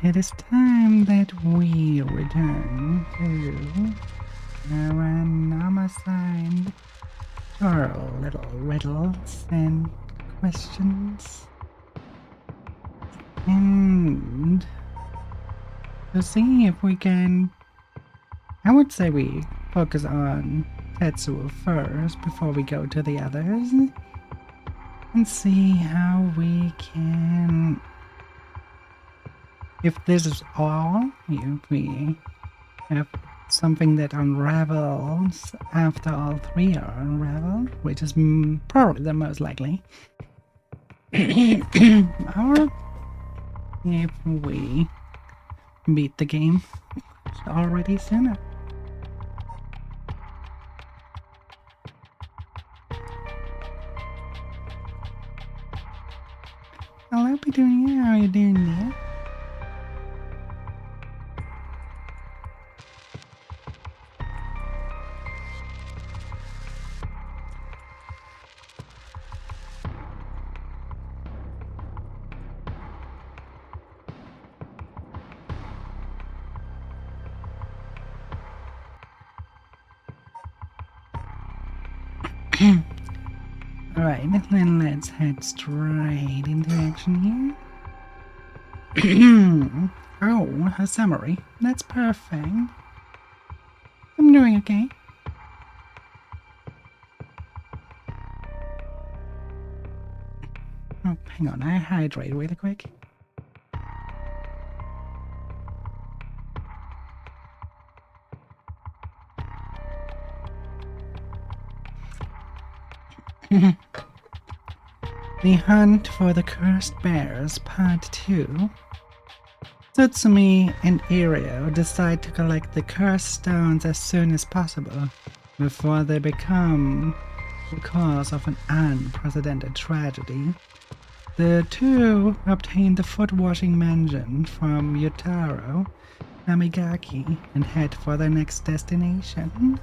it is time that we return to Paranormasight, our little riddles and questions, and to see if we can. I would say we focus on Tetsuo first before we go to the others, and see how we can. If this is all, if we have something that unravels after all three are unraveled, which is probably the most likely, or if we beat the game already sooner. I'll be doing it. How are you doing there? Alright, then let's head straight into action here. Oh, a summary. That's perfect. I'm doing okay. Oh, hang on, I hydrate really quick. The Hunt for the Cursed Bears, Part 2. Tsutsumi and Irio decide to collect the cursed stones as soon as possible, before they become the cause of an unprecedented tragedy. The two obtain the foot-washing mansion from Yutaro Namigaki and head for their next destination.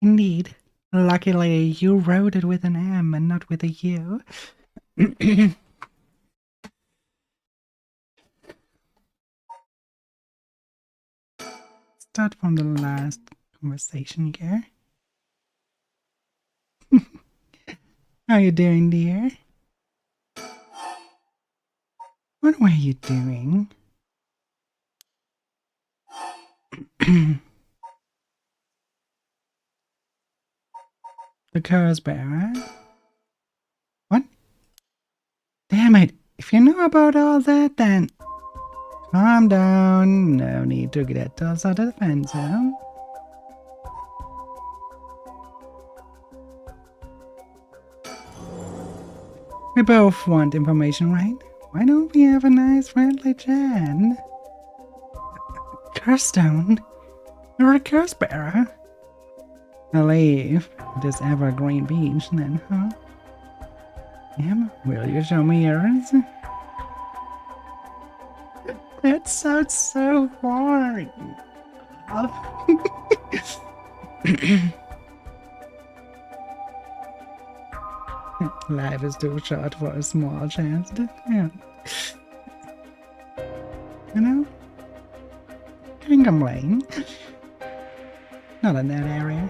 Indeed. Luckily, you wrote it with an M and not with a U. Start from the last conversation here. How you doing, dear? What were you doing? The curse bearer? What? Damn it! If you know about all that, then calm down. No need to get us out of the fence, huh? We both want information, right? Why don't we have a nice friendly chat? Curse stone? You're a curse bearer? I leave this evergreen beach then, huh? Yeah, will you show me yours? That sounds so hard. Life is too short for a small chance. Yeah. You know? Can't complain. Not in that area.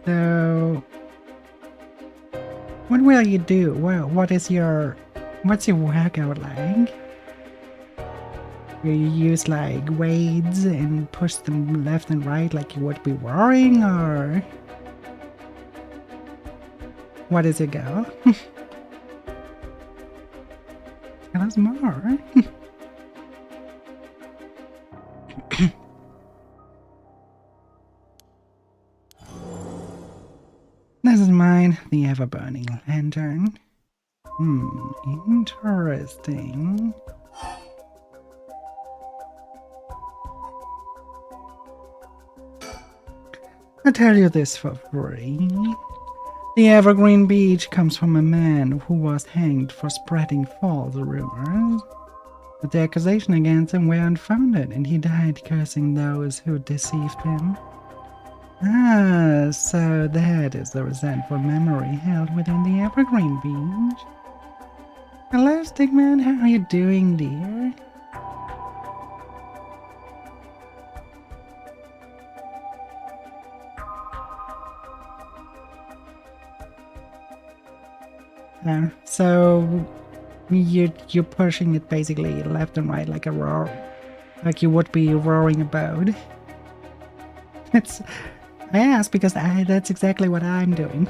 So, what will you do? Well, what's your workout like? Will you use like weights and push them left and right like you would be roaring, or what is your goal? Tell us more. This is mine, the ever-burning lantern. Interesting. I'll tell you this for free. The Evergreen Beach comes from a man who was hanged for spreading false rumors. But the accusation against him were unfounded, and he died cursing those who deceived him. Ah, so that is the resentful memory held within the Evergreen Beach. Hello, Stickman, how are you doing, dear? So you're pushing it basically left and right like a roar, like you would be roaring about. It's I asked because that's exactly what I'm doing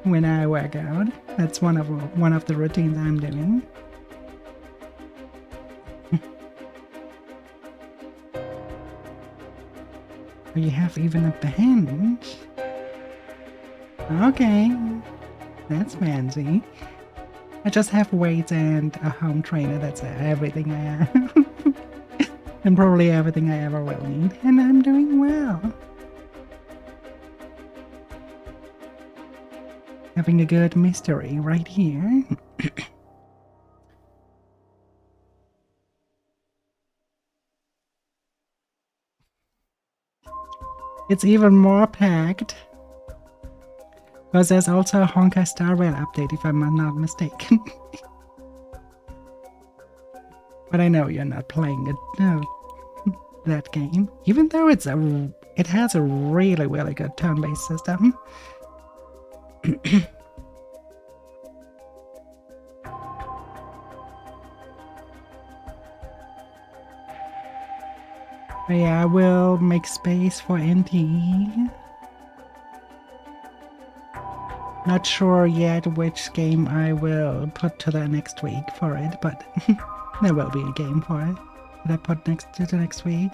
when I work out. That's one of the routines I'm doing. You have even a bench. Okay, that's fancy. I just have weights and a home trainer. That's everything I have. And probably everything I ever will need. And I'm doing well. Having a good mystery right here. It's even more packed. Because there's also a Honkai Star Rail update, if I'm not mistaken. But I know you're not playing it, that game. Even though it has a really, really good turn-based system. But yeah, I will make space for NT. Not sure yet which game I will put to the next week for it, but there will be a game for it that I put next to the next week.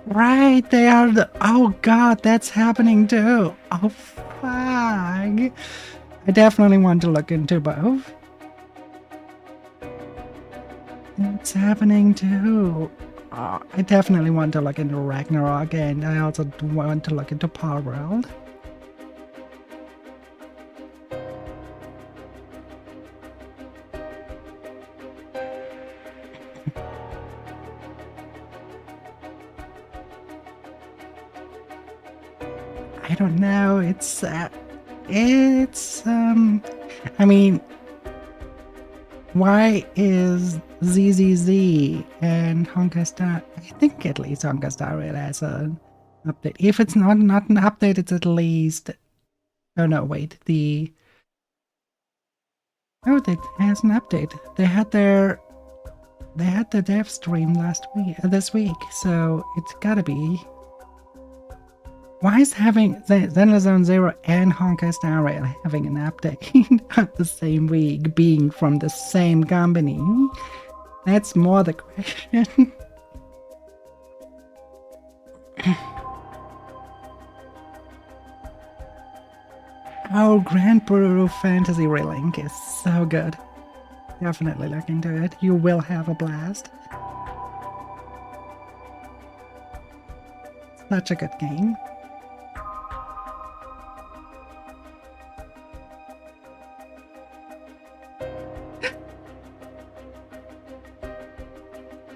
Right, they are the... Oh god, that's happening too. Oh fuck. I definitely want to look into both. It's happening too. Oh, I definitely want to look into Ragnarok, and I also want to look into Power World. I don't know. I mean, why is ZZZ and Honkai Star? I think at least Honkai Star Rail has an update. If it's not an update, it's at least. Oh no, wait. Oh, it has an update. They had their dev stream this week, so it's gotta be. Why is having Zenless Zone Zero and Honkai Star Rail having an update on the same week, being from the same company? That's more the question. Oh, Grand Blue Fantasy Relink is so good. Definitely look into it. You will have a blast. Such a good game.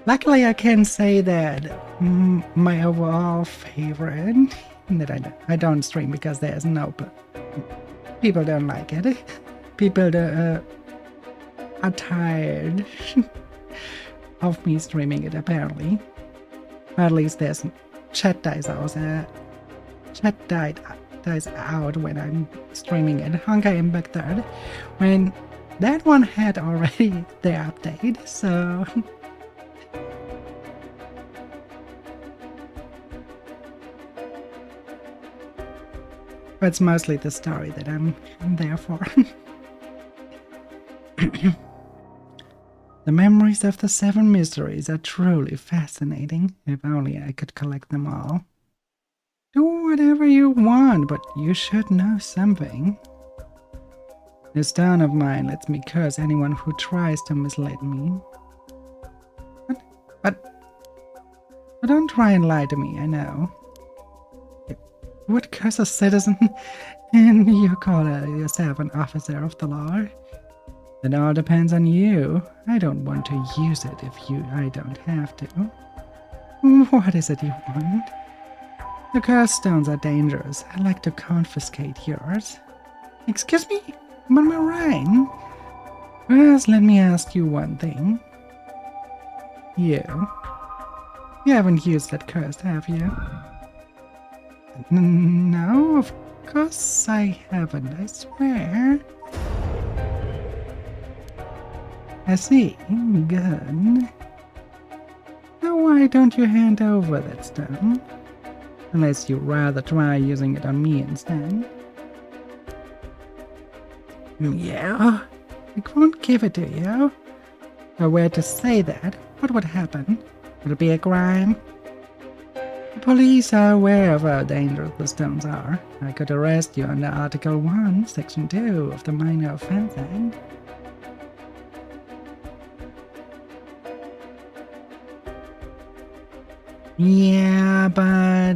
Luckily, I can say that my overall favorite that I don't stream because there's no people don't like it. People are tired of me streaming it apparently. Or at least there's chat dies out. Chat dies out when I'm streaming it. Honkai Impact 3rd, when that one had already the update, so. But it's mostly the story that I'm there for. The memories of the 7 mysteries are truly fascinating. If only I could collect them all. Do whatever you want, but you should know something. This stone of mine lets me curse anyone who tries to mislead me. But don't try and lie to me, I know. What curse a citizen? And you call yourself an officer of the law? It all depends on you. I don't want to use it if I don't have to. What is it you want? The curse stones are dangerous. I'd like to confiscate yours. Excuse me? I'm on my right. First, let me ask you one thing. You haven't used that curse, have you? No, of course I haven't, I swear. I see. Good. Now why don't you hand over that stone? Unless you'd rather try using it on me instead. Yeah, I won't give it to you. If I were to say that, what would happen? Would it be a crime? The police are aware of how dangerous the stones are. I could arrest you under Article 1, Section 2 of the Minor Offense Act. Yeah, but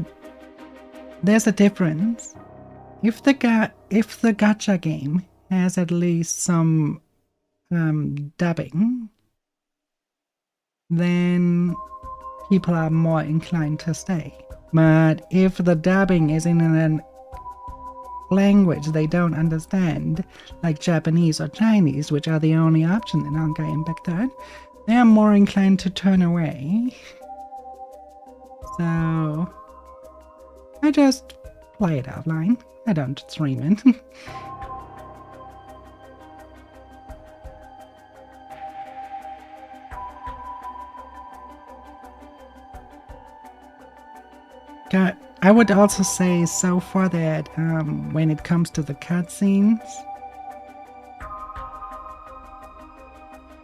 there's a difference. If the gacha game has at least some dubbing, then people are more inclined to stay. But if the dubbing is in a language they don't understand, like Japanese or Chinese, which are the only option in Honkai Impact 3, they are more inclined to turn away. So I just play it offline. I don't stream it. I would also say so far that when it comes to the cutscenes,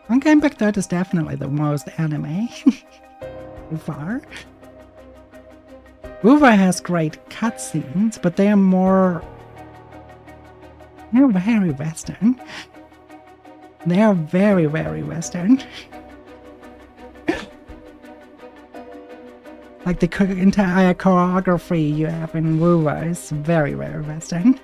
Honkai Impact 3 is definitely the most anime so far. Uva has great cutscenes, but they're very Western. They are very, very Western. Like the entire choreography you have in Wuva is very, very Western.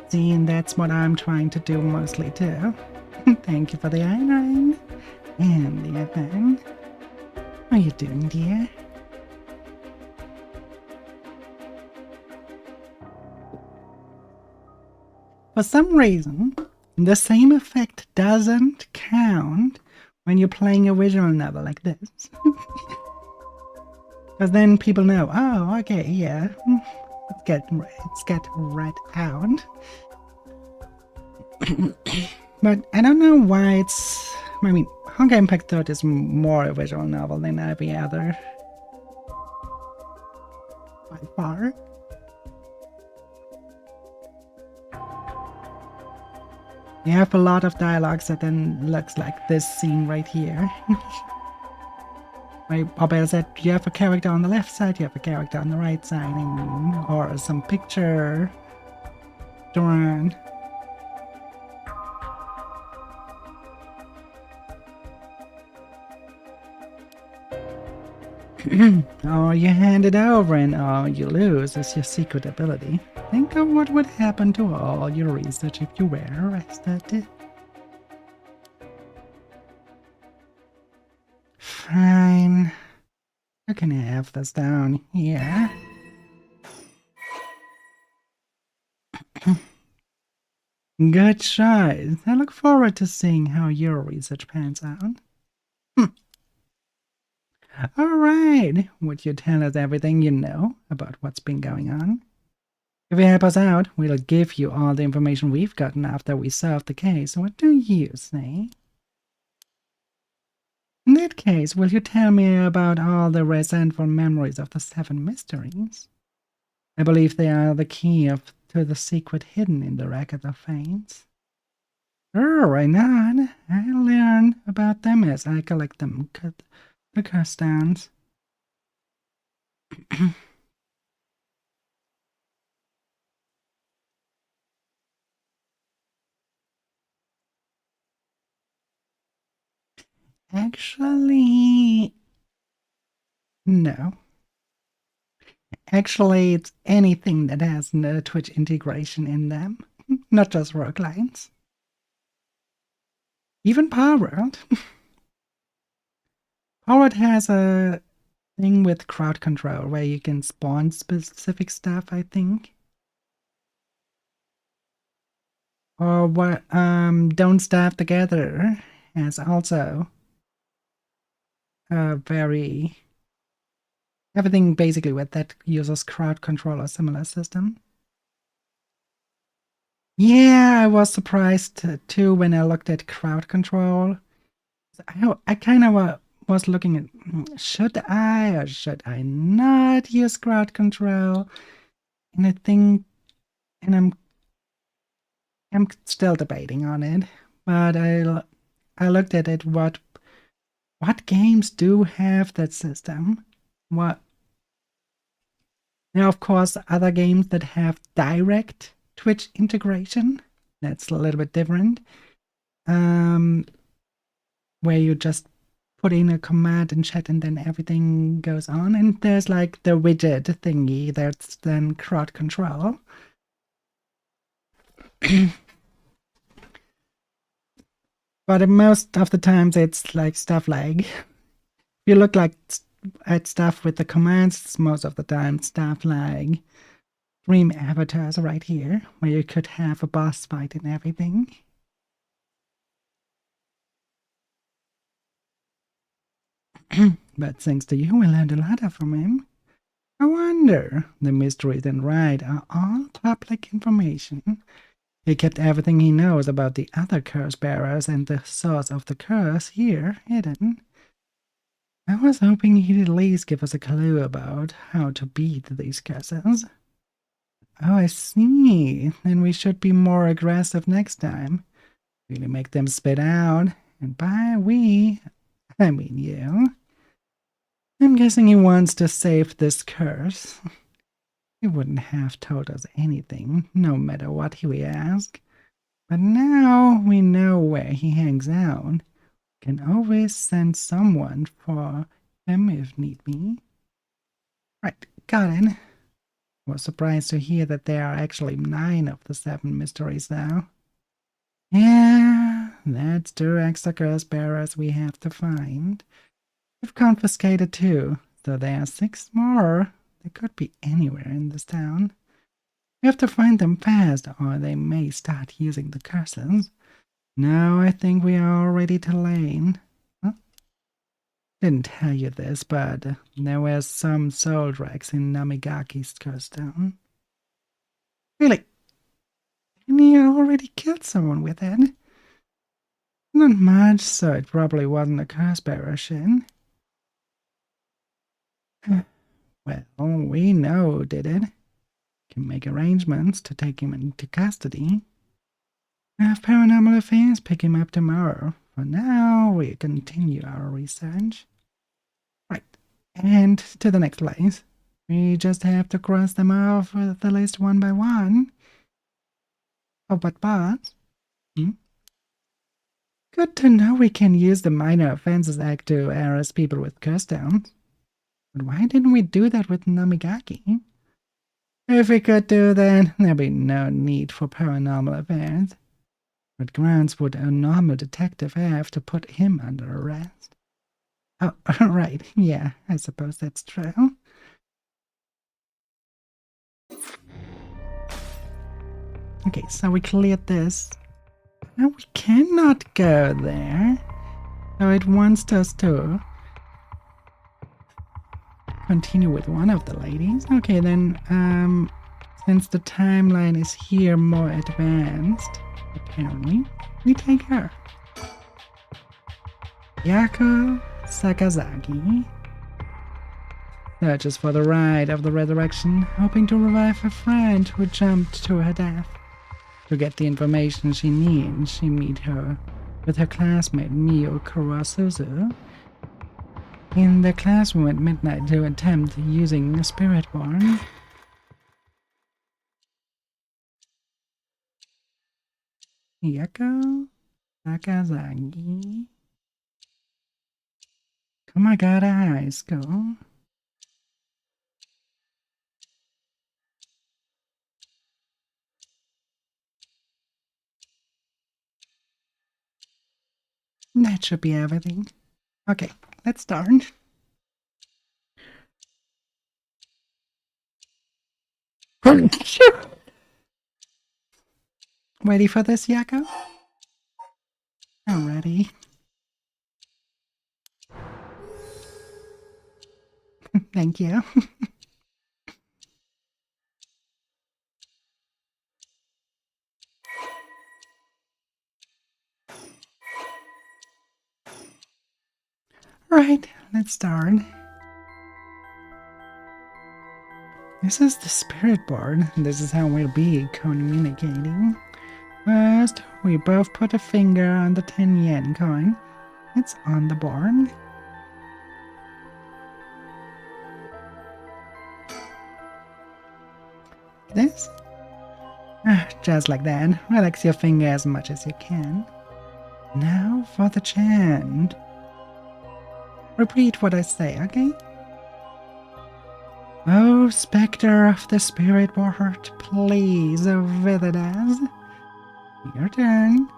See, and that's what I'm trying to do mostly too. Thank you for the iron and the FN. How are you doing, dear? For some reason, the same effect doesn't count when you're playing a visual novel like this. Because then people know, oh, okay, yeah, let's get right out. But I don't know why it's... I mean, Honkai Impact 3 is more a visual novel than every other. By far. You have a lot of dialogues that then looks like this scene right here. Or said, you have a character on the left side, you have a character on the right side, or some picture drawn. Oh, you hand it over and all you lose is your secret ability. Think of what would happen to all your research if you were arrested. Fine. You can have this down here. Good choice. I look forward to seeing how your research pans out. Alright, would you tell us everything you know about what's been going on? If you help us out, we'll give you all the information we've gotten after we solved the case. What do you say? In that case, will you tell me about all the resentful memories of the 7 mysteries? I believe they are the key to the secret hidden in the Record of Fates. Sure, why not? I'll learn about them as I collect them. The curse stones. Actually, no. Actually, it's anything that has no Twitch integration in them, not just rogue lines. Even Power World. Power World has a thing with crowd control where you can spawn specific stuff, I think. Or what Don't Starve Together has also a very everything basically with that uses crowd control or similar system. Yeah, I was surprised too when I looked at crowd control. I kind of was looking at should I or should I not use crowd control? And I think, and I'm still debating on it. But I looked at it. What games do have that system? What Now, of course, other games that have direct Twitch integration. That's a little bit different. Where you just put in a command in chat and then everything goes on. And there's like the widget thingy that's then crowd control. But most of the times it's like stuff like, if you look like at stuff with the commands, it's most of the time stuff like dream avatars right here, where you could have a boss fight and everything. But thanks to you, we learned a lot from him. I wonder, the mysteries and ride are all public information. He kept everything he knows about the other curse bearers and the source of the curse here hidden. I was hoping he'd at least give us a clue about how to beat these curses. Oh, I see. Then we should be more aggressive next time. Really make them spit out. And by we, I mean you. I'm guessing he wants to save this curse. He wouldn't have told us anything, no matter what we ask. But now we know where he hangs out. Can always send someone for him if need be. Right, got it. Was surprised to hear that there are actually 9 of the 7 mysteries now. Yeah, that's 2 extra curse bearers we have to find. We've confiscated 2, so there are 6 more. They could be anywhere in this town. We have to find them fast, or they may start using the curses. Now I think we are already too late. Huh? Didn't tell you this, but there were some soul drags in Namigaki's curse town. Really? And he already killed someone with it? Not much, so it probably wasn't a curse bearer, Shin. Well, we know who did it. Can make arrangements to take him into custody. Have Paranormal Affairs pick him up tomorrow. For now, we continue our research. Right, and to the next place. We just have to cross them off the list one by one. Oh, but? Hmm? Good to know we can use the Minor Offenses Act to arrest people with curse towns. But why didn't we do that with Namigaki? If we could do that, there'd be no need for Paranormal Affairs. What grounds would a normal detective have to put him under arrest? Oh, right, yeah, I suppose that's true. Okay, so we cleared this. Now we cannot go there. So it wants us to continue with one of the ladies. Okay, then, since the timeline is here more advanced, apparently, we take her. Yako Sakazaki searches for the ride of the resurrection, hoping to revive her friend who jumped to her death. To get the information she needs, she meets her with her classmate Mio Kurasuzu in the classroom at midnight to attempt using the Spirit Born. Yako Sakazaki. Oh my god, eyes, go. That should be everything. Okay, let's start. Ready for this, Yakko? I'm ready. Thank you. Right, let's start. This is the spirit board. This is how we'll be communicating. First, we both put a finger on the 10 yen coin. It's on the board. This? Just like that. Relax your finger as much as you can. Now for the chant. Repeat what I say, okay? Oh, specter of the spirit board, please visit us. Your turn.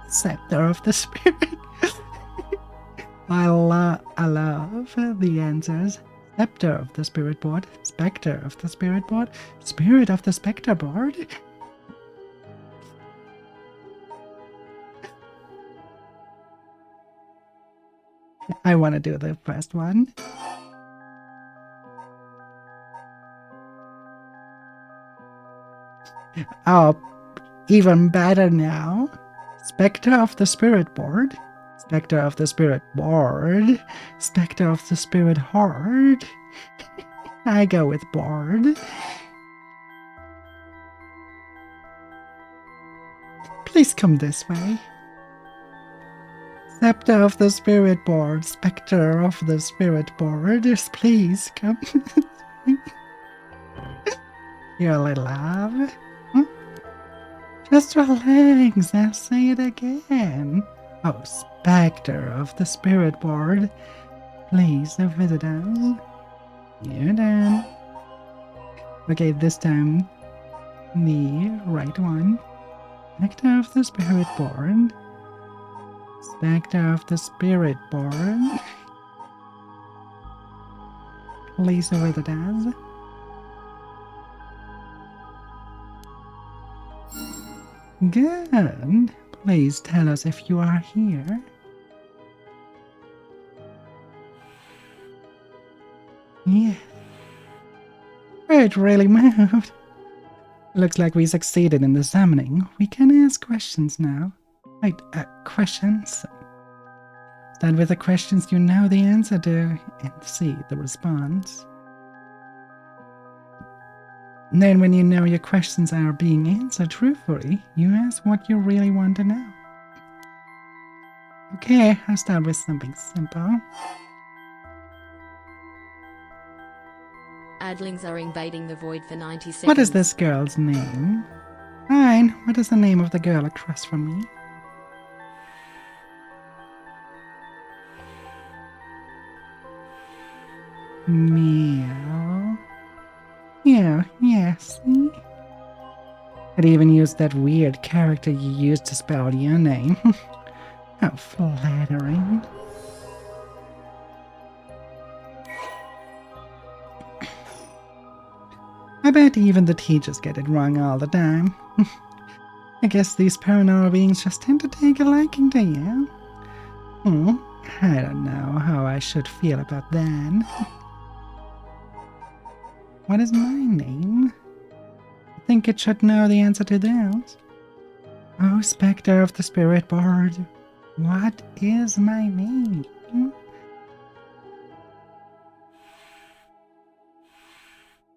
Scepter of the spirit. I love the answers. Scepter of the spirit board, specter of the spirit board, spirit of the specter board. I want to do the first one. Oh, even better now. Spectre of the spirit board. Spectre of the spirit board. Spectre of the spirit heart. I go with board. Please come this way. Scepter of the spirit board. Spectre of the spirit board. Please come. Your little love. Just relax, I'll say it again. Oh, specter of the spirit board, please visit us. You're done. Okay, this time, the right one. Specter of the spirit board. Specter of the spirit board. Please visit us. Good. Please tell us if you are here. Yeah. It really moved. Looks like we succeeded in the summoning. We can ask questions now. Wait, questions? Start with the questions you know the answer to and see the response. And then when you know your questions are being answered truthfully, you ask what you really want to know. Okay, I'll start with something simple. Adlings are invading the void for 90 seconds. What is this girl's name? Fine, what is the name of the girl across from me? Meow. Yeah, see? I'd even used that weird character you used to spell your name. How flattering. I bet even the teachers get it wrong all the time. I guess these paranormal beings just tend to take a liking to you. I don't know how I should feel about that. What is my name? I think it should know the answer to those. Oh, Spectre of the Spirit Board. What is my name?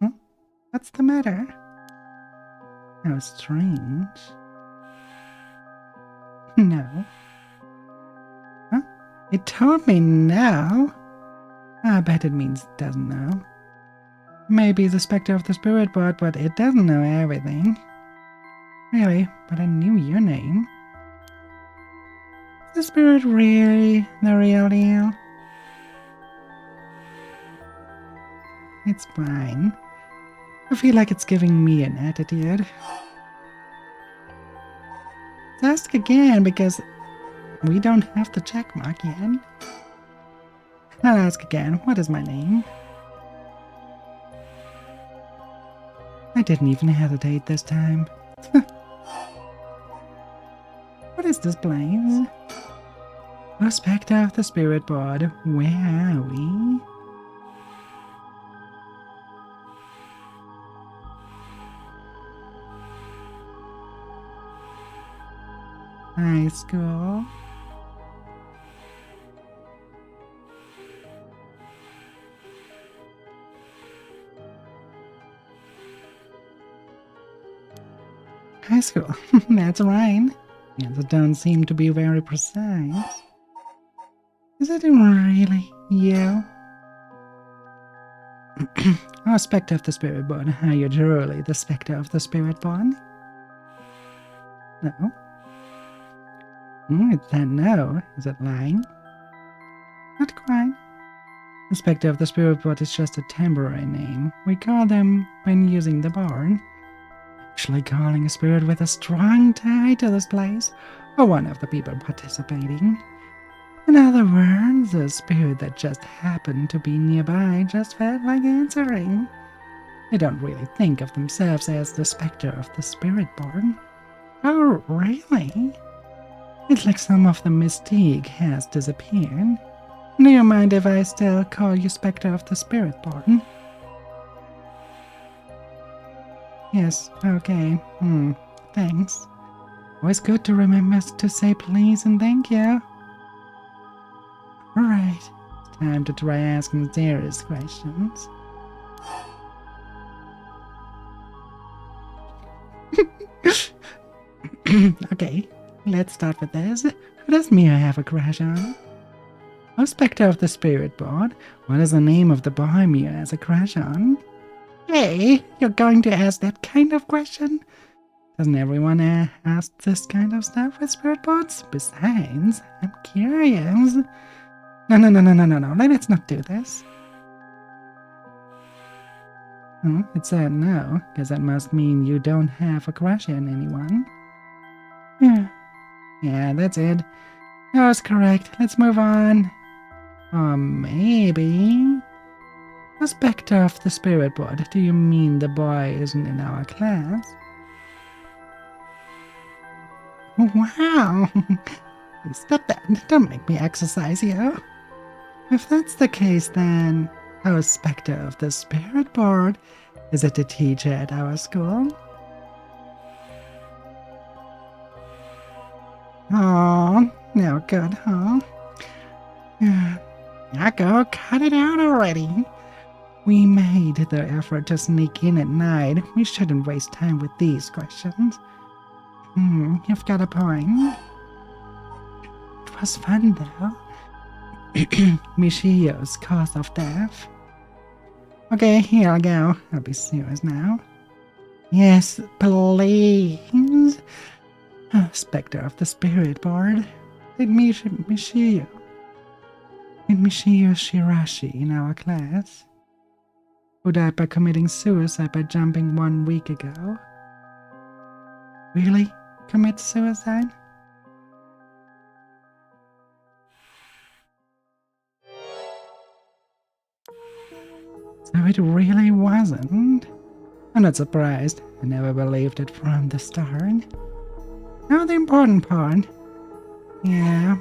Huh? What's the matter? How strange. No. Huh? It told me no. I bet it means it doesn't know. Maybe the Spectre of the Spirit Board, but it doesn't know everything. Really, but I knew your name. The spirit really the real deal? It's fine. I feel like it's giving me an attitude. Let's ask again because we don't have the check mark yet. I'll ask again. What is my name? I didn't even hesitate this time. What is this place? Oh, Spectre of the Spirit Board, where are we? High school. High school, that's right. Answers don't seem to be very precise. Is it really you? Oh, Spectre of the Spirit Board, are you truly the Spectre of the Spirit Board? No. It's that no. Is it lying? Not quite. The Spectre of the Spirit Board is just a temporary name. We call them when using the barn. Actually calling a spirit with a strong tie to this place, or one of the people participating. In other words, a spirit that just happened to be nearby just felt like answering. They don't really think of themselves as the Spectre of the Spirit Board. Oh, really? It's like some of the mystique has disappeared. Do you mind if I still call you Spectre of the Spirit Board? Yes, okay. Thanks. Always good to remember to say please and thank you. Alright, it's time to try asking serious questions. Okay, let's start with this. Who does Mia have a crush on? Oh, Spectre of the Spirit Board, what is the name of the boy Mia has a crush on? Hey, you're going to ask that kind of question? Doesn't everyone ask this kind of stuff with spirit boards? Besides, I'm curious. No, let's not do this. Oh, it said no, because that must mean you don't have a crush on anyone. Yeah, that's it. That was correct. Let's move on. Or maybe... The Spectre of the Spirit Board. Do you mean the boy isn't in our class? Wow! Stop that. Don't make me exercise you. If that's the case, then our Spectre of the Spirit Board, is it a teacher at our school? Oh, no good, huh? Yako, cut it out already. We made the effort to sneak in at night. We shouldn't waste time with these questions. You've got a point. It was fun, though. Michio's cause of death. Okay, here I go. I'll be serious now. Yes, please. Oh, Spectre of the Spirit Board. Did Michio Shirashi in our class? Who died by committing suicide by jumping 1 week ago? Really? Commit suicide? So it really wasn't? I'm not surprised. I never believed it from the start. Now the important part. Yeah.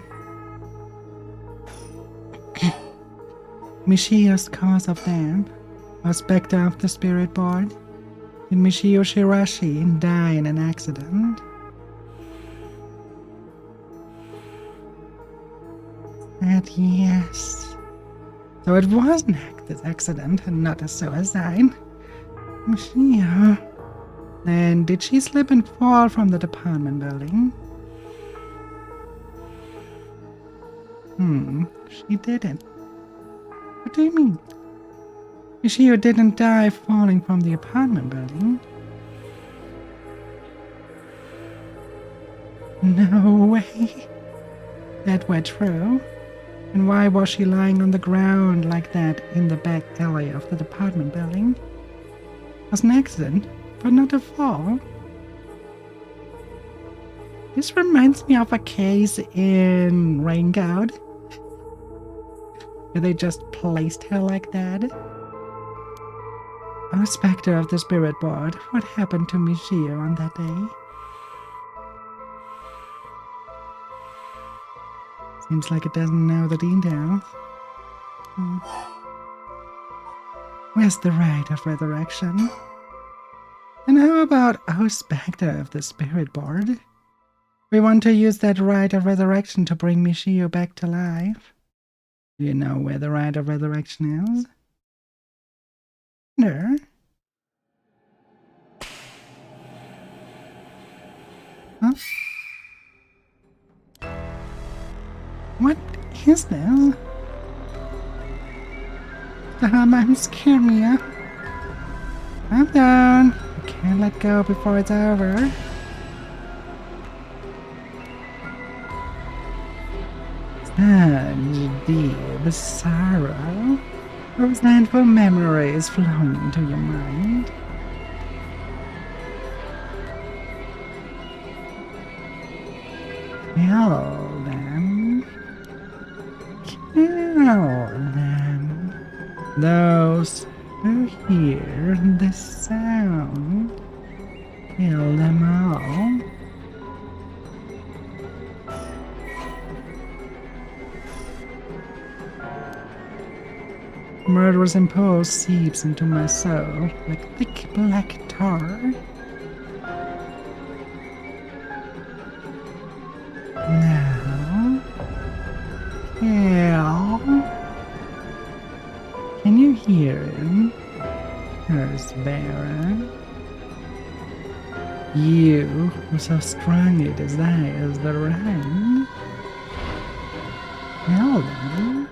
Michio's cause of death. A Spectre of the Spirit Board. Did Michio Shirashi die in an accident? And yes. So it was an accident and not a suicide. Michio. Then did she slip and fall from the department building? She didn't. What do you mean? Michio didn't die falling from the apartment building. No way. That were true. And why was she lying on the ground like that in the back alley of the apartment building? It was an accident, but not a fall. This reminds me of a case in Raincoat, where they just placed her like that. Oh, Spectre of the Spirit Board, what happened to Michio on that day? Seems like it doesn't know the details. Where's the rite of resurrection? And how about Oh, Spectre of the Spirit Board? We want to use that rite of resurrection to bring Michio back to life. Do you know where the rite of resurrection is? No. Huh? What is this? The Mom scared me. I'm done. I can't let go before it's over. Such deep sorrow. Resentful memories flowing into your mind. Kill them. Kill them. Those who hear the sound. Kill them all. Murderous impulse seeps into my soul like thick black tar. Now, kill. Can you hear him, Curse Bearer? You who so strongly desires the right. Kill them.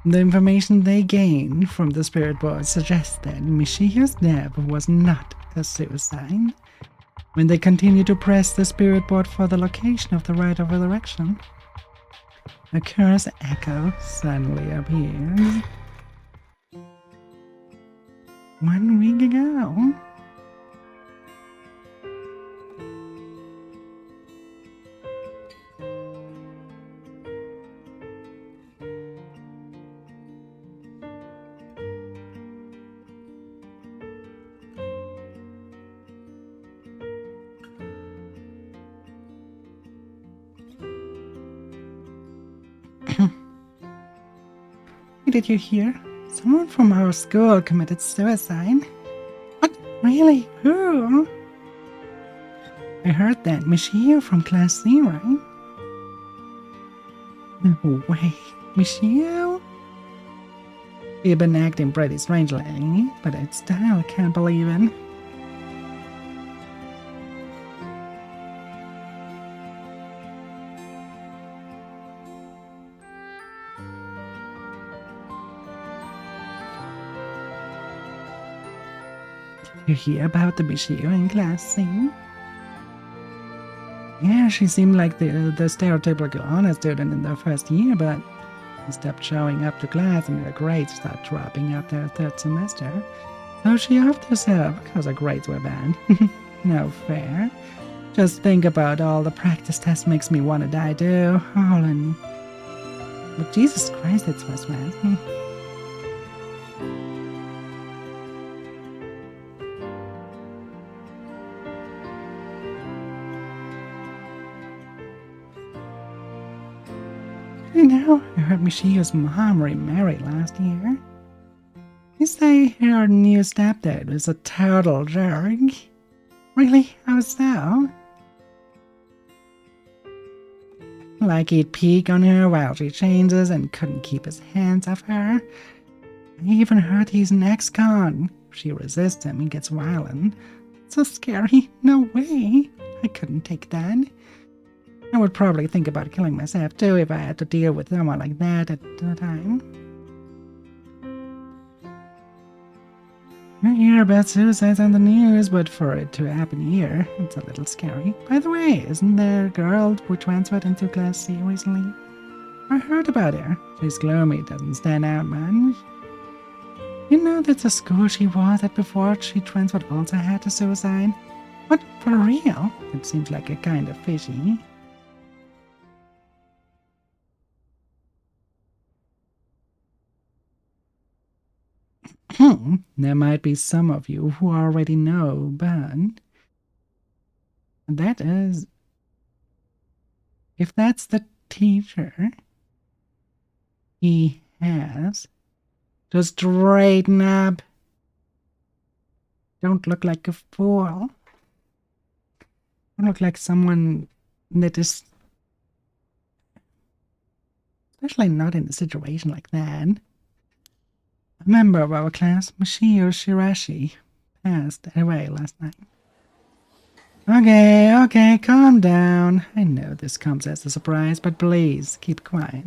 The information they gained from the spirit board suggests that Michio's death was not a suicide. When they continue to press the spirit board for the location of the rite of resurrection, a curse echo suddenly appears. 1 week ago. Did you hear? Someone from our school committed suicide. What? Really? Who? I heard that. Michio from Class C, right? No way. Michio? We've been acting pretty strange lately, but I still can't believe it. You hear about the Michio in Class C? Yeah, she seemed like the stereotypical honor student in the first year, but she stopped showing up to class and her grades started dropping after her third semester. So she offed herself because her grades were bad. No fair. Just think about all the practice tests makes me want to die too. Holland. But Jesus Christ, it's was bad. You know, I heard Michio's mom remarried last year. You say her new stepdad was a total jerk? Really? How so? Like he'd peek on her while she changes and couldn't keep his hands off her. I even heard he's an ex-con. If she resists him, he gets violent. So scary. No way. I couldn't take that. I would probably think about killing myself too if I had to deal with someone like that at the time. You hear about suicides on the news, but for it to happen here, it's a little scary. By the way, isn't there a girl who transferred into Class C recently? I heard about her. She's gloomy, doesn't stand out much. You know that's a school she was at before she transferred also had a suicide? What, for real? It seems like a kind of fishy. There might be some of you who already know, but that is, if that's the teacher he has, just straighten up. Don't look like a fool. Don't look like someone that is, especially not in a situation like that. A member of our class, Mashio Shirashi, passed away last night. Okay, calm down. I know this comes as a surprise, but please, keep quiet.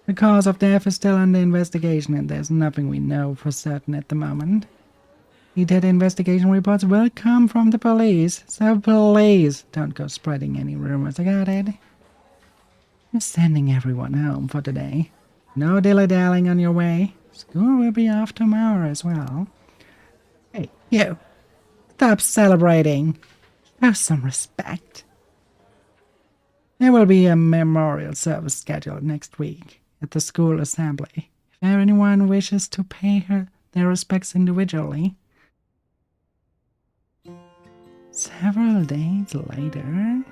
The cause of death is still under investigation and there's nothing we know for certain at the moment. Detailed investigation reports will come from the police, so please don't go spreading any rumors about it. We're sending everyone home for today. No dilly-dallying on your way. School will be off tomorrow as well. Hey, you! Stop celebrating! Have some respect. There will be a memorial service scheduled next week at the school assembly. If anyone wishes to pay her their respects individually. Several days later...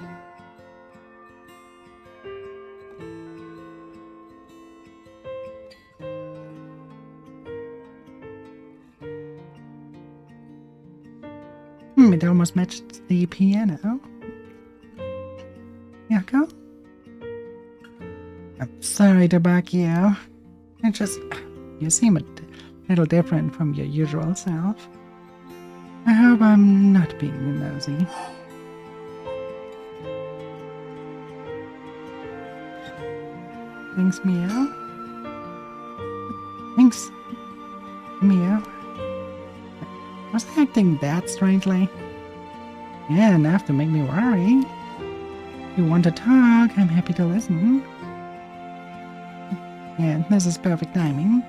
it almost matched the piano. Yako? I'm sorry to bug you. You seem a little different from your usual self. I hope I'm not being nosy. Thanks, Mio. Thanks, Mio. Was I acting that strangely? Yeah, enough to make me worry. If you want to talk, I'm happy to listen. Yeah, this is perfect timing.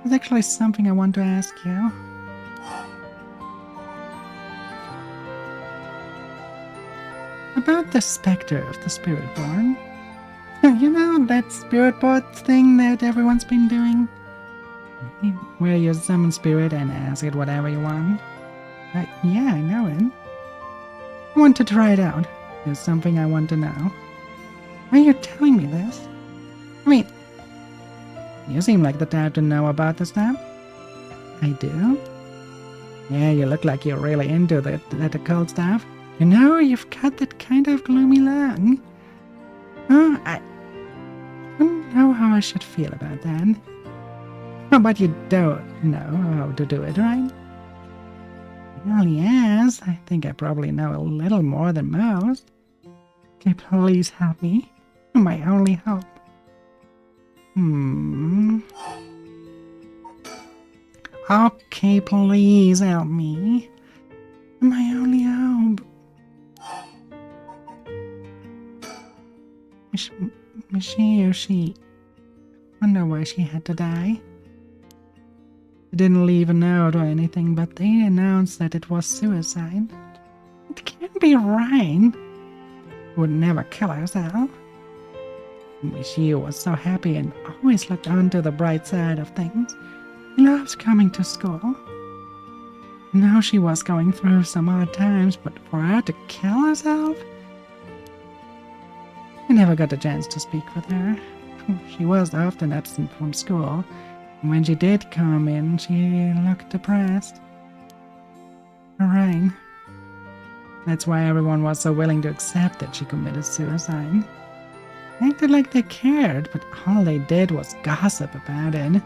There's actually something I want to ask you. About the specter of the spirit born. You know that spirit board thing that everyone's been doing? Where you summon spirit and ask it whatever you want? Yeah, I know it. I want to try it out. There's something I want to know. Why are you telling me this? I mean, you seem like the type to know about the stuff. I do? Yeah, you look like you're really into that occult stuff. You know, you've got that kind of gloomy look. Oh, I don't know how I should feel about that. Oh, but you don't know how to do it, right? Well, yes, I think I probably know a little more than most. Okay, please help me. You're my only hope. Okay, please help me. You're my only hope. She wonder why she had to die. They didn't leave a note or anything, but they announced that it was suicide. It can't be right. She would never kill herself. She was so happy and always looked onto the bright side of things. She loves coming to school. Now she was going through some hard times, but for her to kill herself? I never got a chance to speak with her. She was often absent from school, and when she did come in, she looked depressed. Right. That's why everyone was so willing to accept that she committed suicide. They acted like they cared, but all they did was gossip about it.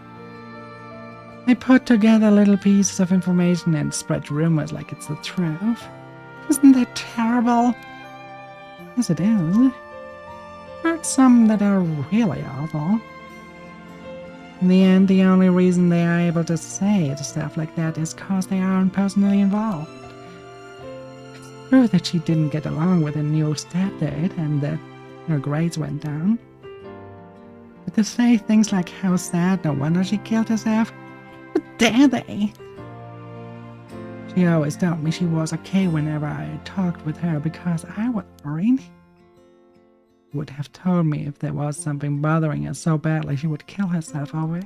They put together little pieces of information and spread rumors like it's the truth. Isn't that terrible? Yes, it is. Heard some that are really awful. In the end, the only reason they are able to say stuff like that is cause they aren't personally involved. It's true that she didn't get along with her new stepdad and that her grades went down. But to say things like how sad, no wonder she killed herself, how dare they? She always told me she was okay whenever I talked with her because I was worried. Would have told me if there was something bothering her so badly she would kill herself over it.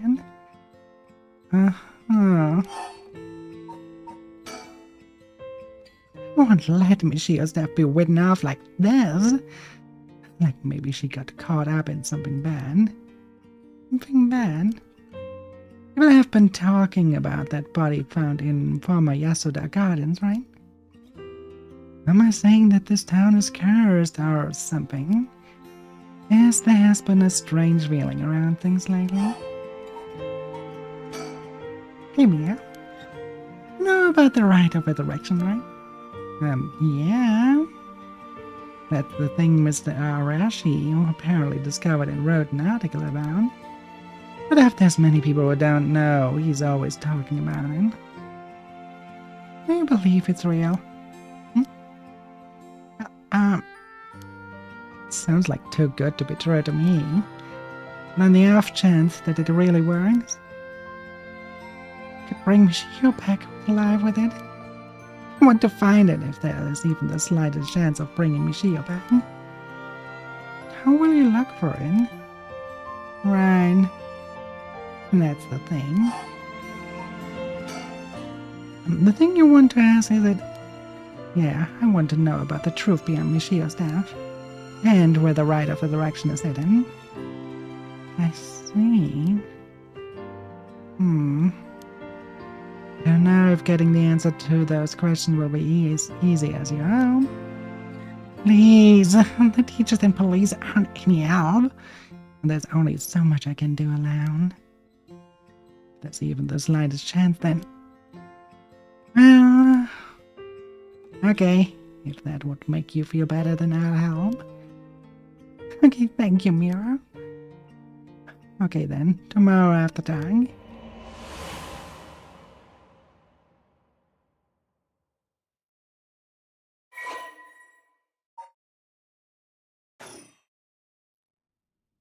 Won't let me see herself be written off like this. Like maybe she got caught up in something bad. Something bad? People have been talking about that body found in former Yasuda Gardens, right? Am I saying that this town is cursed or something? Yes, there has been a strange feeling around things lately. Hey Mia, you know about the rite of resurrection, right? Yeah. That's the thing Mr. Arashi apparently discovered and wrote an article about. But if there's many people who don't know, he's always talking about it. Do you believe it's real? Sounds like too good to be true to me. And on the off chance that it really works, could bring Michio back alive with it. I want to find it if there is even the slightest chance of bringing Michio back. How will you look for it? Right. And that's the thing. The thing you want to ask is that, yeah, I want to know about the truth behind Michio's death. And where the rite of resurrection is hidden. I see. Don't know if getting the answer to those questions will be as easy as you hope. Please, the teachers and police aren't any help. And there's only so much I can do alone. There's even the slightest chance then. Well, okay, if that would make you feel better, then I'll help. Okay, thank you, Mira. Okay then, tomorrow after dark.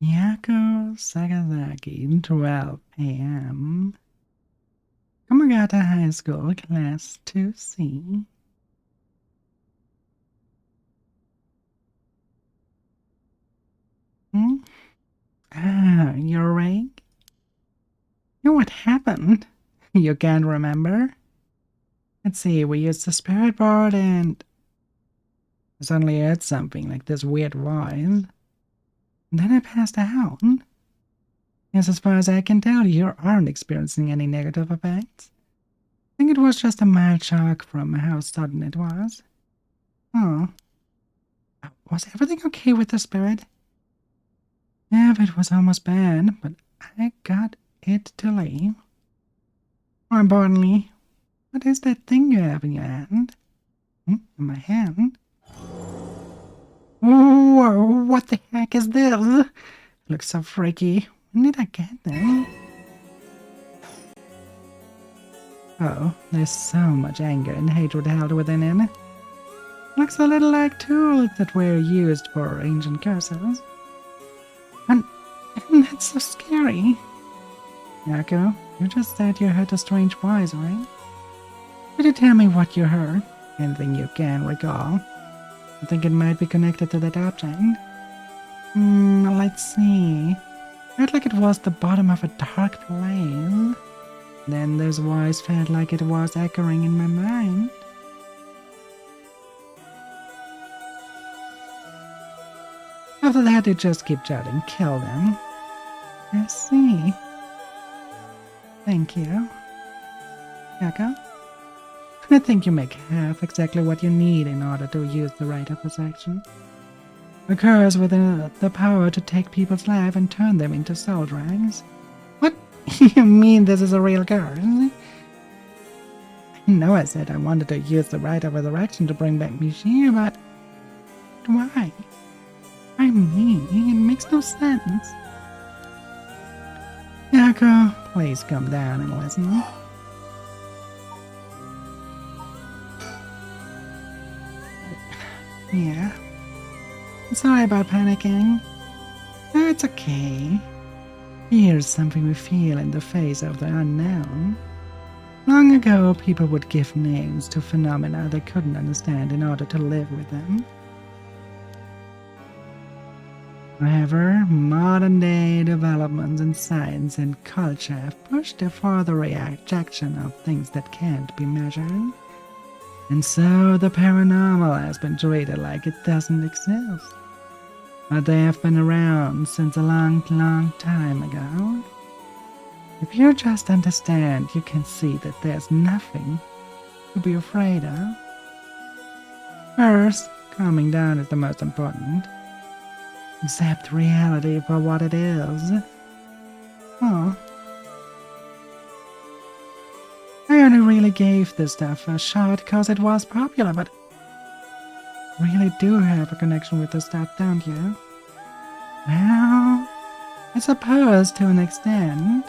Yako Sakazaki, 12 a.m. Komagata High School, Class 2C. You're awake? What happened? You can't remember? Let's see, we used the spirit board and I suddenly heard something like this weird voice. And then I passed out. Yes, as far as I can tell, you aren't experiencing any negative effects. I think it was just a mild shock from how sudden it was. Oh. Was everything okay with the spirit? Yeah, it was almost bad, but I got it to leave. More importantly, what is that thing you have in your hand? In my hand? Whoa, what the heck is this? It looks so freaky. When did I get that? Oh, there's so much anger and hatred held within it. Looks a little like tools that were used for ancient curses. And that's so scary. Yako, you just said you heard a strange voice, right? Could you tell me what you heard? Anything you can recall? I think it might be connected to that object. Let's see. Felt like it was the bottom of a dark place. Then this voice felt like it was echoing in my mind. After that, it just kept shouting, kill them. I see. Thank you. Yako? I think you make half exactly what you need in order to use the rite of resurrection. A curse with the power to take people's life and turn them into soul drags. What? You mean this is a real curse? I know I said I wanted to use the rite of resurrection to bring back Michio, but why? I mean, it makes no sense. Yako, please come down and listen. Yeah. Sorry about panicking. No, it's okay. Fear is something we feel in the face of the unknown. Long ago, people would give names to phenomena they couldn't understand in order to live with them. However, modern-day developments in science and culture have pushed a further rejection of things that can't be measured. And so the paranormal has been treated like it doesn't exist. But they have been around since a long, long time ago. If you just understand, you can see that there's nothing to be afraid of. First, calming down is the most important. Accept reality for what it is. Oh. I only really gave this stuff a shot because it was popular, but you really do have a connection with this stuff, don't you? Well, I suppose to an extent.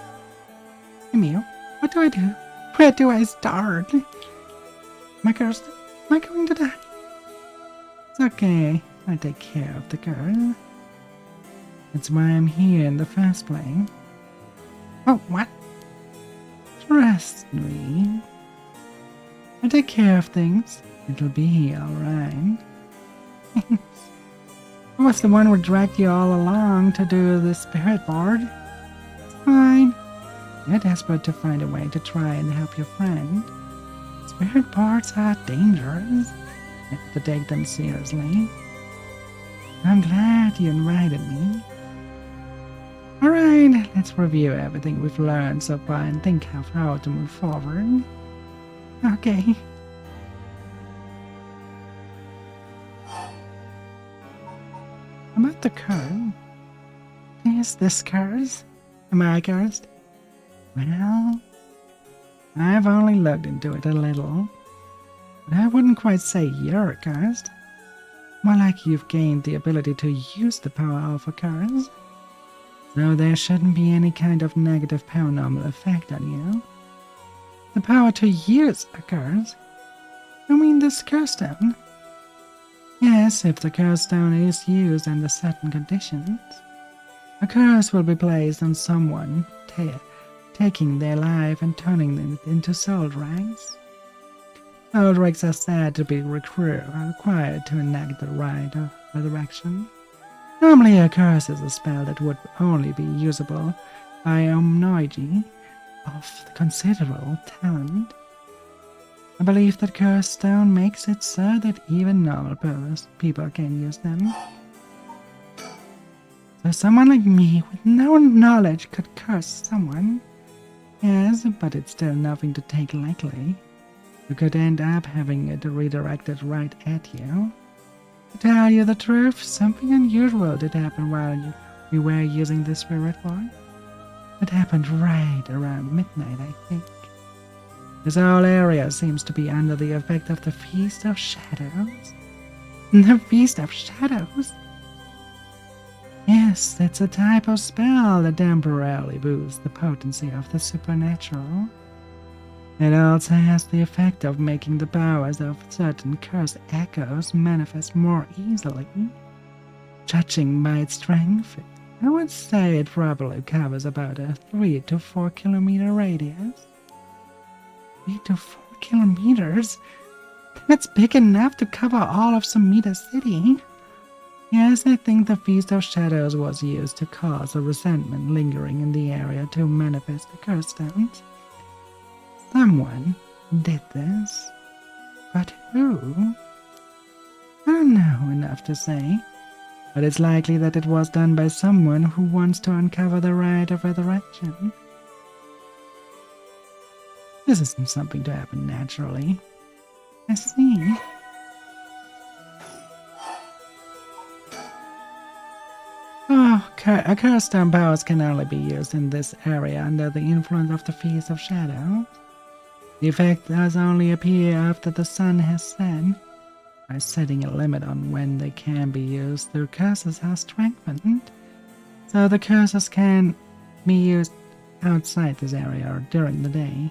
Emil, what do I do? Where do I start? Am I cursed? Am I going to die? It's okay, I take care of the girl. That's why I'm here in the first place. Oh, what? Trust me. I take care of things. It'll be alright. I was the one who dragged you all along to do the spirit board. It's fine. You're desperate to find a way to try and help your friend. Spirit boards are dangerous. You have to take them seriously. I'm glad you invited me. Alright, let's review everything we've learned so far and think of how to move forward. Okay. About the curse. Is this curse? Am I cursed? Well, I've only looked into it a little, but I wouldn't quite say you're cursed. More like you've gained the ability to use the power of a curse. So there shouldn't be any kind of negative paranormal effect on you. The power to use a curse? You mean this curse stone? Yes, if the curse stone is used under certain conditions. A curse will be placed on someone, taking their life and turning it into soul dregs. Soul dregs are said to be required to enact the rite of resurrection. Normally a curse is a spell that would only be usable by a Omnoiji of considerable talent. I believe that curse stone makes it so that even normal people can use them. So someone like me with no knowledge could curse someone. Yes, but it's still nothing to take lightly. You could end up having it redirected right at you. To tell you the truth, something unusual did happen while we were using the spirit board. It happened right around midnight, I think. This whole area seems to be under the effect of the Feast of Shadows. The Feast of Shadows? Yes, it's a type of spell that temporarily boosts the potency of the supernatural. It also has the effect of making the powers of certain cursed echoes manifest more easily. Judging by its strength, I would say it probably covers about a 3 to 4 kilometer radius. 3 to 4 kilometers? That's big enough to cover all of Sumida City. Yes, I think the Feast of Shadows was used to cause a resentment lingering in the area to manifest the curse stones. Someone did this, but who? I don't know enough to say, but it's likely that it was done by someone who wants to uncover the rite of resurrection. This isn't something to happen naturally. I see. Oh, curse stone powers can only be used in this area under the influence of the Feast of Shadows. The effect does only appear after the sun has set. By setting a limit on when they can be used, their curses are strengthened. So the curses can be used outside this area or during the day.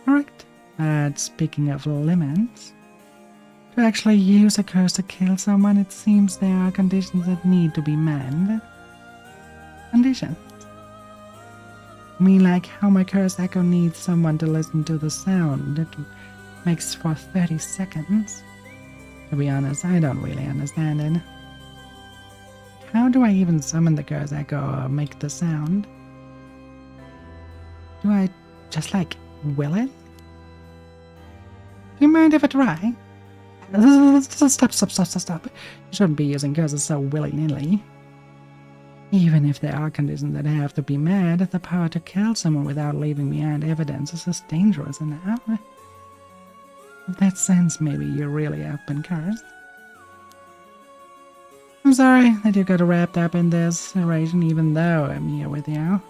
Correct? But speaking of limits, to actually use a curse to kill someone, it seems there are conditions that need to be met. Conditions? I mean, like how my curse echo needs someone to listen to the sound it makes for 30 seconds. To be honest, I don't really understand it. How do I even summon the curse echo or make the sound? Do I just like will it? Do you mind if I try? Stop. You shouldn't be using curses so willy-nilly. Even if there are conditions that have to be met, the power to kill someone without leaving behind evidence is just dangerous enough. In that sense, maybe you're really up and cursed. I'm sorry that you got wrapped up in this situation even though I'm here with you.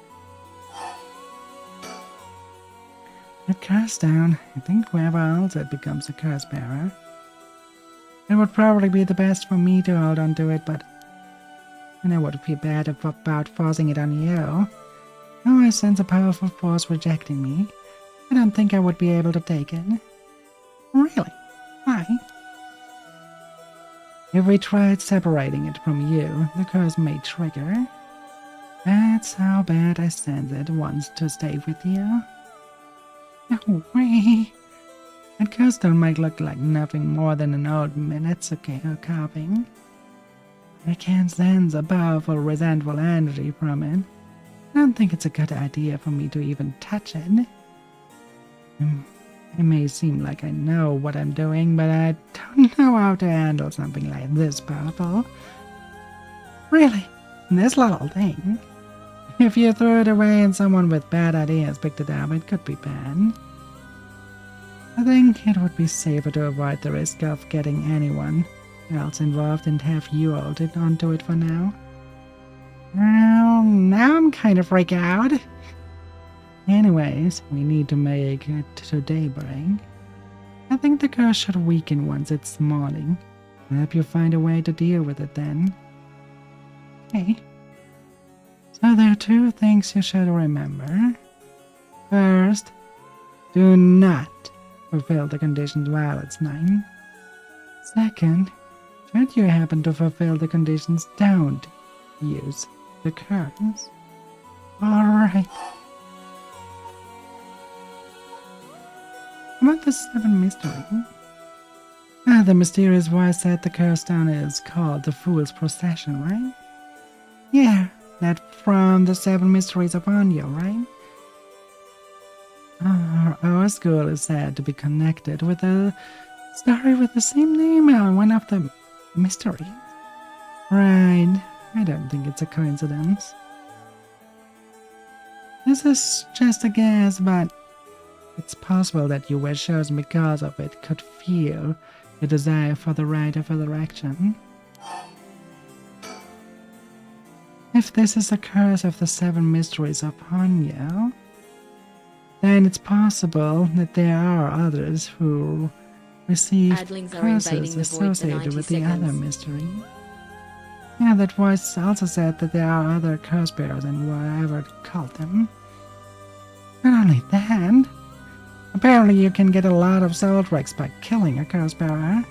Get cursed down. I think whoever else it becomes a curse bearer. It would probably be the best for me to hold on to it, but I would feel bad about forcing it on you. Oh, I sense a powerful force rejecting me. I don't think I would be able to take it. Really? Why? If we tried separating it from you, the curse may trigger. That's how bad I sense it wants to stay with you. No way. That curse don't might look like nothing more than an old Minetsuke carving. I can't sense a powerful, resentful energy from it. I don't think it's a good idea for me to even touch it. It may seem like I know what I'm doing, but I don't know how to handle something like this powerful. Really, this little thing. If you threw it away and someone with bad ideas picked it up, it could be bad. I think it would be safer to avoid the risk of getting anyone else involved and have you hold it onto it for now. Well, now I'm kind of freaked out. Anyways, we need to make it to daybreak. I think the curse should weaken once it's morning. I hope you find a way to deal with it then. Okay. So there are two things you should remember. First, do not fulfill the conditions while it's night. Second, should you happen to fulfill the conditions, don't use the curse. Alright. About the 7 mystery. The mysterious voice said the curse stone is called the Fool's Procession, right? Yeah, that from the 7 mysteries of Anya, right? Our school is said to be connected with a story with the same name on one of the mysteries. Right, I don't think it's a coincidence. This is just a guess, but it's possible that you were chosen because of it could feel the desire for the right of resurrection. If this is a curse of the 7 mysteries upon you, then it's possible that there are others who receive curses associated with the other mystery. Yeah, that voice also said that there are other curse bearers and whatever called them. Not only that, apparently you can get a lot of soul tricks by killing a curse bearer.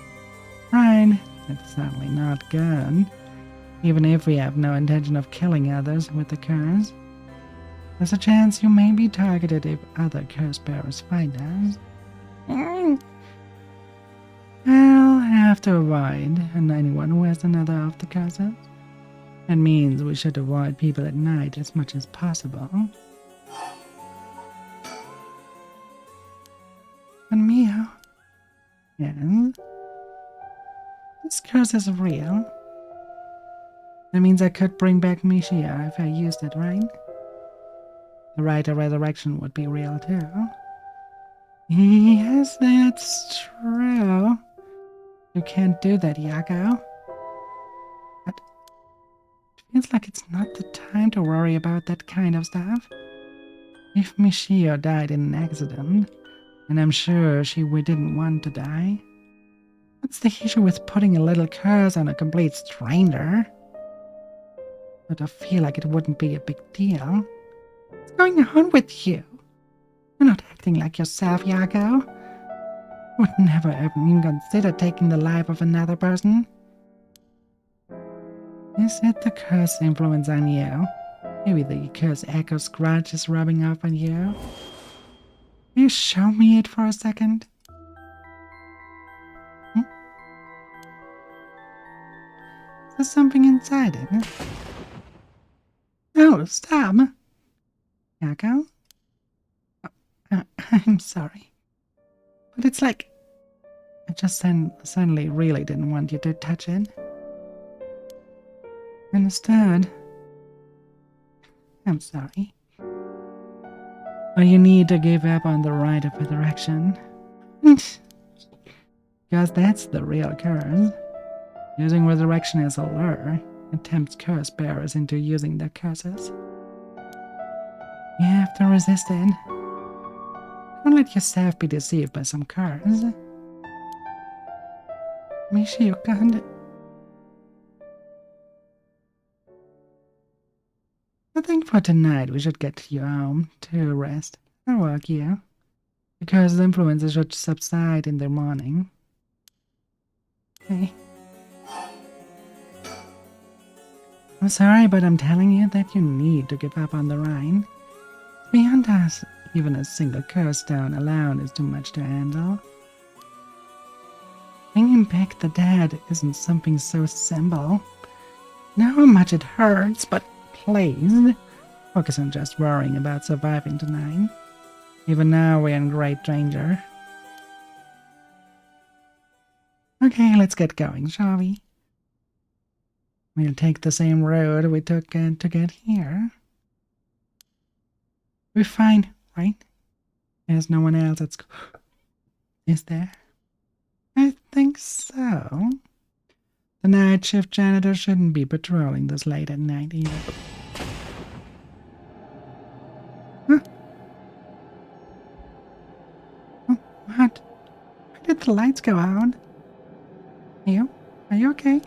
Right, it's certainly not good. Even if we have no intention of killing others with the curse, there's a chance you may be targeted if other curse bearers find us. I'll have to avoid anyone who has another of the curses. That means we should avoid people at night as much as possible. But Mio, yes, this curse is real. That means I could bring back Mishia if I used it, right? The right of resurrection would be real too. Yes, that's true. You can't do that, Yako. But it feels like it's not the time to worry about that kind of stuff. If Mishio died in an accident, and I'm sure we didn't want to die, What's the issue with putting a little curse on a complete stranger? But I feel like it wouldn't be a big deal. What's going on with you? You're not acting like yourself, Yago. Would never even consider taking the life of another person. Is it the curse influence on you? Maybe the curse echo scratch is rubbing off on you? Will you show me it for a second? There's something inside it. No, stop! Yago? I'm sorry. But it's like... I just suddenly really didn't want you to touch it. Understood. I'm sorry. But you need to give up on the right of resurrection. Because that's the real curse. Using resurrection as a lure, it tempts curse bearers into using their curses. You have to resist it. Don't let yourself be deceived by some curse. Misha, you can't. I think for tonight we should get you home to rest and work you. Because the influences should subside in the morning. Okay. I'm sorry, but I'm telling you that you need to give up on the Rhine. Beyond us, even a single curse stone alone is too much to handle. Bringing back the dead isn't something so simple. Know how much it hurts, but please, focus on just worrying about surviving tonight. Even now, we're in great danger. Okay, let's get going, shall we? We'll take the same road we took to get here. We're fine, right? There's no one else at school. Is there? I think so. The night shift janitor shouldn't be patrolling this late at night either. Huh? Oh, what? Why did the lights go out? You? Are you okay?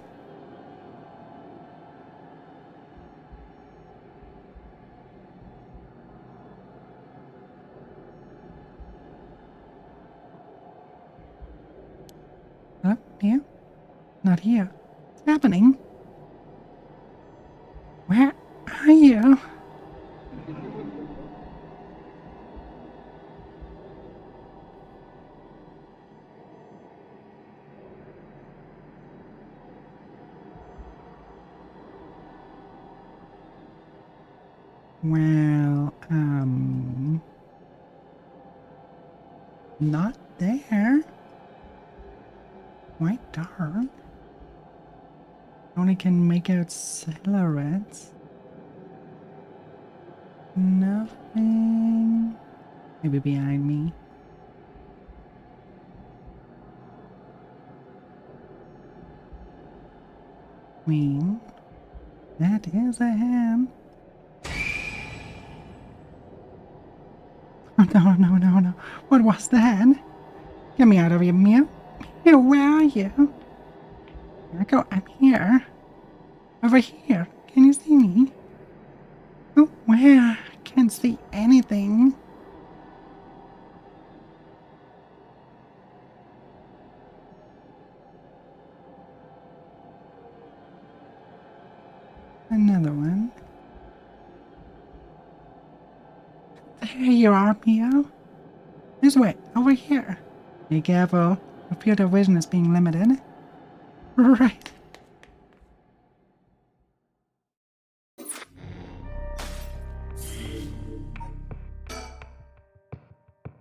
Huh? You? Not here. What's happening? Where are you? Well, not there. Quite dark. Only can make out silhouettes. Nothing. Maybe behind me. Queen. That is a hand. Oh, no. What was that? Get me out of here, Mew. Mew, where are you? Echo, I'm here. Over here. Can you see me? Oh, where? I can't see anything. Another one. There you are, Meow. This way, over here. Be careful. Your field of vision is being limited. Right.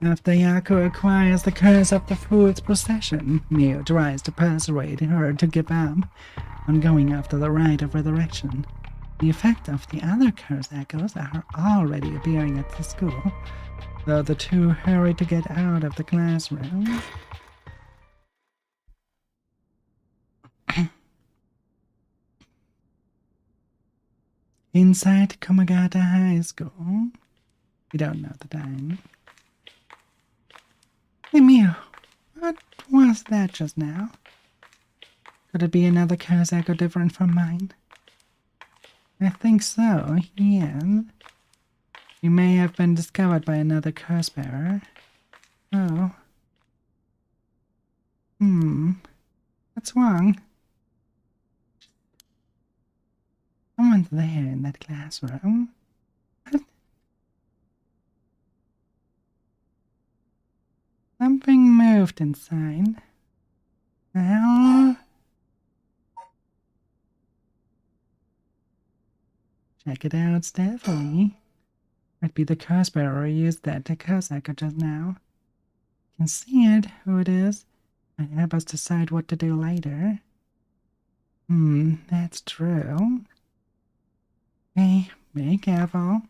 After Yaku acquires the curse of the fool's procession, Mew tries to persuade her to give up on going after the rite of resurrection. The effect of the other curse echoes are already appearing at the school, though the two hurry to get out of the classroom. Inside Komagata High School. We don't know the time. Hey Mew, what was that just now? Could it be another curse echo different from mine? I think so, yes. You may have been discovered by another curse bearer. Oh. What's wrong? Someone's there in that classroom. What? Something moved inside. Well, check it out stealthily. Might be the curse bearer who used that to curse echo just now. Can see it, who it is. Might help us decide what to do later. That's true. Hey, be careful.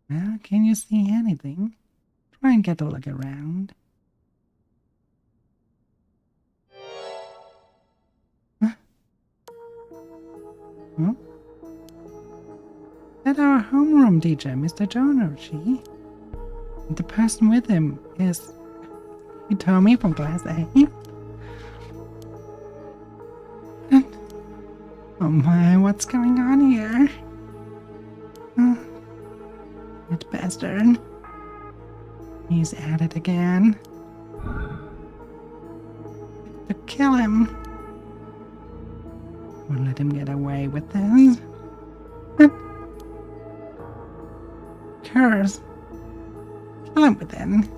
Well, can you see anything? Try and get a look around. Huh? Huh? That's our homeroom teacher, Mr. Jonochi. The person with him is... He told me from class A. Oh my, what's going on here? That bastard. He's at it again. To kill him. Won't let him get away with this. Curse. Kill him within.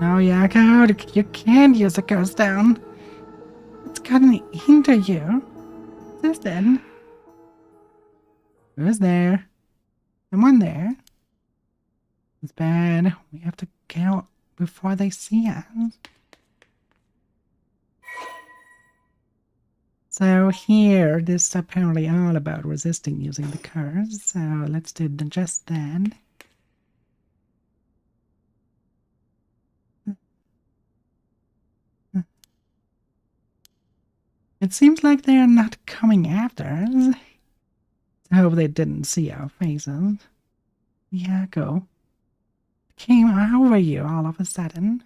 No, Yako, you can't use a curse down. It's gotten into you. Listen. Who's there? Someone there? It's bad. We have to kill before they see us. So here, this is apparently all about resisting using the curse. So let's do just that. It seems like they are not coming after us. I hope they didn't see our faces. Yako. Came over you all of a sudden.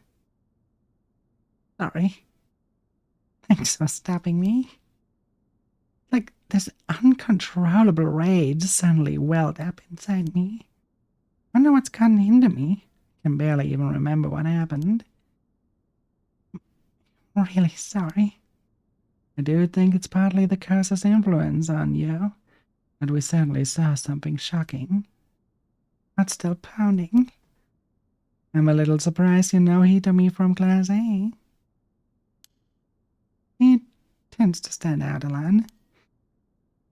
Sorry. Thanks for stopping me. Like this uncontrollable rage suddenly welled up inside me. Wonder what's gotten into me. Can barely even remember what happened. I'm really sorry. I do think it's partly the curse's influence on you, but we certainly saw something shocking. Heart's still pounding. I'm a little surprised you know he to me from Class A. He tends to stand out a lot.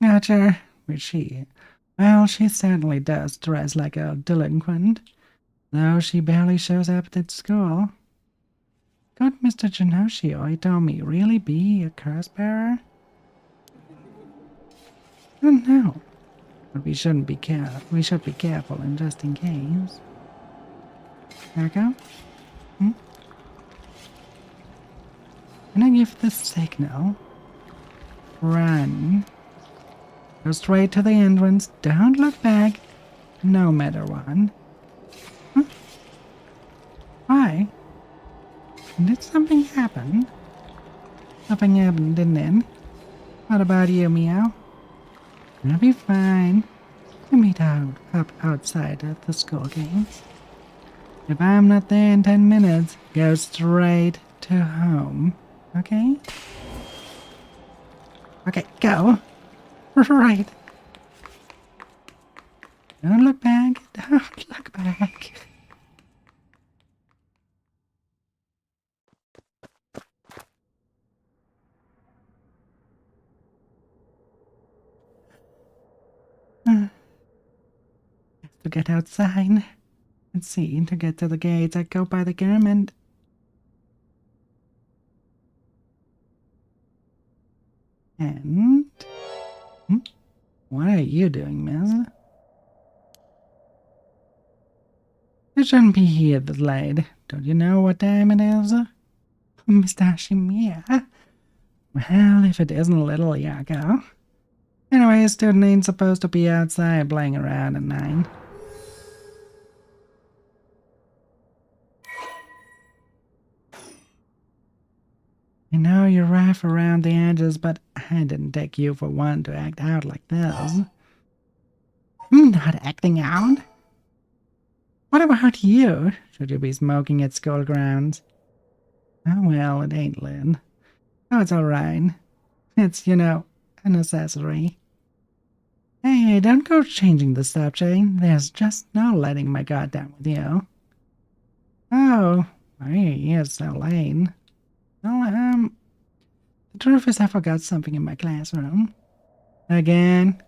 Gotcha. Where's she? Well, she certainly does dress like a delinquent, though she barely shows up at school. Could Mr. Janoshio told me really be a curse bearer? I don't know, but we shouldn't be careful. We should be careful, and just in case. There we go. Can I give the signal? Run. Go straight to the entrance. Don't look back, no matter what. Huh? Why? Did something happen? Something happened, didn't it? What about you, Meow? I'll be fine. We'll meet up outside at the school gates. If I'm not there in 10 minutes, go straight to home. Okay? Okay, go. Right. Don't look back. Don't look back. To get outside. Let's see, to get to the gates, I go by the garment. And... What are you doing, miss? You shouldn't be here this late. Don't you know what time it is? Mr. Hashimiya? Well, if it isn't little Yako. Anyway, a student ain't supposed to be outside playing around at 9. know you're rough around the edges, but I didn't take you for one to act out like this. I'm not acting out. What about you? Should you be smoking at school grounds? Oh well, it ain't lit. Oh, it's alright. It's, a necessary. Hey, don't go changing the subject. There's just no letting my guard down with you. Oh, hey, it's so late. Well, the truth is I forgot something in my classroom. Again?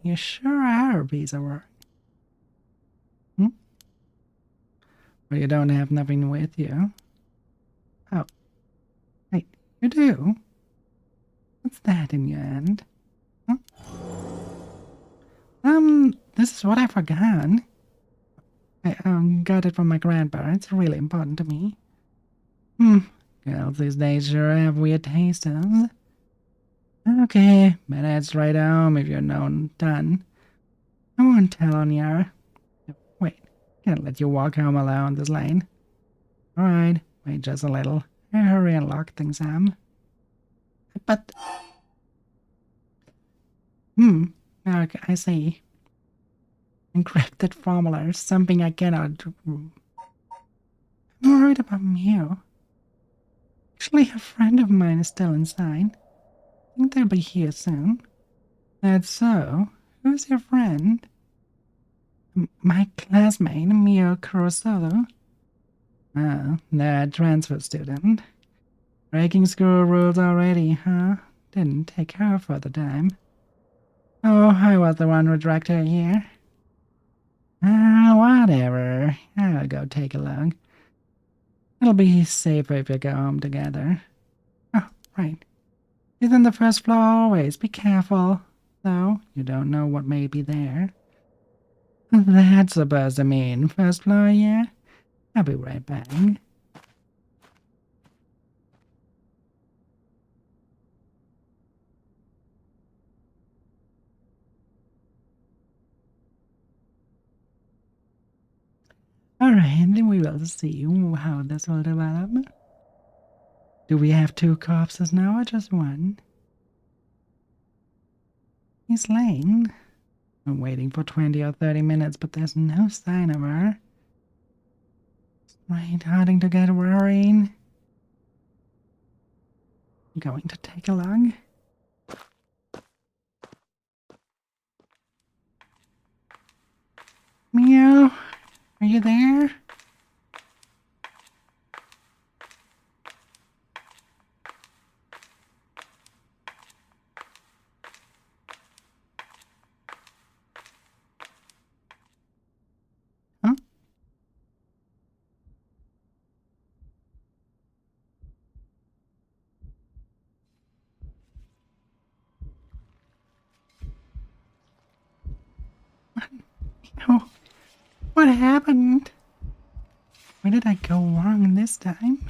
You sure are a piece of work. Hmm? Well, you don't have nothing with you. Oh, wait, you do? What's that in your hand? Huh? This is what I forgot. I got it from my grandpa. It's really important to me. Girls these days sure have weird tastes. Okay, better head straight home if you're done. I won't tell on you. Wait, can't let you walk home alone this lane. Alright, wait just a little. Hurry and lock things up. But... okay, I see. Encrypted formulas, something I cannot... I'm worried about you. Actually, a friend of mine is still inside. I think they'll be here soon. That's so. Who's your friend? My classmate, Mio Kurosawa. Oh, that transfer student. Breaking school rules already, huh? Didn't take her for the time. Oh, I was the one who dragged her here. Whatever. I'll go take a look. It'll be safer if we go home together. Oh, right. He's on the first floor always. Be careful, though. You don't know what may be there. That's supposed to mean first floor, yeah? I'll be right back. Alright, then we will see how this will develop. Do we have 2 corpses now or just one? He's late. I'm waiting for 20 or 30 minutes, but there's no sign of her. Right, starting to get worried. Going to take a look. Meow, are you there? Huh? Oh, what happened? Where did I go wrong this time?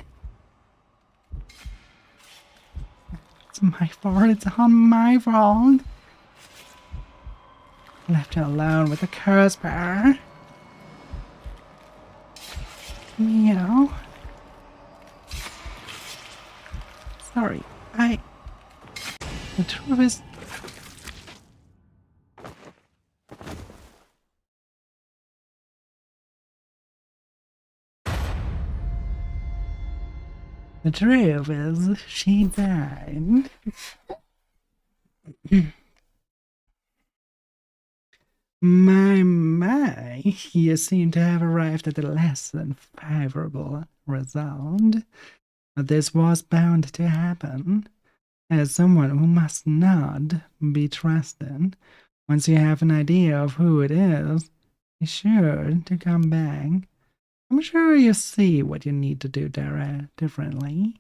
It's my fault. It's on my fault. Left her alone with the curse bar. Meow. Sorry, the truth is... The truth is, she died. My, you seem to have arrived at a less than favorable result. But this was bound to happen. As someone who must not be trusted, once you have an idea of who it is, be sure to come back. I'm sure you see what you need to do differently.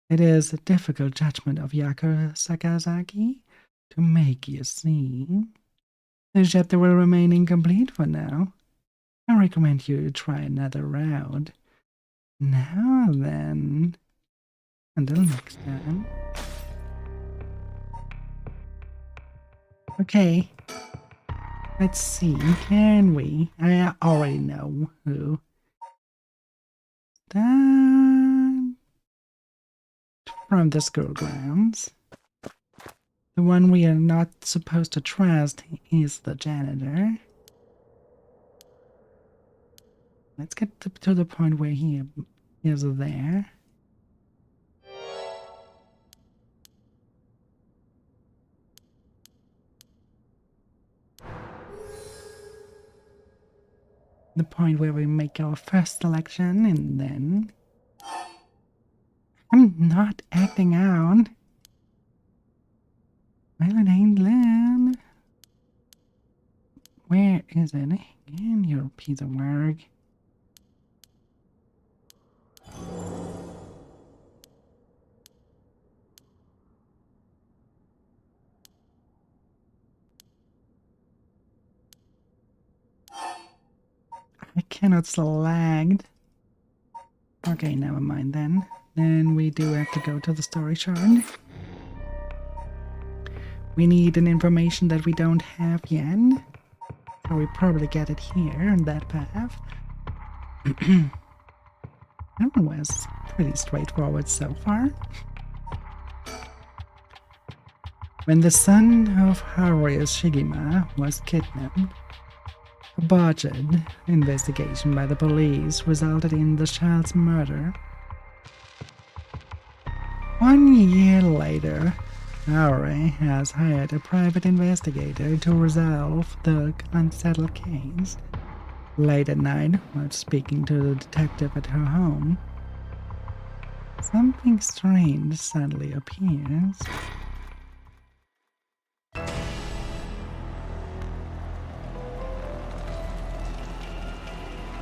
It is a difficult judgment of Yaku Sakazaki to make you see. The chapter will remain incomplete for now. I recommend you try another round. Now then, until next time. Okay, let's see, can we? I already know who. from the school grounds. The one we are not supposed to trust is the janitor. Let's get to the point where he is there. The point where we make our first selection and then... I'm not acting out. Well, it ain't Lynn. Where is it? Again, you piece of work. I cannot select. Okay, never mind then. Then we do have to go to the story chart. We need an information that we don't have yet. So we probably get it here on that path. That one was pretty straightforward so far. When the son of Haruya Shigima was kidnapped, a botched investigation by the police resulted in the child's murder. 1 year later, Aure has hired a private investigator to resolve the unsettled case. Late at night, while speaking to the detective at her home, something strange suddenly appears.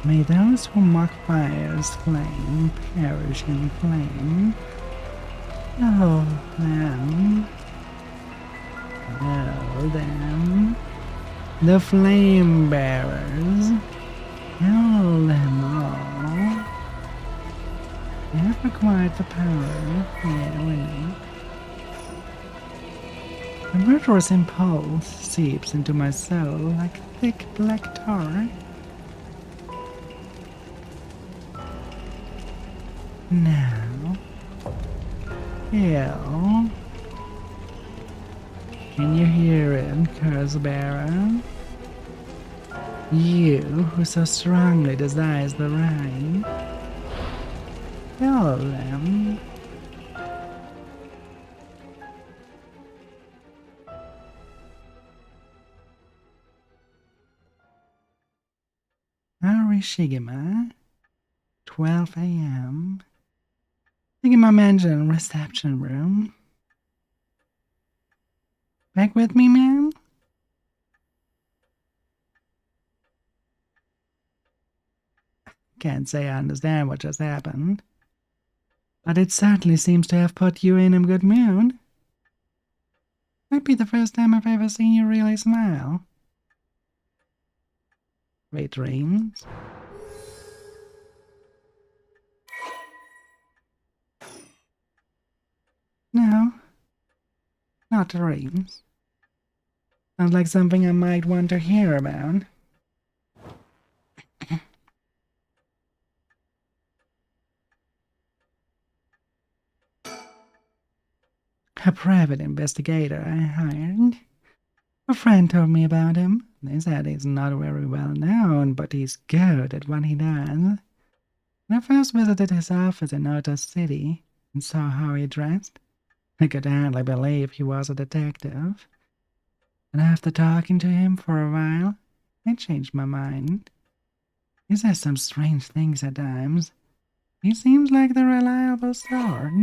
May those who mock fire's flame perish in flame. Oh, them. Oh, them. The flame bearers. Kill them all. They have acquired the power. Yeah, we know. The murderous impulse seeps into my soul like thick black tar. Now, kill. Can you hear it, Curse Bearer? You who so strongly desires the right. Kill them. Shigima, 12 a.m. Shigima Mansion reception room. Back with me, ma'am? Can't say I understand what just happened, but it certainly seems to have put you in a good mood. Might be the first time I've ever seen you really smile. Great dreams. No, not dreams. Sounds like something I might want to hear about. A private investigator I hired. A friend told me about him. They said he's not very well known, but he's good at what he does. When I first visited his office in Ota City and saw how he dressed, I could hardly believe he was a detective. And after talking to him for a while, I changed my mind. He says some strange things at times. He seems like the reliable sort.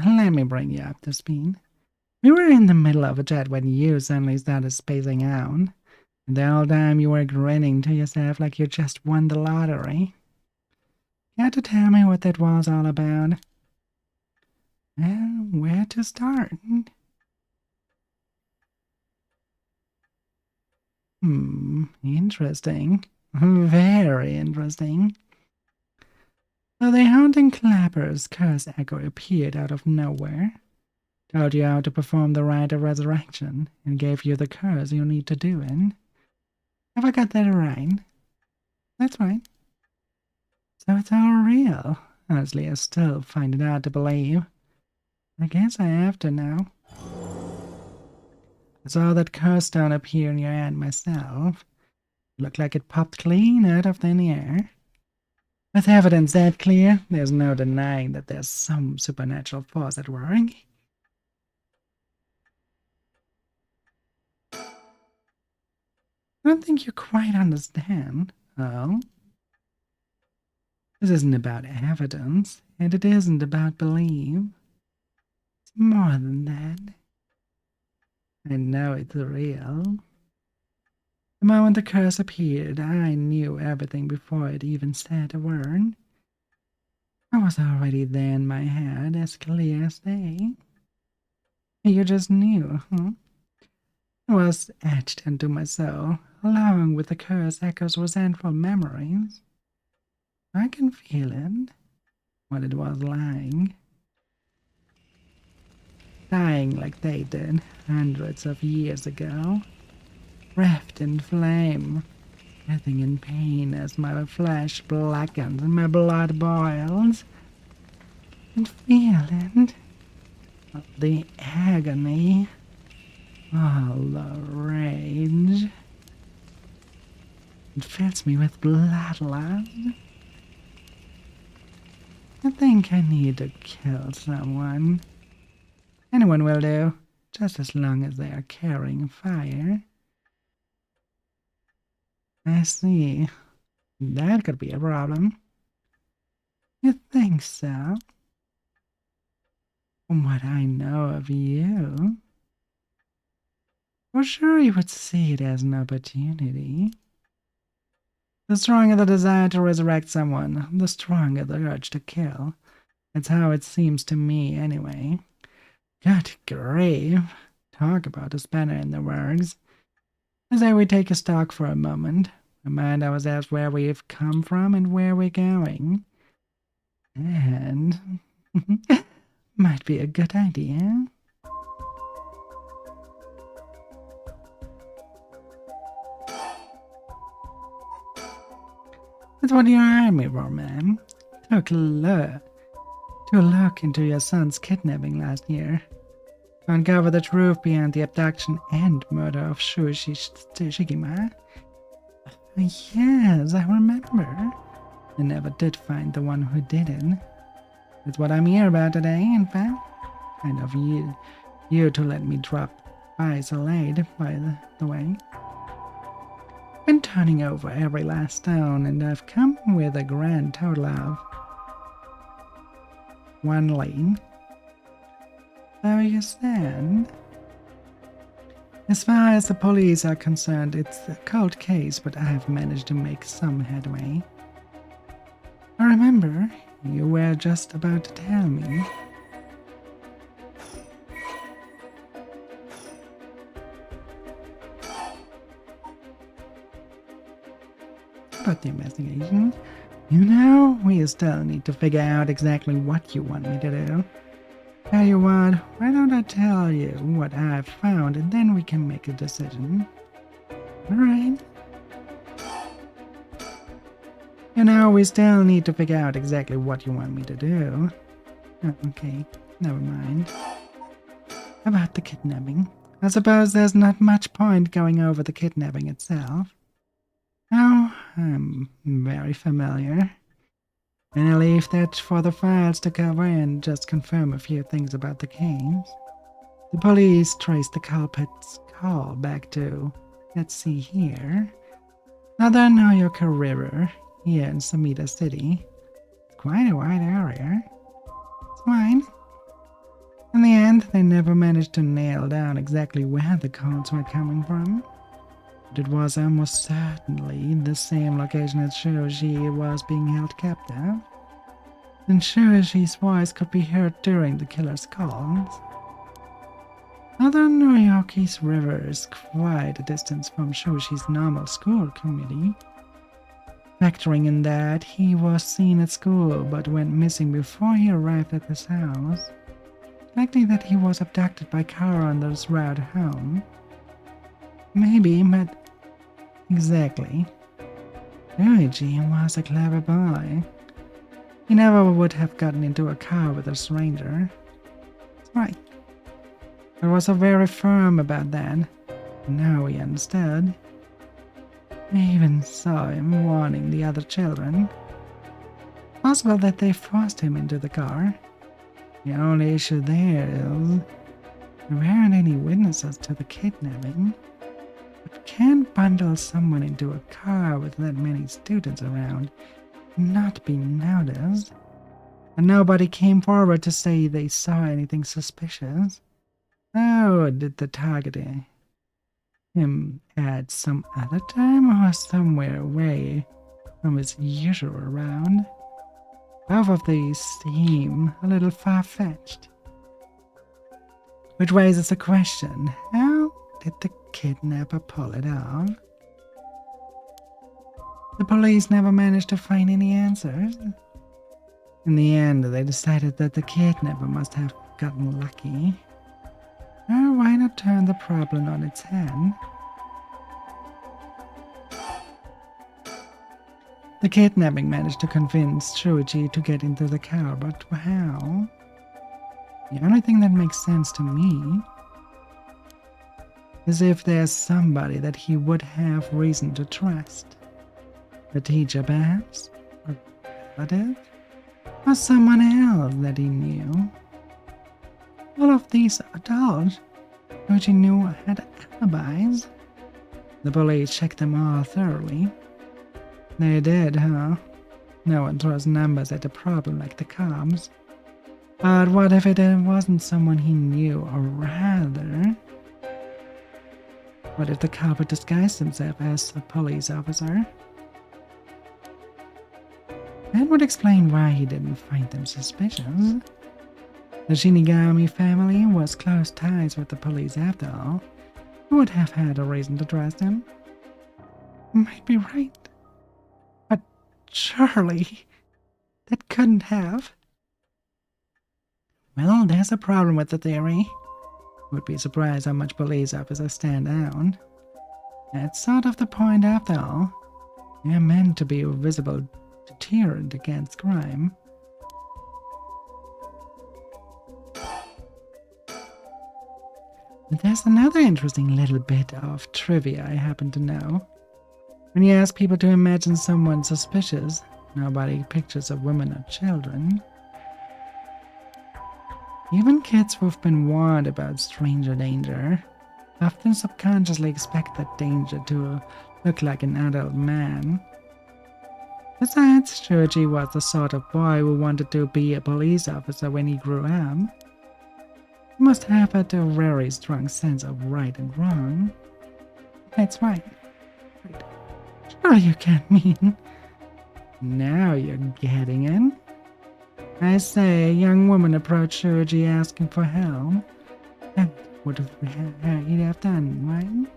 Let me bring you up to speed. We were in the middle of a chat when you suddenly started spacing out. And the whole time you were grinning to yourself like you just won the lottery. Care to tell me what that was all about? Well, where to start? Interesting. Very interesting. So the haunting clapper's curse echo appeared out of nowhere, told you how to perform the rite of resurrection, and gave you the curse you need to do it. Have I got that right? That's right. So it's all real. Honestly, I still find it hard to believe. I guess I have to now. I saw that curse stone appear in your hand myself. It looked like it popped clean out of thin air. With evidence that clear, there's no denying that there's some supernatural force at work. I don't think you quite understand. Oh? This isn't about evidence, and it isn't about belief. It's more than that. I know it's real. The moment the curse appeared, I knew everything before it even said a word. I was already there in my head, as clear as day. You just knew, huh? It was etched into my soul, along with the curse echoes resentful memories. I can feel it, what it was like. Dying like they did hundreds of years ago, wrapped in flame, breathing in pain as my flesh blackens and my blood boils, and feeling the agony, all the rage. It fills me with bloodlust. I think I need to kill someone. Anyone will do, just as long as they are carrying fire. I see. That could be a problem. You think so? From what I know of you, for sure you would see it as an opportunity. The stronger the desire to resurrect someone, the stronger the urge to kill. That's how it seems to me, anyway. Good grief. Talk about a spanner in the works. I say we take a stock for a moment. Remind ourselves where we've come from and where we're going. And might be a good idea. That's what you hired me for, man. To look into your son's kidnapping last year. To uncover the truth behind the abduction and murder of Shigima. Yes, I remember. I never did find the one who did it. That's what I'm here about today, in fact. Kind of you to let me drop by so late, by the way. Been turning over every last stone, and I've come with a grand total of 1 lane. So you stand. As far as the police are concerned, it's a cold case, but I've managed to make some headway. I remember you were just about to tell me. About the investigation. You know, we still need to figure out exactly what you want me to do. Tell you what, why don't I tell you what I've found and then we can make a decision. Alright. You know, we still need to figure out exactly what you want me to do. Oh, okay, never mind. About the kidnapping. I suppose there's not much point going over the kidnapping itself. Oh, I'm very familiar. And I leave that for the files to cover and just confirm a few things about the case. The police traced the culprit's call back to, let's see here, Northern Noyoka River, here in Samita City. It's quite a wide area. It's fine. In the end, they never managed to nail down exactly where the calls were coming from. But it was almost certainly the same location as Shoji was being held captive. And Shoji's voice could be heard during the killer's calls. Northern Noyoka's river is quite a distance from Shoji's normal school community. Factoring in that he was seen at school but went missing before he arrived at his house, likely that he was abducted by Kara on this route home. Maybe, but Exactly. Luigi was a clever boy. He never would have gotten into a car with a stranger. That's right. I was so very firm about that. Now he understood. I even saw him warning the other children. Possible that they forced him into the car. The only issue there is there weren't any witnesses to the kidnapping. You can't bundle someone into a car with that many students around and not be noticed. And nobody came forward to say they saw anything suspicious. Oh, did the target him at some other time or somewhere away from his usual round? Both of these seem a little far-fetched. Which raises the question, how did the kidnapper pull it off? The police never managed to find any answers. In the end, they decided that the kidnapper must have gotten lucky. Or why not turn the problem on its head? The kidnapping managed to convince Shuichi to get into the car, but how? The only thing that makes sense to me is if there's somebody that he would have reason to trust. A teacher, perhaps? A relative? Or someone else that he knew? All of these adults, which he knew had alibis. The police checked them all thoroughly. They did, huh? No one throws numbers at a problem like the cops. But what if it wasn't someone he knew, or rather... What if the culprit disguised himself as a police officer? That would explain why he didn't find them suspicious. The Shinigami family was close ties with the police after all. Who would have had a reason to trust him? You might be right. But surely, that couldn't have. Well, there's a problem with the theory. Would be surprised how much police officers stand out. That's sort of the point after all. They're meant to be a visible deterrent against crime. But there's another interesting little bit of trivia I happen to know. When you ask people to imagine someone suspicious, nobody pictures of women or children. Even kids who've been warned about stranger danger often subconsciously expect that danger to look like an adult man. Besides, Shuichi was the sort of boy who wanted to be a police officer when he grew up. He must have had a very strong sense of right and wrong. That's right. Sure you can't mean. Now you're getting it. I say, a young woman approached Shuichi asking for help. That would he'd have done, right?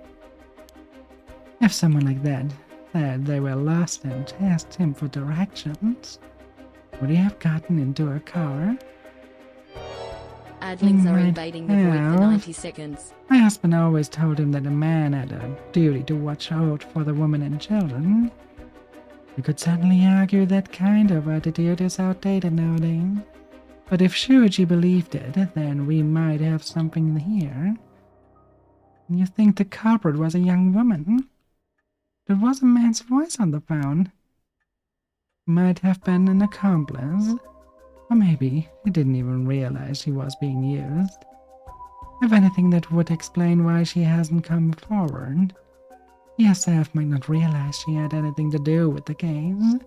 If someone like that said they were lost and asked him for directions, would he have gotten into a car? Adlings are invading the void for 90 seconds. My husband always told him that a man had a duty to watch out for the women and children. You could certainly argue that kind of attitude is outdated nowadays. But if Shuichi believed it, then we might have something here. You think the culprit was a young woman? There was a man's voice on the phone. Might have been an accomplice. Or maybe he didn't even realize she was being used. If anything, that would explain why she hasn't come forward. She herself might not realize she had anything to do with the case.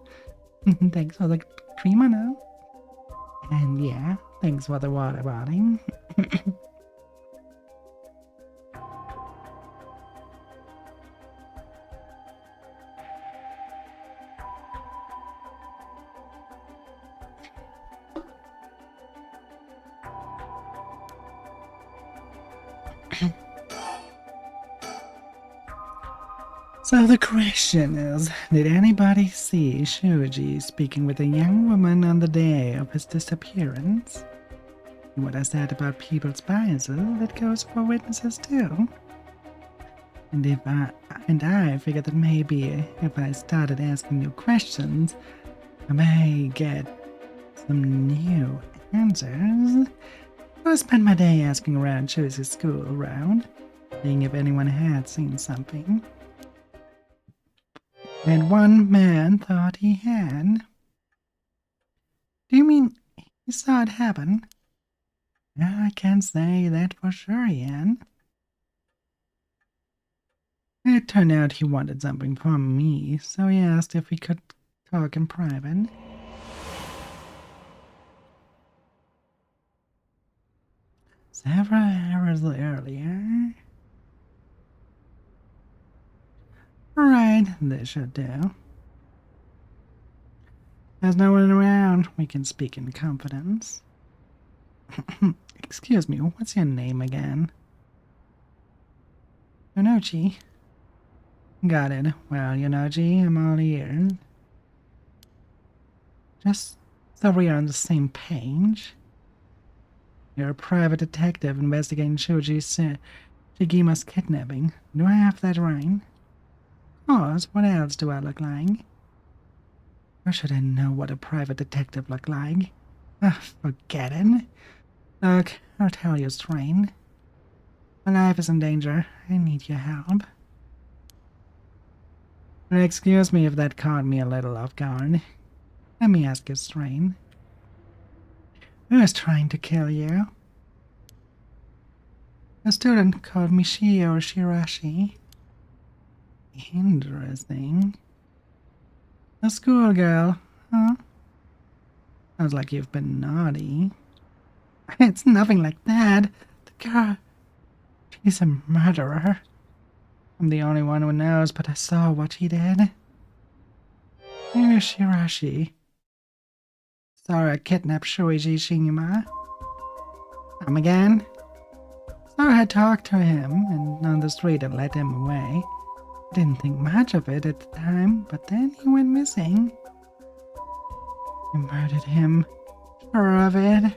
Thanks for the creamer now. And yeah, thanks for the waterboarding. So the question is, did anybody see Shuichi speaking with a young woman on the day of his disappearance? What I said about people's biases, that goes for witnesses too. And I figured that maybe if I started asking you questions, I may get some new answers. I spent my day asking around Choose's school around, seeing if anyone had seen something. And one man thought he had. Do you mean he saw it happen? I can't say that for sure yet. It turned out he wanted something from me, so he asked if we could talk in private. Several hours earlier. Alright, this should do. There's no one around. We can speak in confidence. Excuse me, what's your name again? Yonochi. Got it. Well, Yonochi, I'm all ears. Just so we are on the same page. You're a private detective investigating Shigima's kidnapping. Do I have that right? Of course, what else do I look like? Or should I know what a private detective look like? Forget it. Look, I'll tell you straight. My life is in danger. I need your help. But excuse me if that caught me a little off guard. Let me ask you straight. Who is trying to kill you? A student called Michio Shirashi. Interesting. A schoolgirl, huh? Sounds like you've been naughty. It's nothing like that. The girl, she's a murderer. I'm the only one who knows, but I saw what she did. Here's Shirashi. Saw her kidnap Shuichi Shinima. Come again? So I talked to him and on the street and let him away. I didn't think much of it at the time, but then he went missing. You murdered him. Sure of it.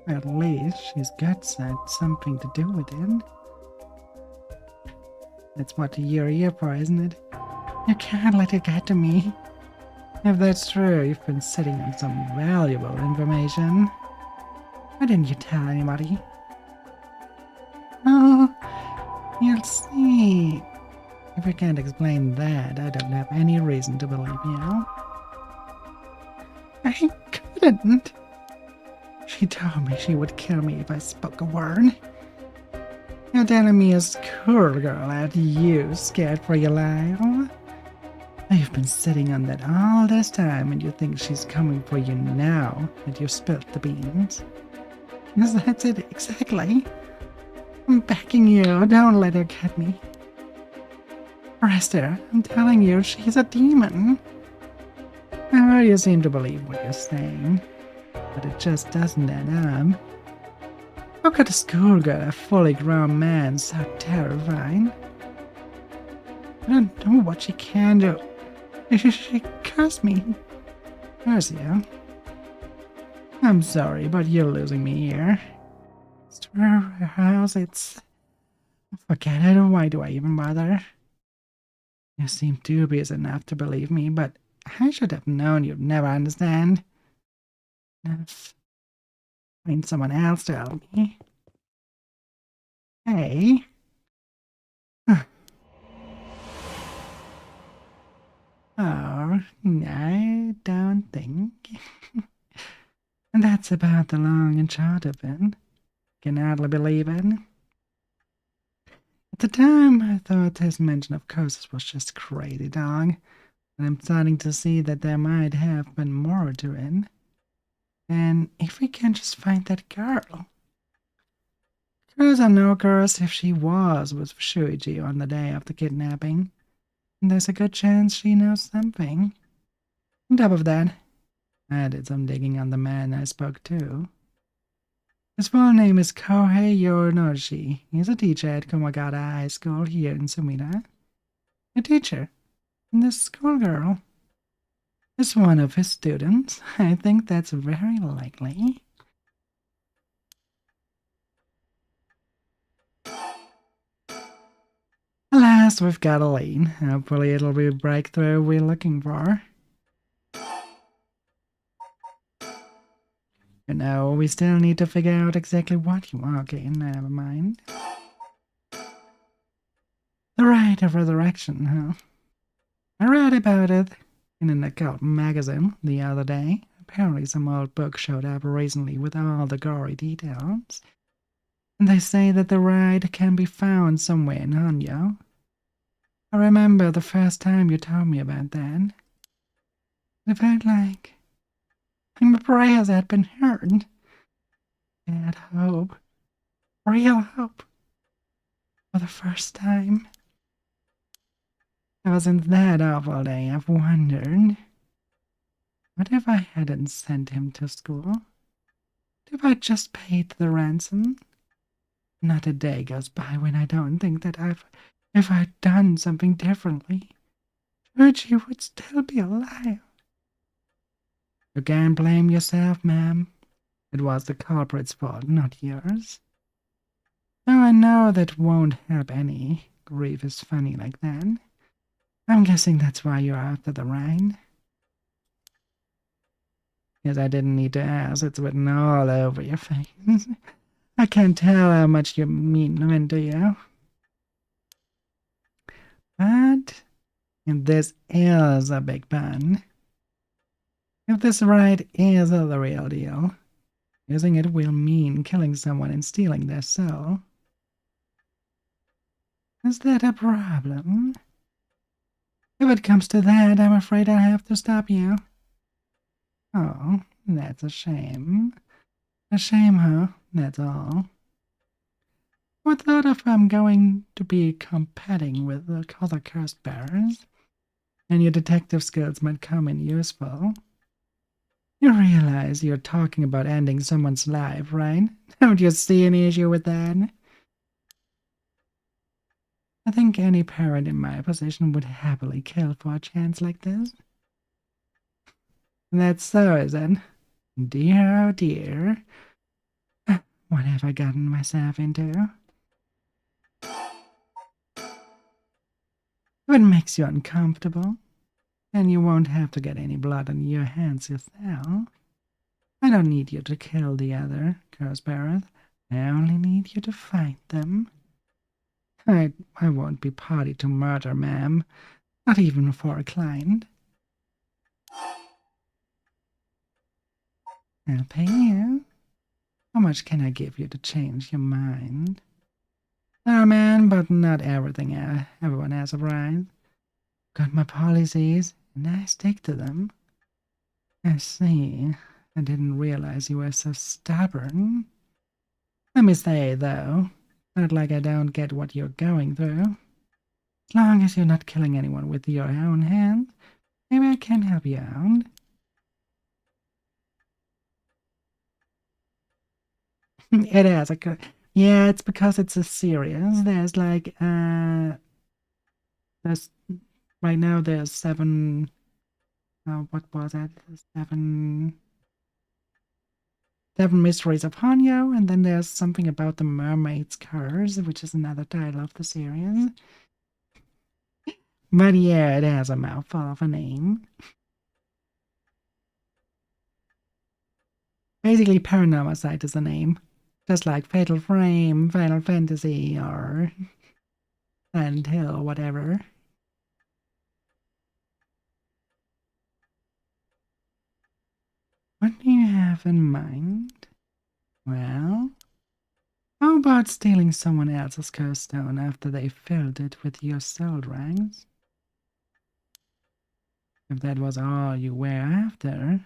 At least his guts had something to do with it. That's what you're here for, isn't it? You can't let it get to me. If that's true, you've been sitting on some valuable information. Why didn't you tell anybody? Oh, you'll see. If you can't explain that, I don't have any reason to believe you. I couldn't. She told me she would kill me if I spoke a word. You're telling me a schoolgirl at you, scared for your life? You've been sitting on that all this time and you think she's coming for you now that you've spilt the beans? Yes, that's it, exactly. I'm begging you, don't let her get me. Arrest her, I'm telling you, she's a demon. Oh, you seem to believe what you're saying, but it just doesn't add up. How could a schoolgirl, a fully grown man, so terrifying? I don't know what she can do. She cursed me. Curse you? I'm sorry, but you're losing me here. It's to her house, it's... Forget it, why do I even bother? You seem dubious enough to believe me, but I should have known you'd never understand. Enough. Find someone else to help me. Hey? Oh, I don't think. And that's about the long and short of it. Can hardly believe it. At the time, I thought his mention of curses was just crazy dog, but I'm starting to see that there might have been more to it. And if we can just find that girl. Curse or no curse, if she was with Shuichi on the day of the kidnapping, there's a good chance she knows something. On top of that, I did some digging on the man I spoke to. His full name is Kohei Yorinoshi. He's a teacher at Komagata High School here in Sumida. A teacher, and this schoolgirl is one of his students. I think that's very likely. Hello. last, we've got a lead. Hopefully it'll be a breakthrough we're looking for. You know, we still need to figure out exactly what you are. Okay, never mind. The Rite of Resurrection, huh? I read about it in an occult magazine the other day. Apparently some old book showed up recently with all the gory details. And they say that the rite can be found somewhere in Hanyo. I remember the first time you told me about that. It felt like my prayers had been heard. I had hope. Real hope. For the first time. It wasn't that awful day. I've wondered. What if I hadn't sent him to school? What if I just paid the ransom? Not a day goes by when I don't think that if I'd done something differently, Virgie would still be alive. You can't blame yourself, ma'am. It was the culprit's fault, not yours. Though I know that won't help any. Grief is funny like that. I'm guessing that's why you're after the Rhine. Yes, I didn't need to ask. It's written all over your face. I can't tell how much you mean to you. But this is a big pun. If this ride is the real deal, using it will mean killing someone and stealing their soul. Is that a problem? If it comes to that, I'm afraid I'll have to stop you. Oh, that's a shame. A shame, huh? That's all. What thought if I'm going to be competing with the other cursed bearers, and your detective skills might come in useful? You realize you're talking about ending someone's life, right? Don't you see any issue with that? I think any parent in my position would happily kill for a chance like this. That's so, is it? Dear, oh dear. What have I gotten myself into? If it makes you uncomfortable, then you won't have to get any blood on your hands yourself. I don't need you to kill the other curse bearers. I only need you to find them. I won't be party to murder, ma'am. Not even for a client. I'll pay you. How much can I give you to change your mind? No, man, but not everything. Everyone has a right. Got my policies, and I stick to them. I see. I didn't realize you were so stubborn. Let me say, though, not like I don't get what you're going through. As long as you're not killing anyone with your own hands, maybe I can help you out. It is. Yeah, it's because it's a series. There's like, there's, right now there's 7, what was it? 7 Mysteries of Hanyo, and then there's something about the Mermaid's Curse, which is another title of the series. But yeah, it has a mouthful of a name. Basically, Paranormasight is the name. Just like Fatal Frame, Final Fantasy, or Silent Hill, whatever. What do you have in mind? Well, how about stealing someone else's curse stone after they filled it with your soul ranks? If that was all you were after,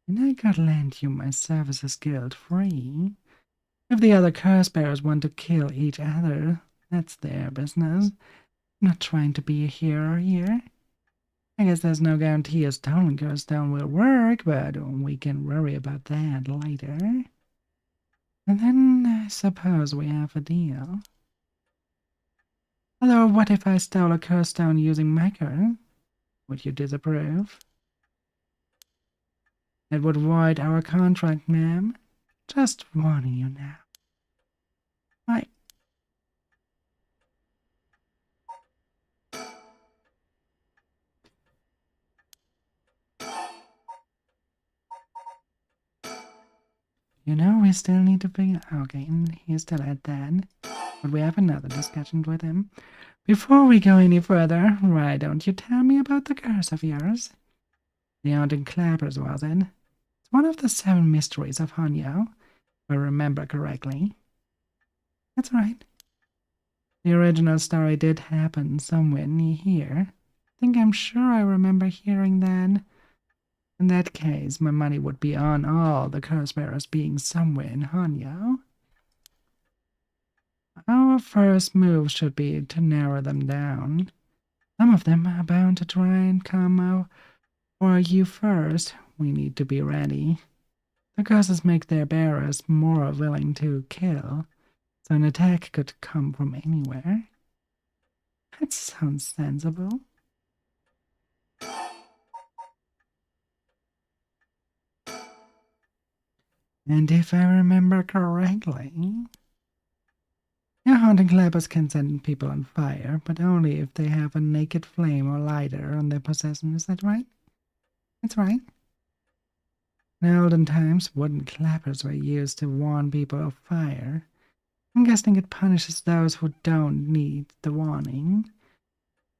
then I could lend you my services guilt-free. If the other curse bearers want to kill each other, that's their business. I'm not trying to be a hero here. I guess there's no guarantee a stolen curse stone will work, but we can worry about that later. And then I suppose we have a deal. Although, what if I stole a curse stone using my curse? Would you disapprove? It would void our contract, ma'am. Just warning you now. You know, we still need to figure. Okay, and he's still at that. But we have another discussion with him. Before we go any further, why don't you tell me about the curse of yours? The haunting clappers, was it? It's one of the 7 mysteries of Hanyo, if I remember correctly. That's right. The original story did happen somewhere near here. I'm sure I remember hearing that. In that case, my money would be on all the curse bearers being somewhere in Hanyo. Our first move should be to narrow them down. Some of them are bound to try and come out for you first. We need to be ready. The curses make their bearers more willing to kill, so an attack could come from anywhere. That sounds sensible. And if I remember correctly, your haunting clappers can set people on fire, but only if they have a naked flame or lighter on their possession. Is that right? That's right. In olden times, wooden clappers were used to warn people of fire. I'm guessing it punishes those who don't need the warning.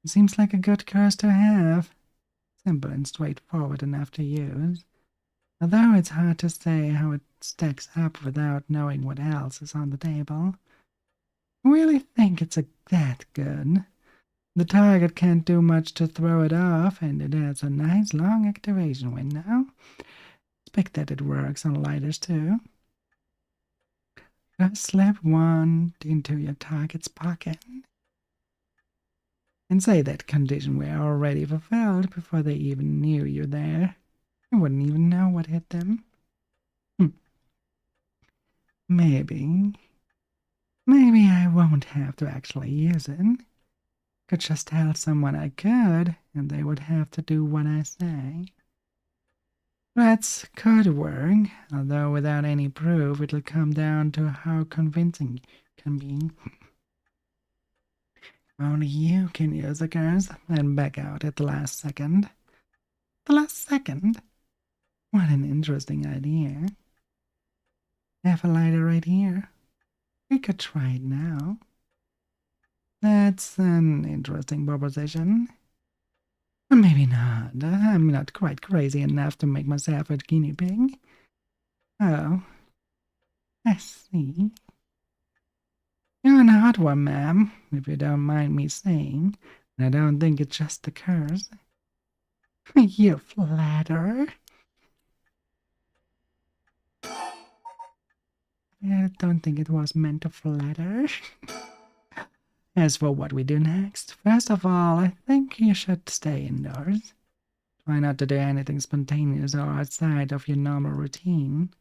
It seems like a good curse to have. Simple and straightforward enough to use. Although it's hard to say how it stacks up without knowing what else is on the table. I really think it's that good. The target can't do much to throw it off, and it has a nice long activation window. Expect that it works on lighters too. Just slip one into your target's pocket and say that condition were already fulfilled before they even knew you're there. They wouldn't even know what hit them. Maybe I won't have to actually use it. Could just tell someone I could, and they would have to do what I say. Threats could work, although without any proof it'll come down to how convincing you can be. Only you can use a curse and back out at the last second. The last second? What an interesting idea. Have a lighter right here. We could try it now. That's an interesting proposition. Or maybe not. I'm not quite crazy enough to make myself a guinea pig. Oh, I see. You're an odd one, ma'am, if you don't mind me saying. And I don't think it's just the curse. You flatter. I don't think it was meant to flatter. As for what we do next, first of all, I think you should stay indoors. Try not to do anything spontaneous or outside of your normal routine.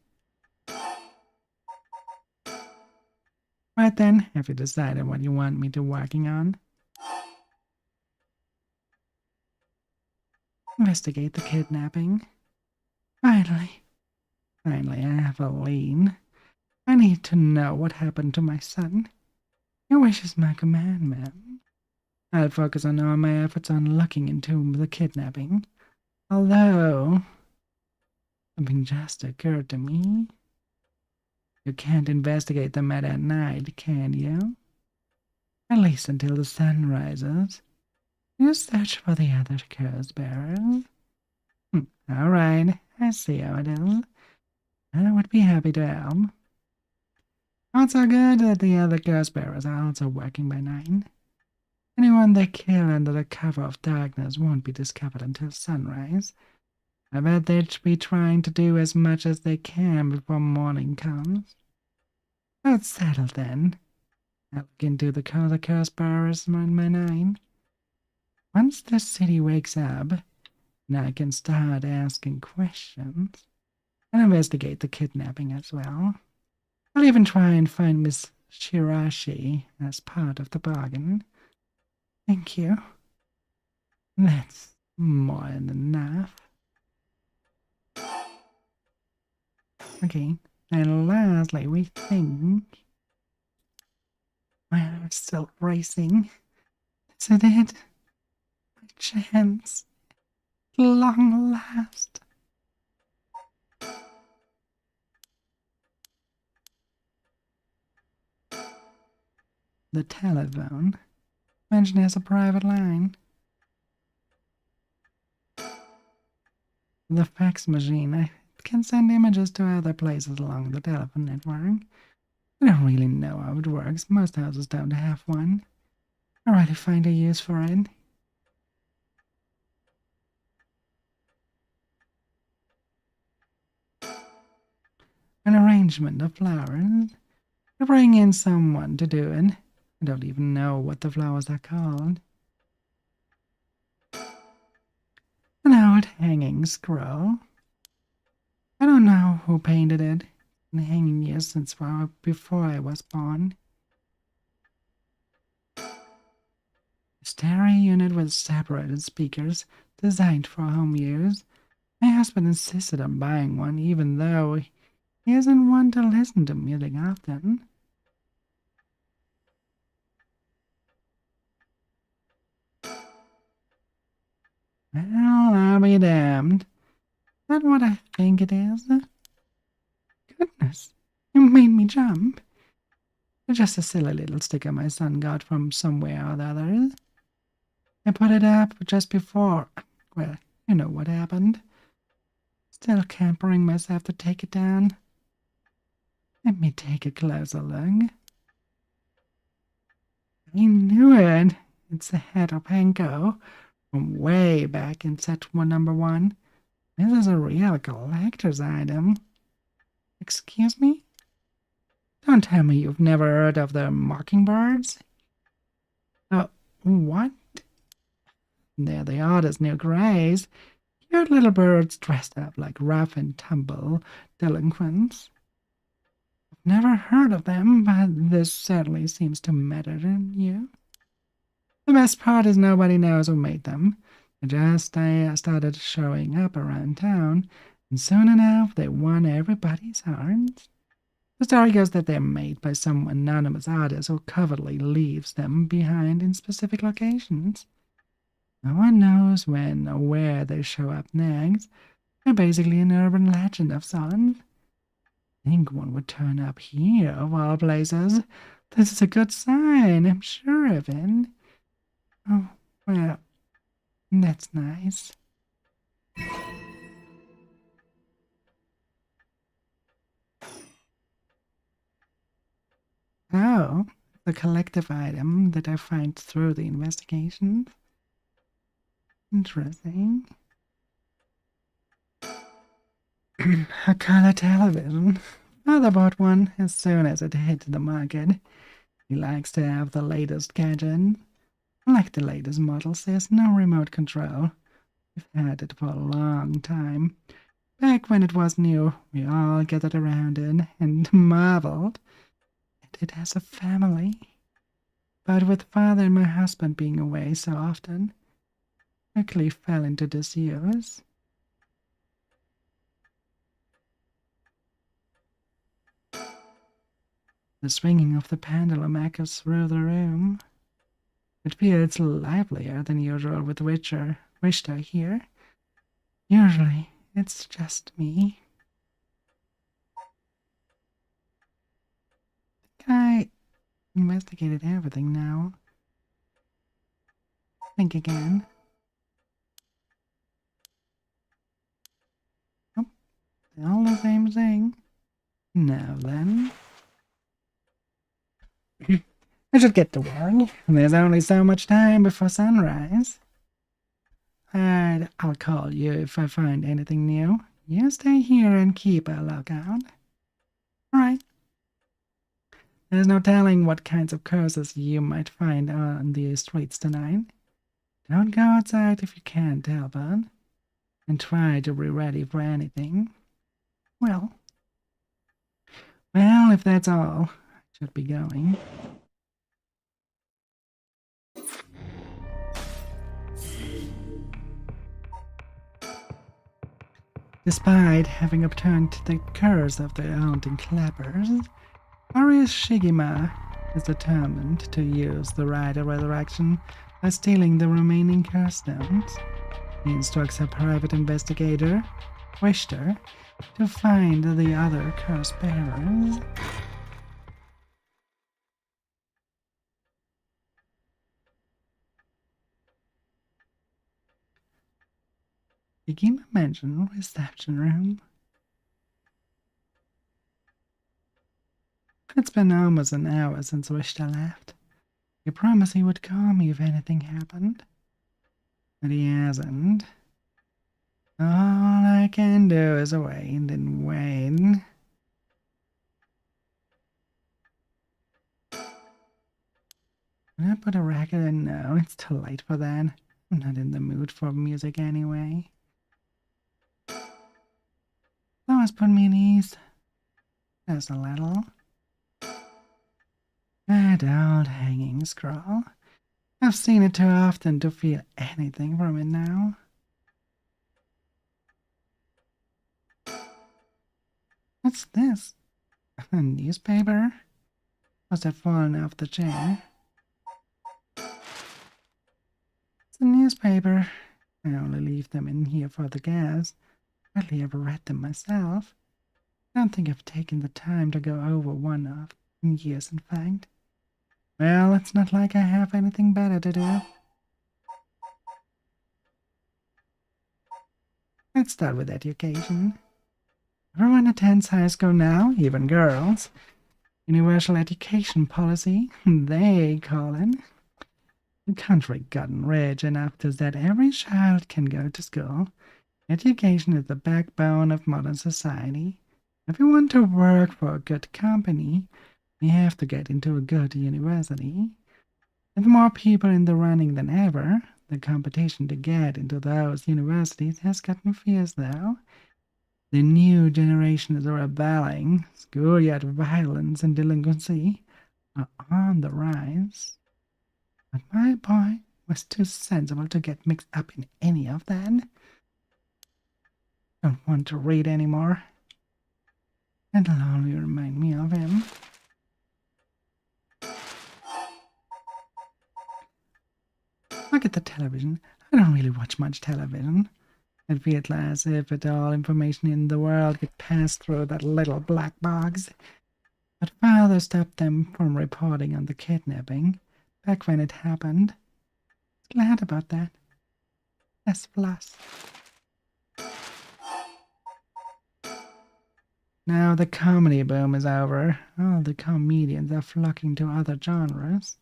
Right then, have you decided what you want me to working on? Investigate the kidnapping. Finally, I have a lead. I need to know what happened to my son. Your wish is my command, ma'am. I'll focus on all my efforts on looking into the kidnapping. Although, something just occurred to me. You can't investigate the matter at night, can you? At least until the sun rises. You search for the other curse bearers. All right, I see how it is. I would be happy to help. Not so good that the other curse bearers are also working by night. Anyone they kill under the cover of darkness won't be discovered until sunrise. I bet they'd be trying to do as much as they can before morning comes. That's settled then. I'll look into the curse bearers in my night. Once the city wakes up, and I can start asking questions and investigate the kidnapping as well. I'll even try and find Miss Shirashi as part of the bargain. Thank you. That's more than enough. Okay, and lastly, we think... Well, I'm still racing. Is it it? My chance. At long last. the telephone. Mentioned as a private line. The fax machine. I can send images to other places along the telephone network. I don't really know how it works. Most houses don't have one. I really find a use for it. An arrangement of flowers. I bring in someone to do it. I don't even know what the flowers are called. An old hanging scroll. I don't know who painted it. It's been hanging here since far before I was born. A stereo unit with separated speakers, designed for home use. My husband insisted on buying one, even though he isn't one to listen to music often. Well, I'll be damned. Is that what I think it is? Goodness, you made me jump. It's just a silly little sticker my son got from somewhere or the other. I put it up just before. Well, you know what happened. Still can't bring myself to take it down. Let me take a closer look. I knew it. It's the head of Hanko from way back in set number 1. This is a real collector's item. Excuse me? Don't tell me you've never heard of the mockingbirds? Oh, what? They're the oddest new greys. Cute little birds dressed up like rough and tumble delinquents. I've never heard of them, but this certainly seems to matter to you. The best part is nobody knows who made them. They just started showing up around town, and soon enough they won everybody's hearts. The story goes that they're made by some anonymous artist who covertly leaves them behind in specific locations. No one knows when or where they show up next. They're basically an urban legend of sorts. I think one would turn up here, of all places. This is a good sign, I'm sure of it. Oh, well, that's nice. Oh, the collective item that I find through the investigations. Interesting. A color television. Father bought one as soon as it hit the market. He likes to have the latest gadget. Like the latest models, there's no remote control. We've had it for a long time. Back when it was new, we all gathered around it and marveled at it as a family. But with Father and my husband being away so often, quickly fell into disuse. The swinging of the pendulum echoes through the room. It feels livelier than usual with Richter here. Usually, it's just me. I investigated everything now. Think again. Oh, all the same thing. Now then. I should get to work. There's only so much time before sunrise. I'll call you if I find anything new. You stay here and keep a lookout. Alright. There's no telling what kinds of curses you might find on the streets tonight. Don't go outside if you can't help it. And try to be ready for anything. Well, if that's all, I should be going. Despite having obtained the curse of the haunting clappers, Arius Shigima is determined to use the rite of resurrection by stealing the remaining curse stones. He instructs a private investigator, Richter, to find the other curse bearers. The game mentioned reception room. It's been almost an hour since Richter left. He promised he would call me if anything happened. But he hasn't. All I can do is wait and wait. Can I put a record in? No, it's too late for that. I'm not in the mood for music anyway. Always put me at ease. Just a little. That old hanging scroll. I've seen it too often to feel anything from it now. What's this? A newspaper? Must have fallen off the chair. It's a newspaper. I only leave them in here for the guests. Hardly ever read them myself. I don't think I've taken the time to go over one of in years, in fact. Well, it's not like I have anything better to do. Let's start with education. Everyone attends high school now, even girls. Universal education policy, they call it. The country gotten rich enough so that every child can go to school. Education is the backbone of modern society. If you want to work for a good company, you have to get into a good university. With more people in the running than ever, the competition to get into those universities has gotten fierce though. The new generation is rebelling. Schoolyard violence and delinquency are on the rise. But my boy was too sensible to get mixed up in any of that. Don't want to read anymore. That'll only remind me of him. Look at the television. I don't really watch much television. It feels as if all information in the world could pass through that little black box. But father stopped them from reporting on the kidnapping back when it happened. Glad about that. Less plus. Now the comedy boom is over. All the comedians are flocking to other genres.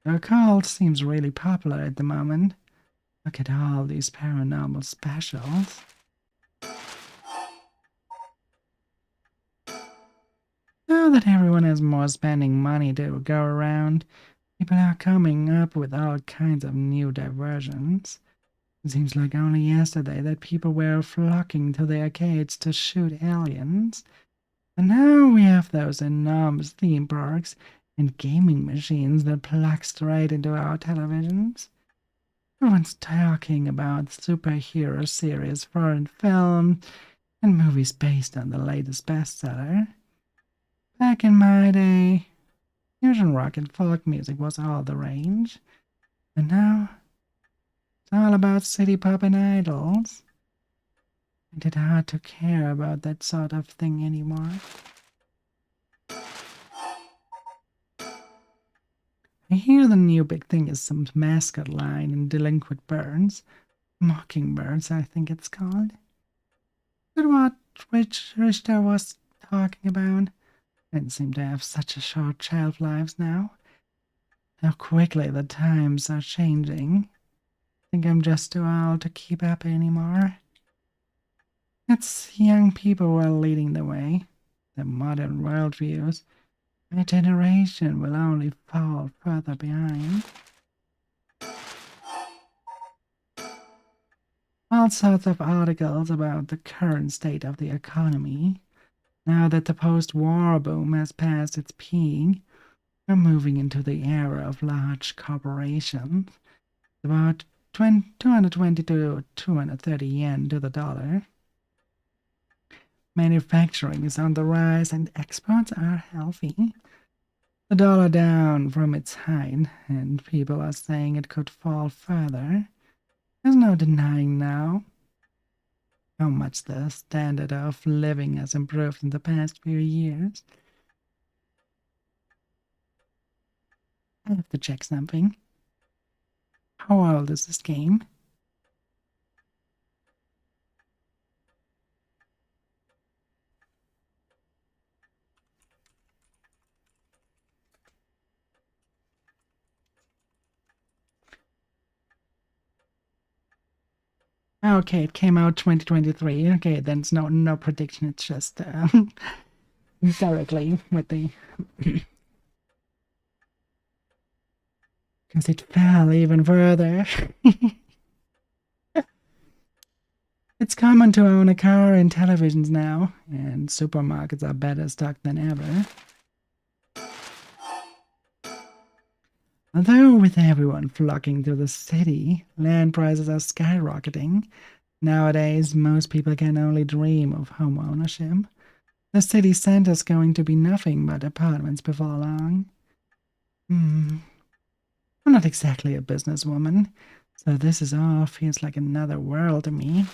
The occult seems really popular at the moment. Look at all these paranormal specials. Now that everyone has more spending money to go around, people are coming up with all kinds of new diversions. It seems like only yesterday that people were flocking to the arcades to shoot aliens. And now we have those enormous theme parks and gaming machines that plug straight into our televisions. Everyone's talking about superhero series, foreign films, and movies based on the latest bestseller. Back in my day, fusion rock and folk music was all the rage. And now, it's all about city pop and idols. It's it hard to care about that sort of thing anymore. I hear the new big thing is some mascot line in Delinquent Birds. Mockingbirds, I think it's called. But what Richter was talking about didn't seem to have such a short shelf lives now. How quickly the times are changing. I think I'm just too old to keep up anymore. It's young people who are leading the way. The modern worldviews. My generation will only fall further behind. All sorts of articles about the current state of the economy. Now that the post-war boom has passed its peak, we're moving into the era of large corporations. About 220 to 230 yen to the dollar. Manufacturing is on the rise and exports are healthy. The dollar down from its height, and people are saying it could fall further. There's no denying now how much the standard of living has improved in the past few years. I have to check something. How old is this game? Okay, it came out 2023. Okay, then it's no prediction. It's just directly with the because it fell even further. It's common to own a car and televisions now, and supermarkets are better stocked than ever. Although with everyone flocking to the city, land prices are skyrocketing. Nowadays, most people can only dream of home ownership. The city center's going to be nothing but apartments before long. I'm not exactly a businesswoman, so this is all feels like another world to me.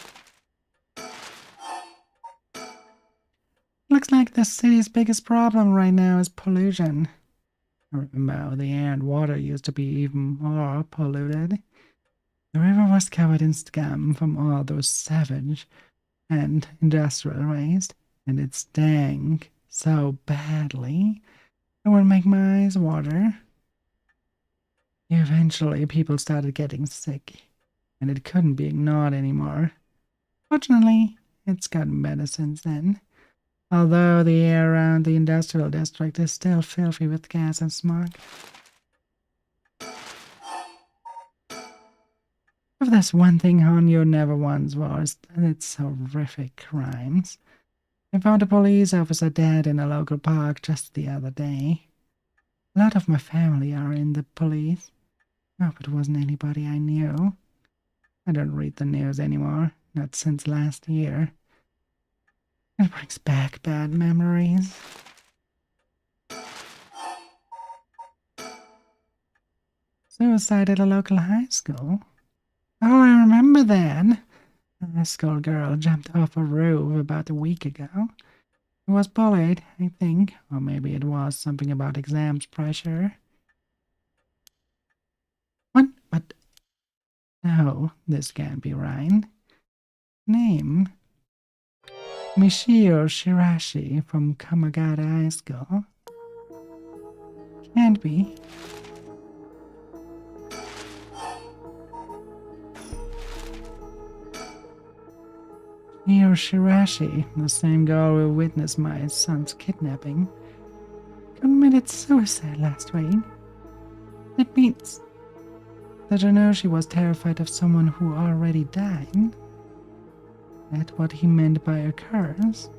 Looks like the city's biggest problem right now is pollution. I remember the air and water used to be even more polluted. The river was covered in scum from all those savage and industrial waste, and it stank so badly it would make my eyes water. Eventually, people started getting sick, and it couldn't be ignored anymore. Fortunately, it's gotten better since then. Although the air around the industrial district is still filthy with gas and smog. If there's one thing Hanyo never once was, it's horrific crimes. I found a police officer dead in a local park just the other day. A lot of my family are in the police. Hope it wasn't anybody I knew. I don't read the news anymore, not since last year. It brings back bad memories. Suicide at a local high school? Oh, I remember that. A schoolgirl jumped off a roof about a week ago. She was bullied, I think, or maybe it was something about exams pressure. What? But no, this can't be right. Name? Michio Shirashi from Kamagata High School. Can't be. Michio Shirashi, the same girl who witnessed my son's kidnapping, committed suicide last week. That means that I know she was terrified of someone who already died. That's what he meant by a curse.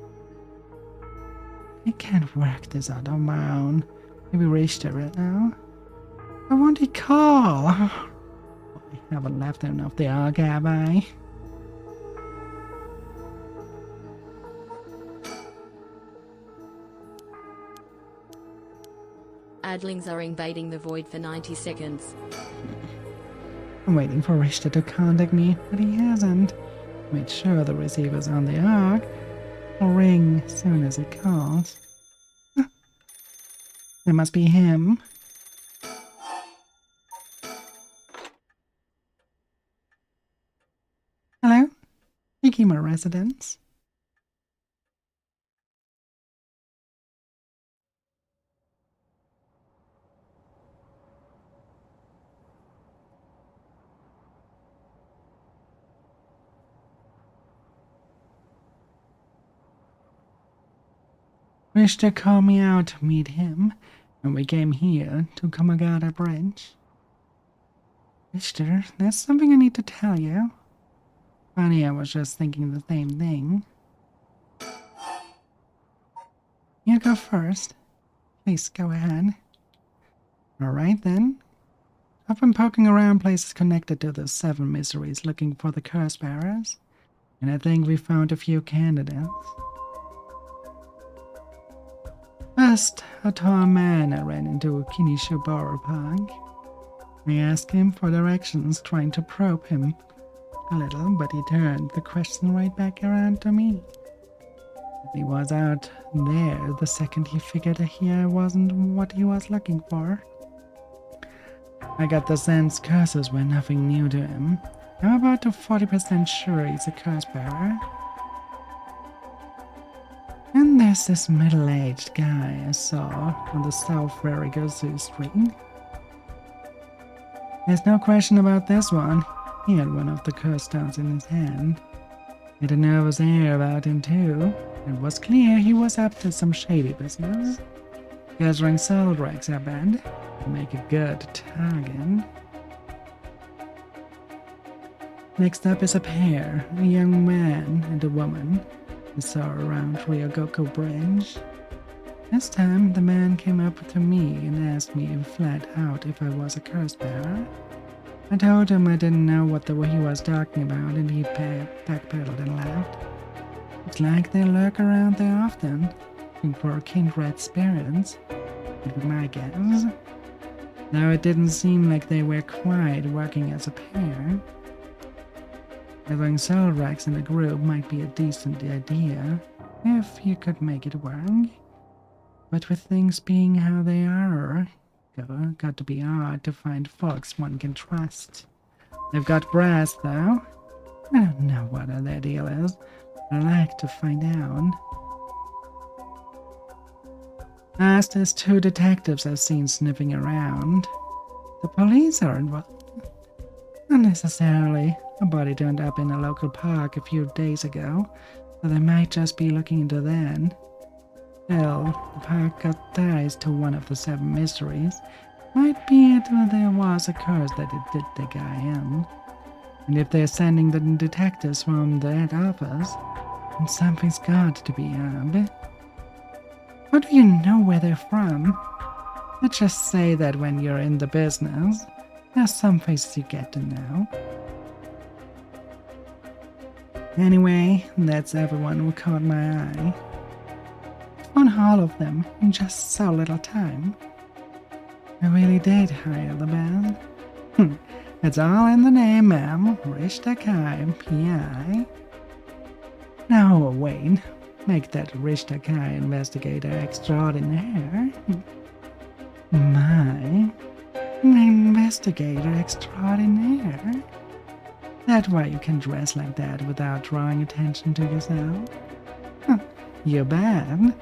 I can't work this out on my own. Maybe reached her right now. I won't he call? I haven't left enough the arc, have I? Adlings are invading the void for 90 seconds. I'm waiting for Richter to contact me, but he hasn't. Made sure the receiver's on the arc. I'll ring as soon as it calls. It must be him. Hello? Ikima residence. Richter called me out to meet him, and we came here to Kamagata Bridge. Richter, there's something I need to tell you. Funny, I was just thinking the same thing. You go first. Please go ahead. Alright then. I've been poking around places connected to the 7 mysteries looking for the curse bearers, and I think we found a few candidates. First, a tall man I ran into Kinishubara Park. I asked him for directions, trying to probe him a little, but he turned the question right back around to me. He was out there the second he figured here I wasn't what he was looking for. I got the sense curses were nothing new to him. I'm about to 40% sure he's a curse bearer. And there's this middle-aged guy I saw on the South Verigossu Street. There's no question about this one. He had one of the cursed stones in his hand. He had a nervous air about him too. It was clear he was up to some shady business. Gathering soul rags, I bet, to make a good target. Next up is a pair, a young man and a woman. We saw around Ryogoko Bridge. This time, the man came up to me and asked me flat out if I was a curse bearer. I told him I didn't know what he was talking about, and he backpedaled and laughed. It's like they lurk around there often, looking for kindred spirits, would be my guess. Though it didn't seem like they were quite working as a pair. Gathering soul rags in a group might be a decent idea, if you could make it work. But with things being how they are, got to be hard to find folks one can trust. They've got brass, though. I don't know what their deal is, but I'd like to find out. Last, there's 2 detectives I've seen sniffing around. The police are involved. Not necessarily. A body turned up in a local park a few days ago, so they might just be looking into that. Hell, the park got ties to one of the 7 mysteries. Might be there was a curse that it did the guy in. And if they're sending the detectives from that office, then something's got to be up. How do you know where they're from? Let's just say that when you're in the business, there's some faces you get to know. Anyway, that's everyone who caught my eye. On all of them in just so little time. I really did hire the band. It's all in the name, ma'am. Rishtakai, P.I. Now, wait. Make that Rishtakai investigator extraordinaire. My investigator extraordinaire? That's why you can dress like that without drawing attention to yourself? You're bad.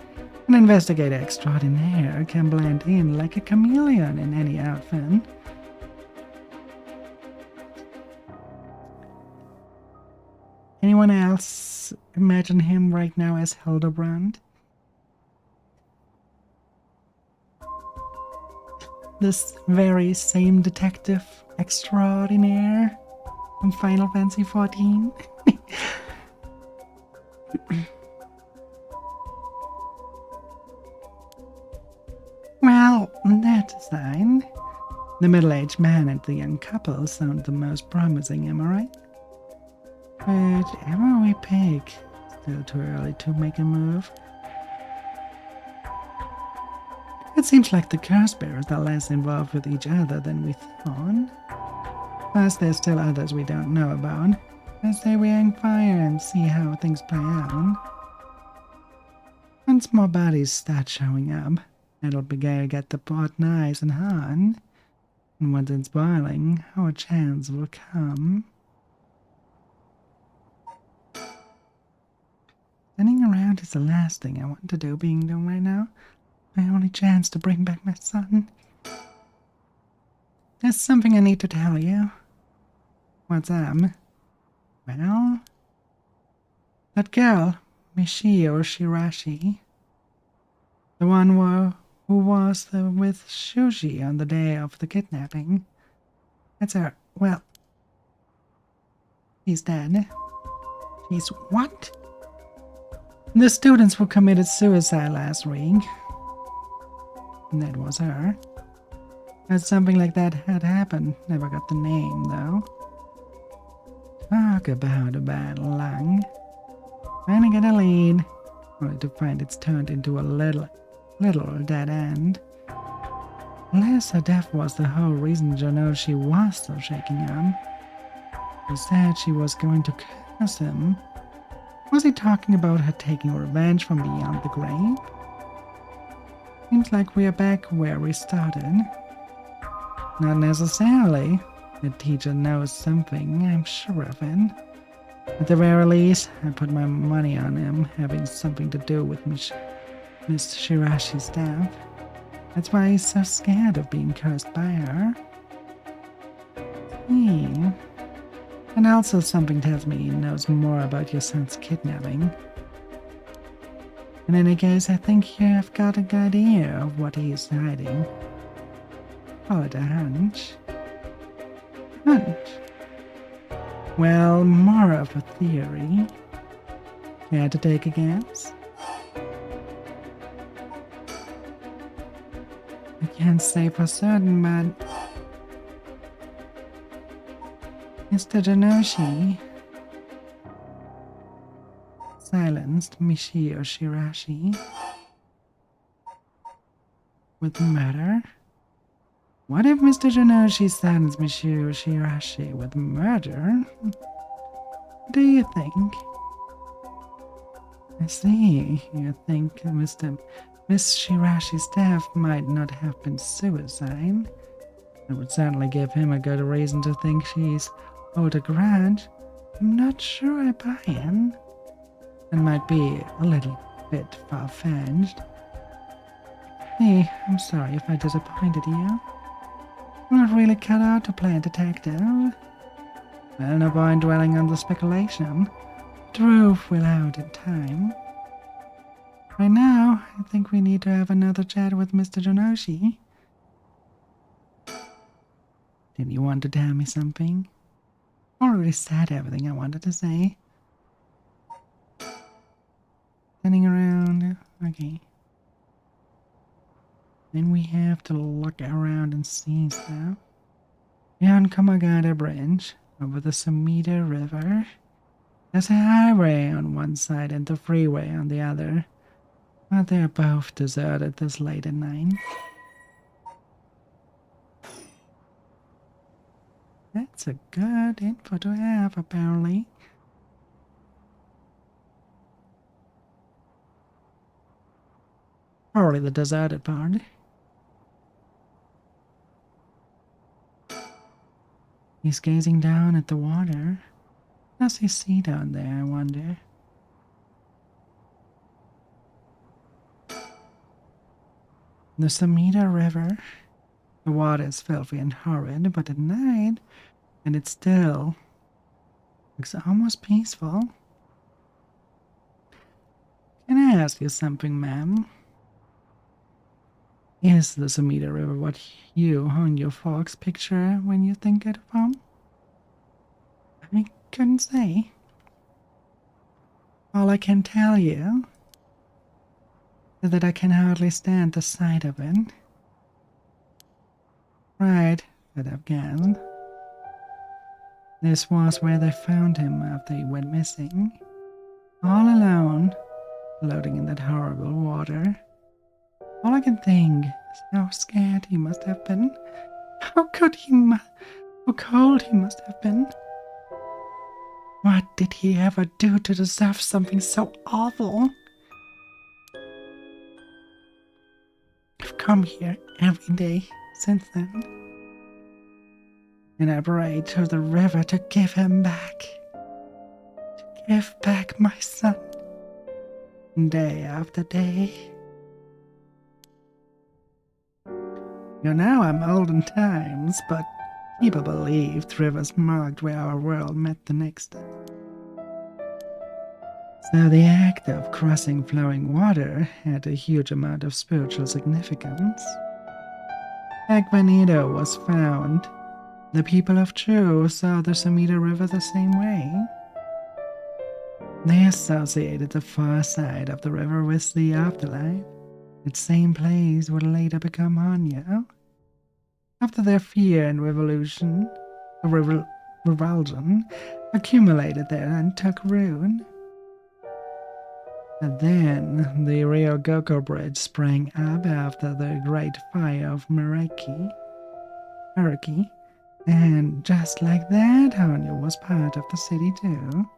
An investigator extraordinaire can blend in like a chameleon in any outfit. Anyone else imagine him right now as Hildebrand? This very same detective extraordinaire from Final Fantasy XIV? Well, that aside, the middle-aged man and the young couple sound the most promising, am I right? Whichever we pick, still too early to make a move. It seems like the curse bearers are less involved with each other than we thought. Plus, there's still others we don't know about. I say we hang fire and see how things play out. Once more bodies start showing up, it'll begin to get the pot nice and hot. And once it's boiling, our chance will come. Standing around is the last thing I want to do being done right now. My only chance to bring back my son. There's something I need to tell you. What's up? Well, that girl, Michio Shirashi, the one who was with Shuji on the day of the kidnapping. That's her. Well, she's dead. She's what? The students who committed suicide last week. And that was her. But something like that had happened. Never got the name, though. Talk about a bad luck. Trying to get a lead, only to find it's turned into a little dead end. Unless her death was the whole reason Janoshi was so shaken up. She said she was going to curse him. Was he talking about her taking revenge from beyond the grave? Seems like we are back where we started. Not necessarily. The teacher knows something, I'm sure of it. At the very least, I put my money on him having something to do with Miss Shirashi's death. That's why he's so scared of being cursed by her. And also something tells me he knows more about your son's kidnapping. In any case, I think you have got a good idea of what he is hiding. Call it a hunch. Hunch? Well, more of a theory. Care to take a guess? I can't say for certain, but Mr. Janoshi silenced Michio Shirashi with murder. What if Mr. Janoshi silenced Michio Shirashi with murder? What do you think? I see. You think Miss Shirashi's death might not have been suicide. It would certainly give him a good reason to think she's owed a grudge. I'm not sure I buy in. It might be a little bit far-fetched. Hey, I'm sorry if I disappointed you. I'm not really cut out to play a detective. Well, no point dwelling on the speculation. Truth will out in time. Right now, I think we need to have another chat with Mr. Janoshi. Did you want to tell me something? I already said everything I wanted to say. Standing around, okay. Then we have to look around and see stuff. Beyond Komagata Bridge, over the Sumida River, there's a highway on one side and the freeway on the other. But they're both deserted this late at night. That's a good info to have, apparently. Probably the deserted part. He's gazing down at the water. What does he see down there, I wonder? The Sumida River. The water is filthy and horrid, but at night, and it still looks almost peaceful. Can I ask you something, ma'am? Is the Sumida River what you and your folks picture when you think it of home? I couldn't say. All I can tell you is that I can hardly stand the sight of it. Right, said Afghan. This was where they found him after he went missing. All alone, floating in that horrible water. All I can think is how scared he must have been. How cold he must have been. What did he ever do to deserve something so awful? I've come here every day since then, and I prayed to the river to give him back. To give back my son. Day after day. You know, I'm olden times, but people believed rivers marked where our world met the next. So the act of crossing flowing water had a huge amount of spiritual significance. Back when Edo was found, the people of Chu saw the Sumida River the same way. They associated the far side of the river with the afterlife. That same place would later become Hanyo. After their fear and revulsion accumulated there and took root. And then the Ryogoko Bridge sprang up after the Great Fire of Meraki. And just like that, Hanyo was part of the city too.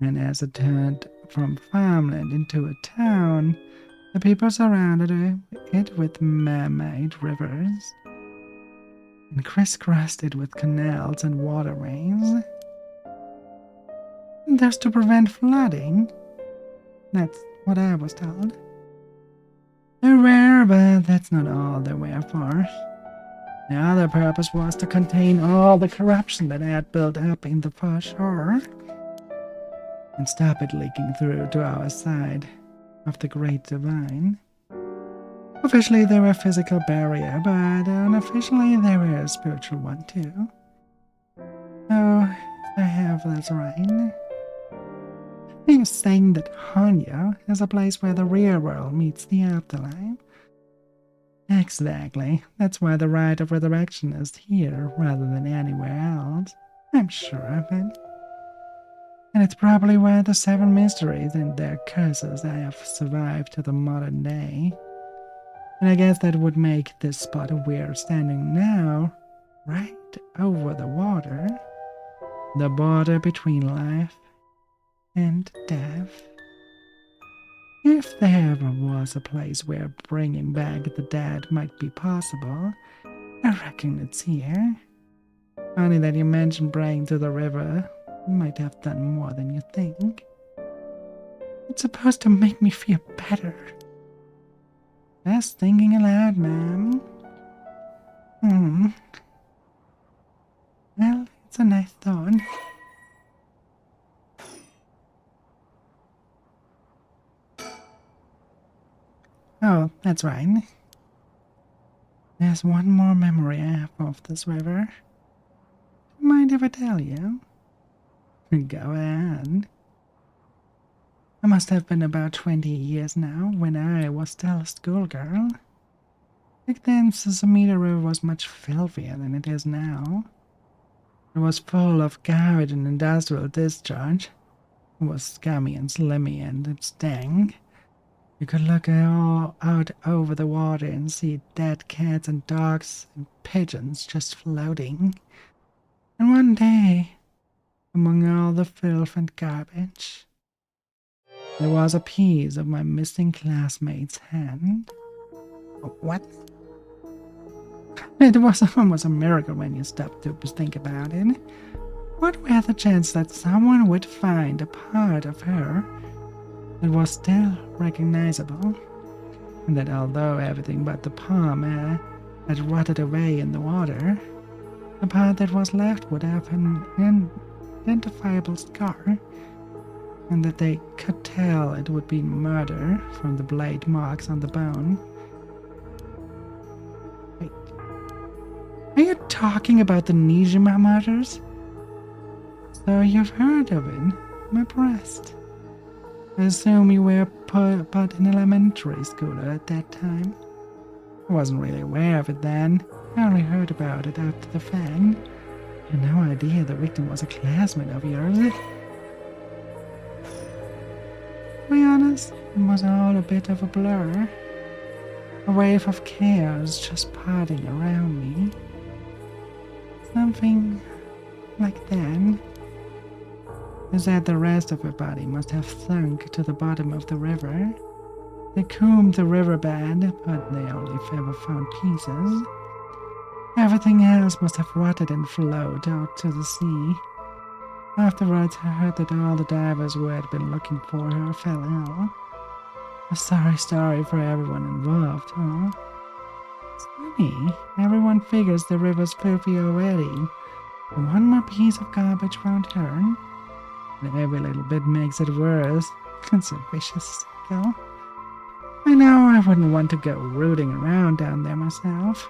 And as it turned from farmland into a town, the people surrounded it with man-made rivers and crisscrossed it with canals and waterways. That's to prevent flooding. That's what I was told. They're rare, but that's not all they were for. The other purpose was to contain all the corruption that had built up in the far shore and stop it leaking through to our side of the Great Divine. Officially, they were a physical barrier, but unofficially, they were a spiritual one too. Oh, if I have that right. Are you saying that Hanya is a place where the real world meets the afterlife? Exactly. That's why the rite of resurrection is here rather than anywhere else. I'm sure of it. And it's probably why the 7 mysteries and their curses have survived to the modern day. And I guess that would make this spot we're standing now right over the water. The border between life and death. If there ever was a place where bringing back the dead might be possible, I reckon it's here. Funny that you mentioned praying to the river. You might have done more than you think. It's supposed to make me feel better. Just thinking aloud, ma'am. Well, it's a nice thought. Oh, that's right. There's one more memory I have of this river. Mind if I tell you? Go ahead. I must have been about 20 years now when I was still a schoolgirl. Back then, Sesame River was much filthier than it is now. It was full of garbage and industrial discharge. It was scummy and slimy and it stank. You could look out over the water and see dead cats and dogs and pigeons just floating. And one day, among all the filth and garbage, there was a piece of my missing classmate's hand. What? It was almost a miracle when you stop to think about it. What were the chances that someone would find a part of her that was still recognizable, and that although everything but the palm had rotted away in the water, the part that was left would have an identifiable scar, and that they could tell it would be murder from the blade marks on the bone. Wait, are you talking about the Nijima murders? So you've heard of it, my breast. I assume you were put in elementary school at that time. I wasn't really aware of it then. I only heard about it after the fact. I had no idea the victim was a classmate of yours. To be honest, it was all a bit of a blur. A wave of chaos just parting around me. Something like that. Is that the rest of her body must have sunk to the bottom of the river. They combed the riverbed, but they only ever found pieces. Everything else must have rotted and flowed out to the sea. Afterwards, I heard that all the divers who had been looking for her fell ill. A sorry story for everyone involved, huh? It's funny, everyone figures the river's filthy already. And one more piece of garbage won't hurt. Every little bit makes it worse. It's a vicious cycle. I know I wouldn't want to go rooting around down there myself.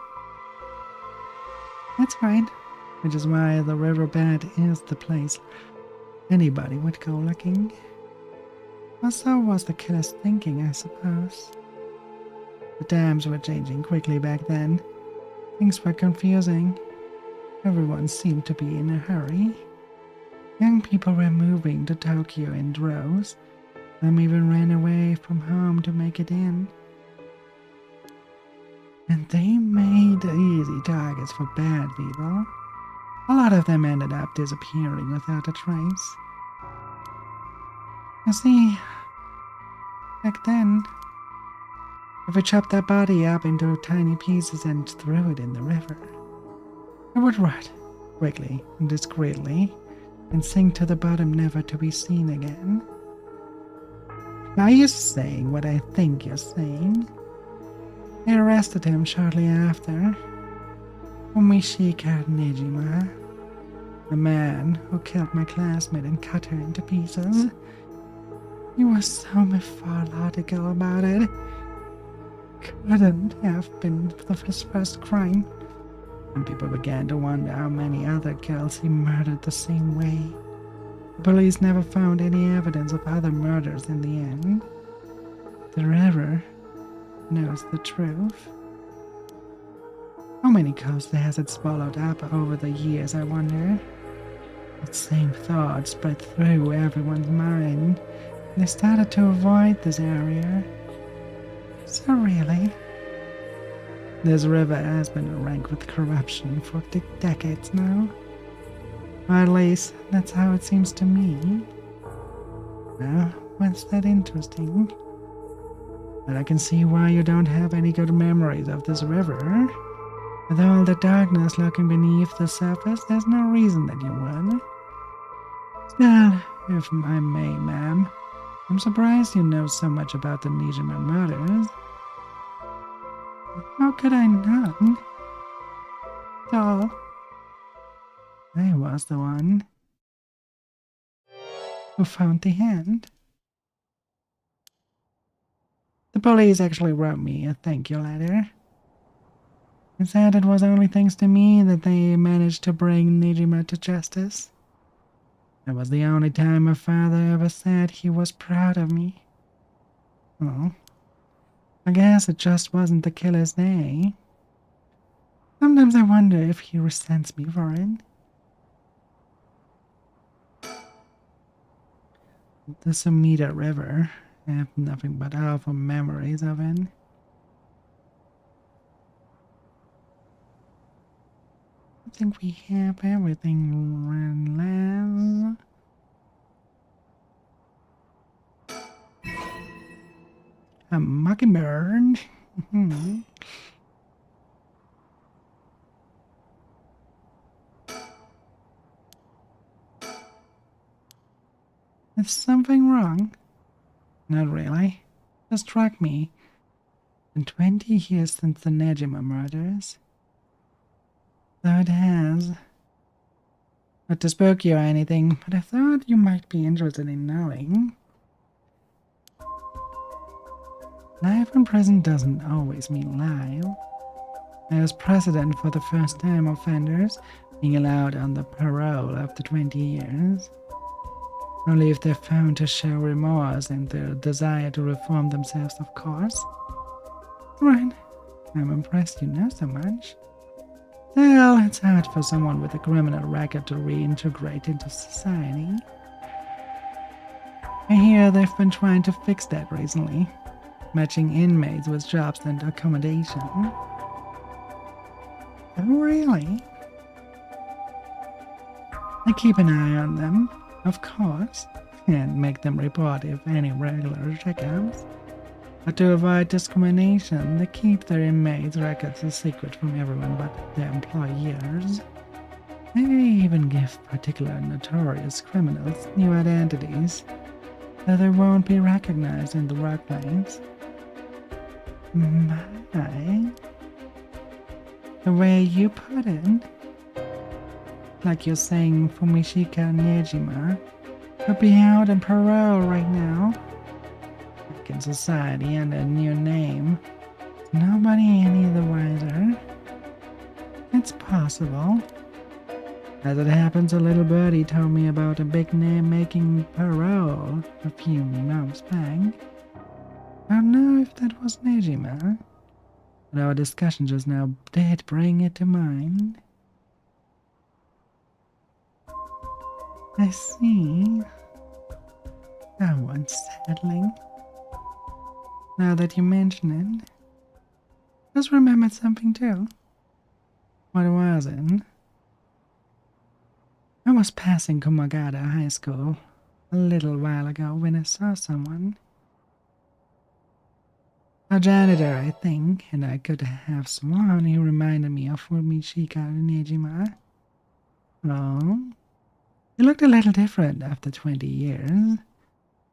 That's right, which is why the riverbed is the place anybody would go looking. Or so was the killer's thinking, I suppose. The dams were changing quickly back then. Things were confusing. Everyone seemed to be in a hurry. Young people were moving to Tokyo in droves. Some even ran away from home to make it in. And they made easy targets for bad people. A lot of them ended up disappearing without a trace. You see, back then, if we chopped that body up into tiny pieces and threw it in the river, it would rot quickly and discreetly and sink to the bottom, never to be seen again. Are you saying what I think you're saying? They arrested him shortly after. Fumishika Nejima, the man who killed my classmate and cut her into pieces. He was so methodical about it. Couldn't have been his first crime. And people began to wonder how many other girls he murdered the same way. The police never found any evidence of other murders in the end. The river knows the truth. How many coasts has it swallowed up over the years, I wonder? That same thought spread through everyone's mind. They started to avoid this area. So really, this river has been rank with corruption for decades now. Or at least, that's how it seems to me. Well, what's that interesting? But I can see why you don't have any good memories of this river. With all the darkness lurking beneath the surface, there's no reason that you would. Still, if I may, ma'am, I'm surprised you know so much about the Nijima murders. How could I not? Doll. I was the one who found the hand. The police actually wrote me a thank you letter. It said it was only thanks to me that they managed to bring Nijima to justice. It was the only time my father ever said he was proud of me. Oh, I guess it just wasn't the killer's day. Sometimes I wonder if he resents me for it. The Sumida River, I have nothing but awful memories of it. I think we have everything, Les. A mockingbird. Is something wrong? Not really. Just struck me. Been 20 years since the Nejima murders. Though it has. Not to spook you or anything, but I thought you might be interested in knowing. Life in prison doesn't always mean life. There's precedent for the first-time offenders being allowed on the parole after 20 years. Only if they're found to show remorse and their desire to reform themselves, of course. Right. I'm impressed you know so much. Still, it's hard for someone with a criminal record to reintegrate into society. I hear they've been trying to fix that recently, matching inmates with jobs and accommodation. Oh, really? I keep an eye on them, of course, and make them report if any regular checkups. But to avoid discrimination, they keep their inmates' records a secret from everyone but their employers. They even give particular notorious criminals new identities, so they won't be recognized in the workplace. My, the way you put it, like you're saying Fumishika Nejima could be out on parole right now, back in society under a new name. Nobody any the wiser. It's possible. As it happens, a little birdie told me about a big name making parole a few months back. I don't know if that was Nejima, but our discussion just now did bring it to mind. I see. That one's settling. Now that you mention it, just remembered something too. What was it? I was passing Komagata High School a little while ago when I saw someone. A janitor, I think, and I could have sworn he reminded me of Fumishika Nejima. Oh? He looked a little different after 20 years.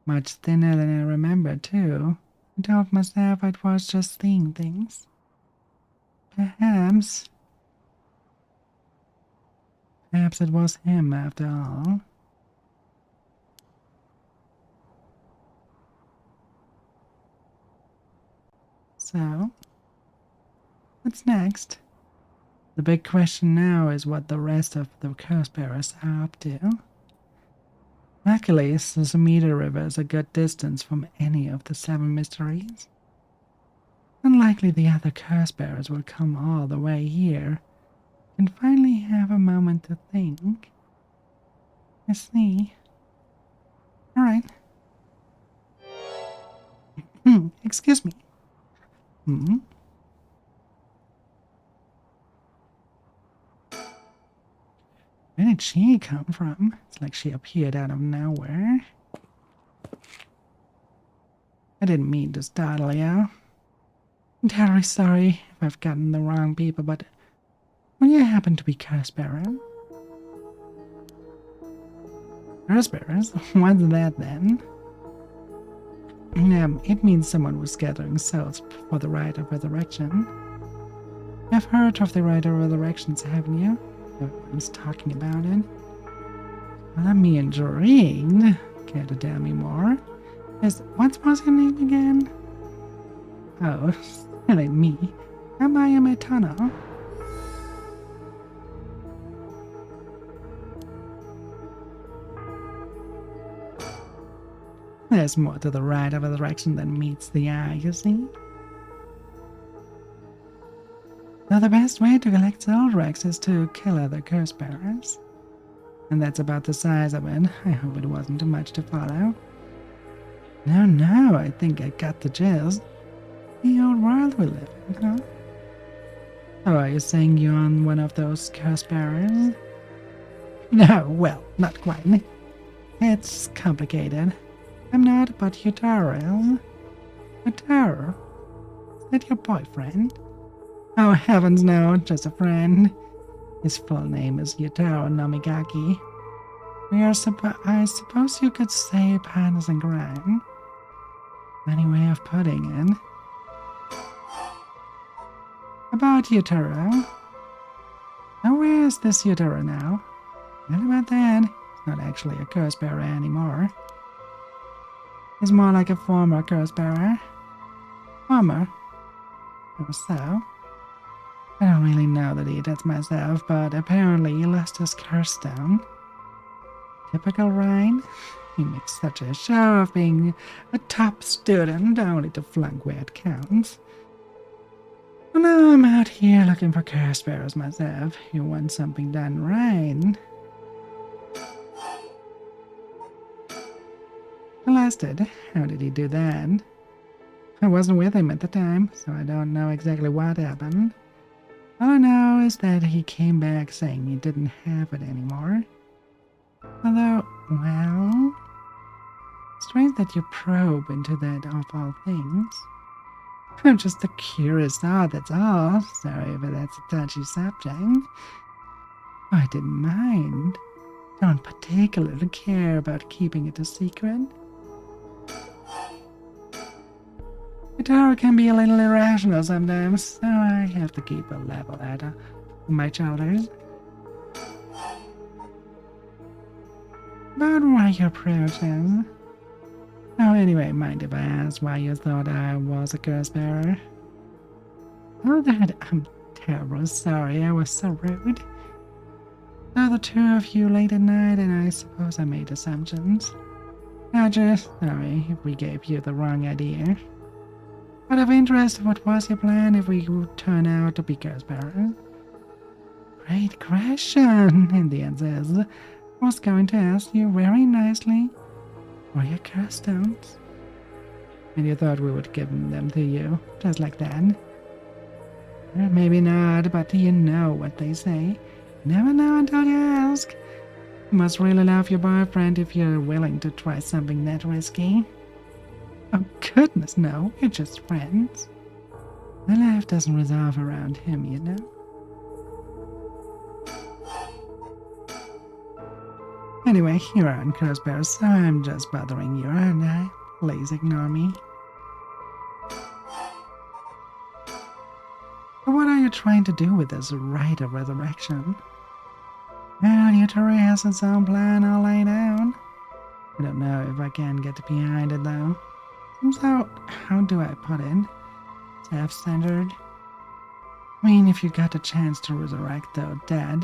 Much thinner than I remembered, too. I told myself I was just seeing things. Perhaps Perhaps it was him after all. So, what's next? The big question now is what the rest of the curse bearers are up to. Luckily, Susamita River is a good distance from any of the 7 mysteries. Unlikely the other curse bearers will come all the way here and finally have a moment to think. I see. Alright. Excuse me. Where did she come from? It's like she appeared out of nowhere. I didn't mean to startle you. I'm terribly sorry if I've gotten the wrong people, but will you happen to be curse bearer? Curse bearers? What's that then? It means someone was gathering souls for the rite of resurrection. You've heard of the rite of resurrections, haven't you? Everyone's talking about it. Well, I'm intrigued. Care to tell me more? What was your name again? Oh, silly me. Am I a Metano? There's more to the rite of resurrection than meets the eye, you see. Now the best way to collect soul wrecks is to kill other curse bearers. And that's about the size of it. I hope it wasn't too much to follow. No, I think I got the gist. The old world we live in, huh? Oh, are you saying you're on one of those curse bearers? No, well, not quite. It's complicated. I'm not, but Yutaro is. Yutaro? Is that your boyfriend? Oh, heavens no, just a friend. His full name is Yutaro Nomigaki. I suppose you could say partners in crime. Any way of putting it. About Yutaro. Now where is this Yutaro now? What about that? He's not actually a curse bearer anymore. He's more like a former curse bearer. Former? Oh, so? I don't really know the details myself, but apparently he lost his curse stone. Typical Ryan. He makes such a show of being a top student, only to flunk where it counts. Well, now I'm out here looking for curse bearers myself. You want something done right. Blasted. How did he do that? I wasn't with him at the time, so I don't know exactly what happened. All I know is that he came back saying he didn't have it anymore. Although, well, strange that you probe into that of all things. I'm just a curious thought, that's all. Sorry if that's a touchy subject. Oh, I didn't mind. Don't particularly care about keeping it a secret. Yutaro can be a little irrational sometimes, so I have to keep a level head on my shoulders. But why your approaches? Oh, anyway, mind if I ask why you thought I was a curse bearer? Oh, that I'm terribly sorry, I was so rude. Saw the two of you late at night, and I suppose I made assumptions. Roger, sorry if we gave you the wrong idea. Out of interest, what was your plan if we would turn out to be curse bearers? Great question, and the answer is, I was going to ask you very nicely for your curse stones. And you thought we would give them to you, just like that. Well, maybe not, but you know what they say. Never know until you ask. You must really love your boyfriend if you're willing to try something that risky. Oh goodness, no, we're just friends. My life doesn't revolve around him, you know. Anyway, you're on curse bearers, so I'm just bothering you, aren't I? Please ignore me. But what are you trying to do with this rite of resurrection? Well, Uteri has its own plan all laid out. I don't know if I can get behind it though. So, how do I put it? Self-centered? I mean, if you got a chance to resurrect the dead,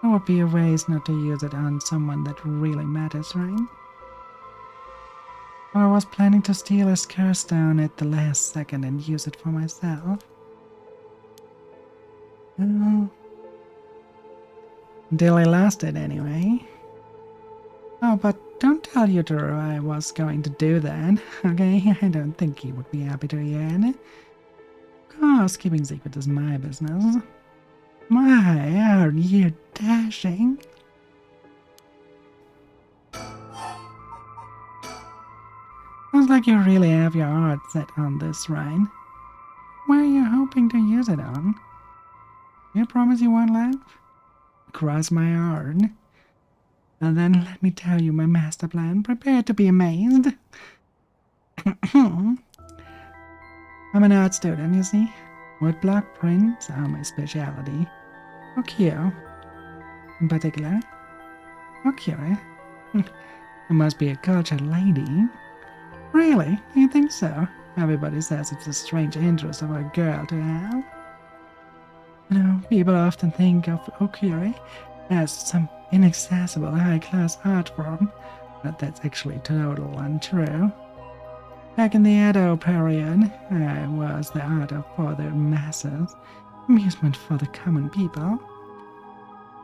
there would be a ways not to use it on someone that really matters, right? Or I was planning to steal his curse stone at the last second and use it for myself. Well, until I lost it anyway. Oh, but don't tell Utero I was going to do that, okay? I don't think he would be happy to hear it. Of course, keeping secret is my business. My, aren't you dashing? Sounds like you really have your heart set on this, right? Where are you hoping to use it on? You promise you won't laugh? Cross my heart. And then let me tell you my master plan. Prepare to be amazed. I'm an art student, you see. Woodblock prints are my specialty. Okio, in particular. Okio, eh? I must be a cultured lady. Really? You think so? Everybody says it's a strange interest of a girl to have. You know, people often think of okiri as some inaccessible high-class art form, but that's actually total untrue. Back in the Edo period, it was the art for the masses, amusement for the common people.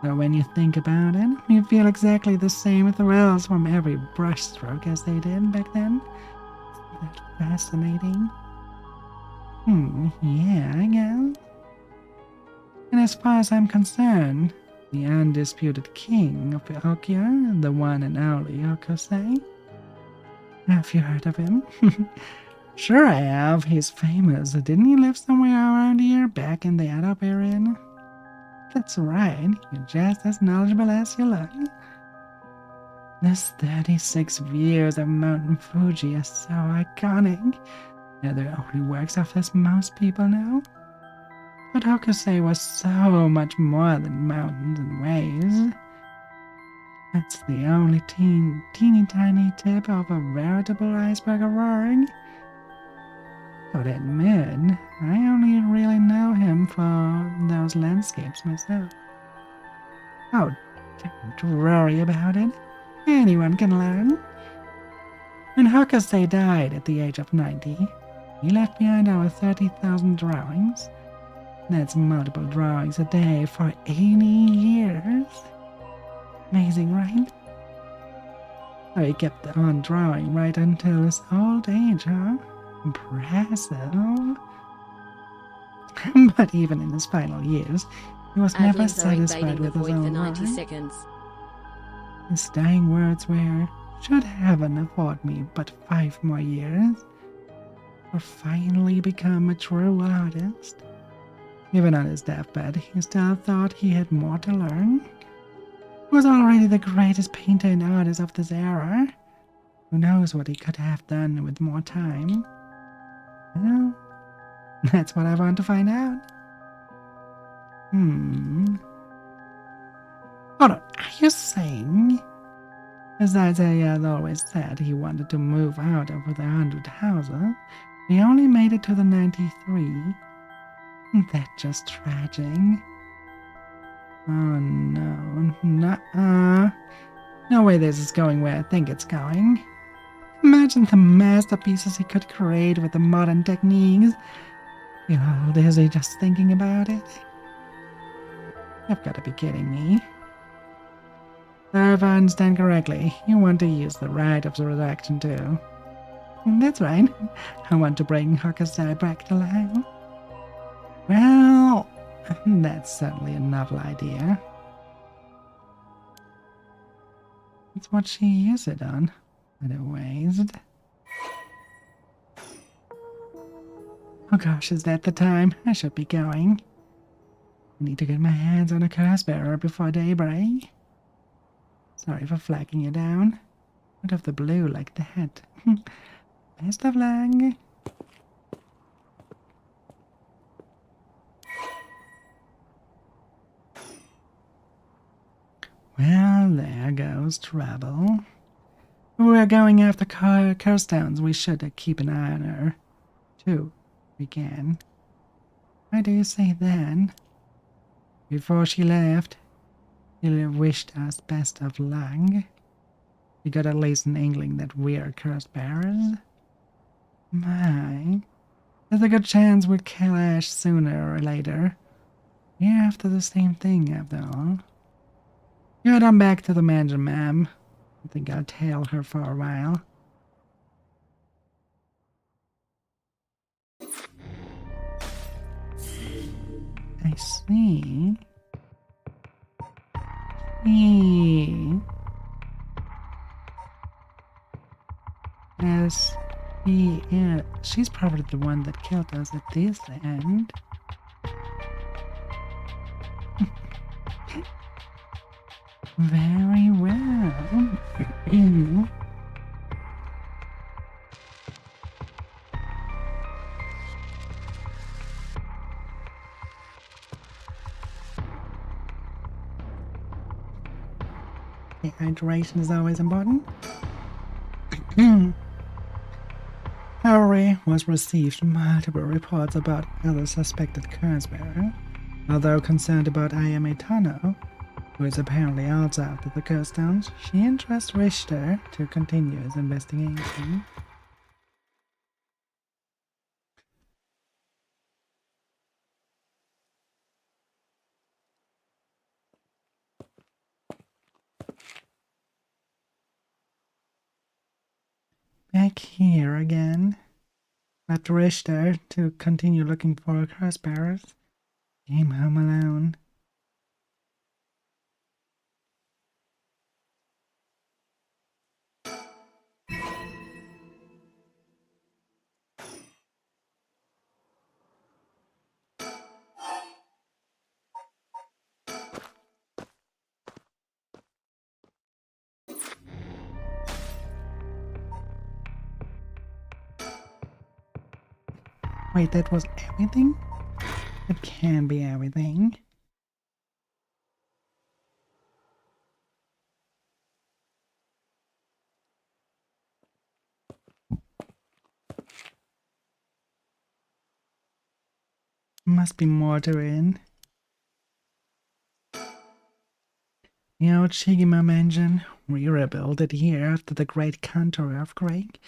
So when you think about it, you feel exactly the same thrills from every brushstroke as they did back then. Isn't that fascinating? Yeah, I guess. And as far as I'm concerned, the undisputed king of Okyo, the one and only Hokusai. Have you heard of him? Sure I have. He's famous. Didn't he live somewhere around here, back in the Edo period? That's right. You're just as knowledgeable as you look. This 36 views of Mountain Fuji are so iconic. They're the only works of his most people know. But Hokusai was so much more than mountains and waves. That's the only teeny tiny tip of a veritable iceberg roaring. Gotta admit, I only really know him for those landscapes myself. Oh, don't worry about it. Anyone can learn. When Hokusai died at the age of 90, he left behind over 30,000 drawings. That's multiple drawings a day for 80 years. Amazing, right? So he kept on drawing right until his old age, huh? Impressive. But even in his final years, he was never satisfied with his own work. His dying words were, "Should heaven afford me but 5 more years, or finally become a true artist?" Even on his deathbed, he still thought he had more to learn. He was already the greatest painter and artist of this era. Who knows what he could have done with more time? Well, that's what I want to find out. Hold on, are you saying? Besides, he had always said he wanted to move out of the 100 houses. He only made it to the 93. Isn't that just tragic? Oh no, nuh-uh. No way this is going where I think it's going. Imagine the masterpieces he could create with the modern techniques. You know, dizzy just thinking about it. You've got to be kidding me. So if I understand correctly, you want to use the right of the resurrection too. That's right. I want to bring Hokusai back to life. Well, that's certainly a novel idea. It's what she used it on, anyways. Oh gosh, is that the time? I should be going. I need to get my hands on a curse bearer before daybreak. Sorry for flagging you down. Out of the blue like that. Best of luck. There goes trouble. We're going after Kirstones. We should keep an eye on her, too. We can. Why do you say then? Before she left, she wished us best of luck. We got at least an inkling that we're curse bearers. My, there's a good chance we'll kill Ash sooner or later. We're after the same thing, after all. Good, I'm back to the mansion, ma'am. I think I'll tail her for a while. I see. As she's probably the one that killed us at this end. Very well. Hydration is always important. Harry was received multiple reports about other suspected curse bearer. Although concerned about Ayame Tano, who is apparently also after the curse stones, she entrusts Richter to continue his investigation. Back here again. Left Richter to continue looking for curse bearers. Came home alone. Wait, that was everything? It can be everything. Must be more to it. The old Shigima mansion, rebuilt it here after the Great Kanto earthquake.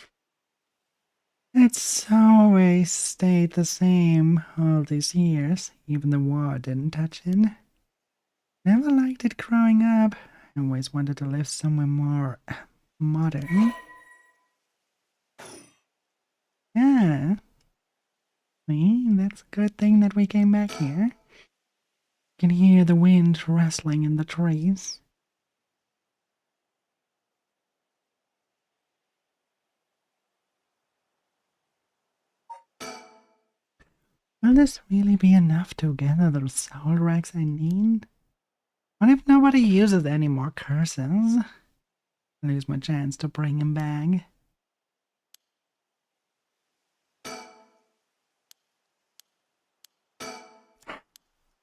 It's always stayed the same all these years, even the war didn't touch it. Never liked it growing up. I always wanted to live somewhere more modern. Yeah. See, that's a good thing that we came back here. You can hear the wind rustling in the trees. Will this really be enough to gather the soul rags I need? What if nobody uses any more curses? I lose my chance to bring him back.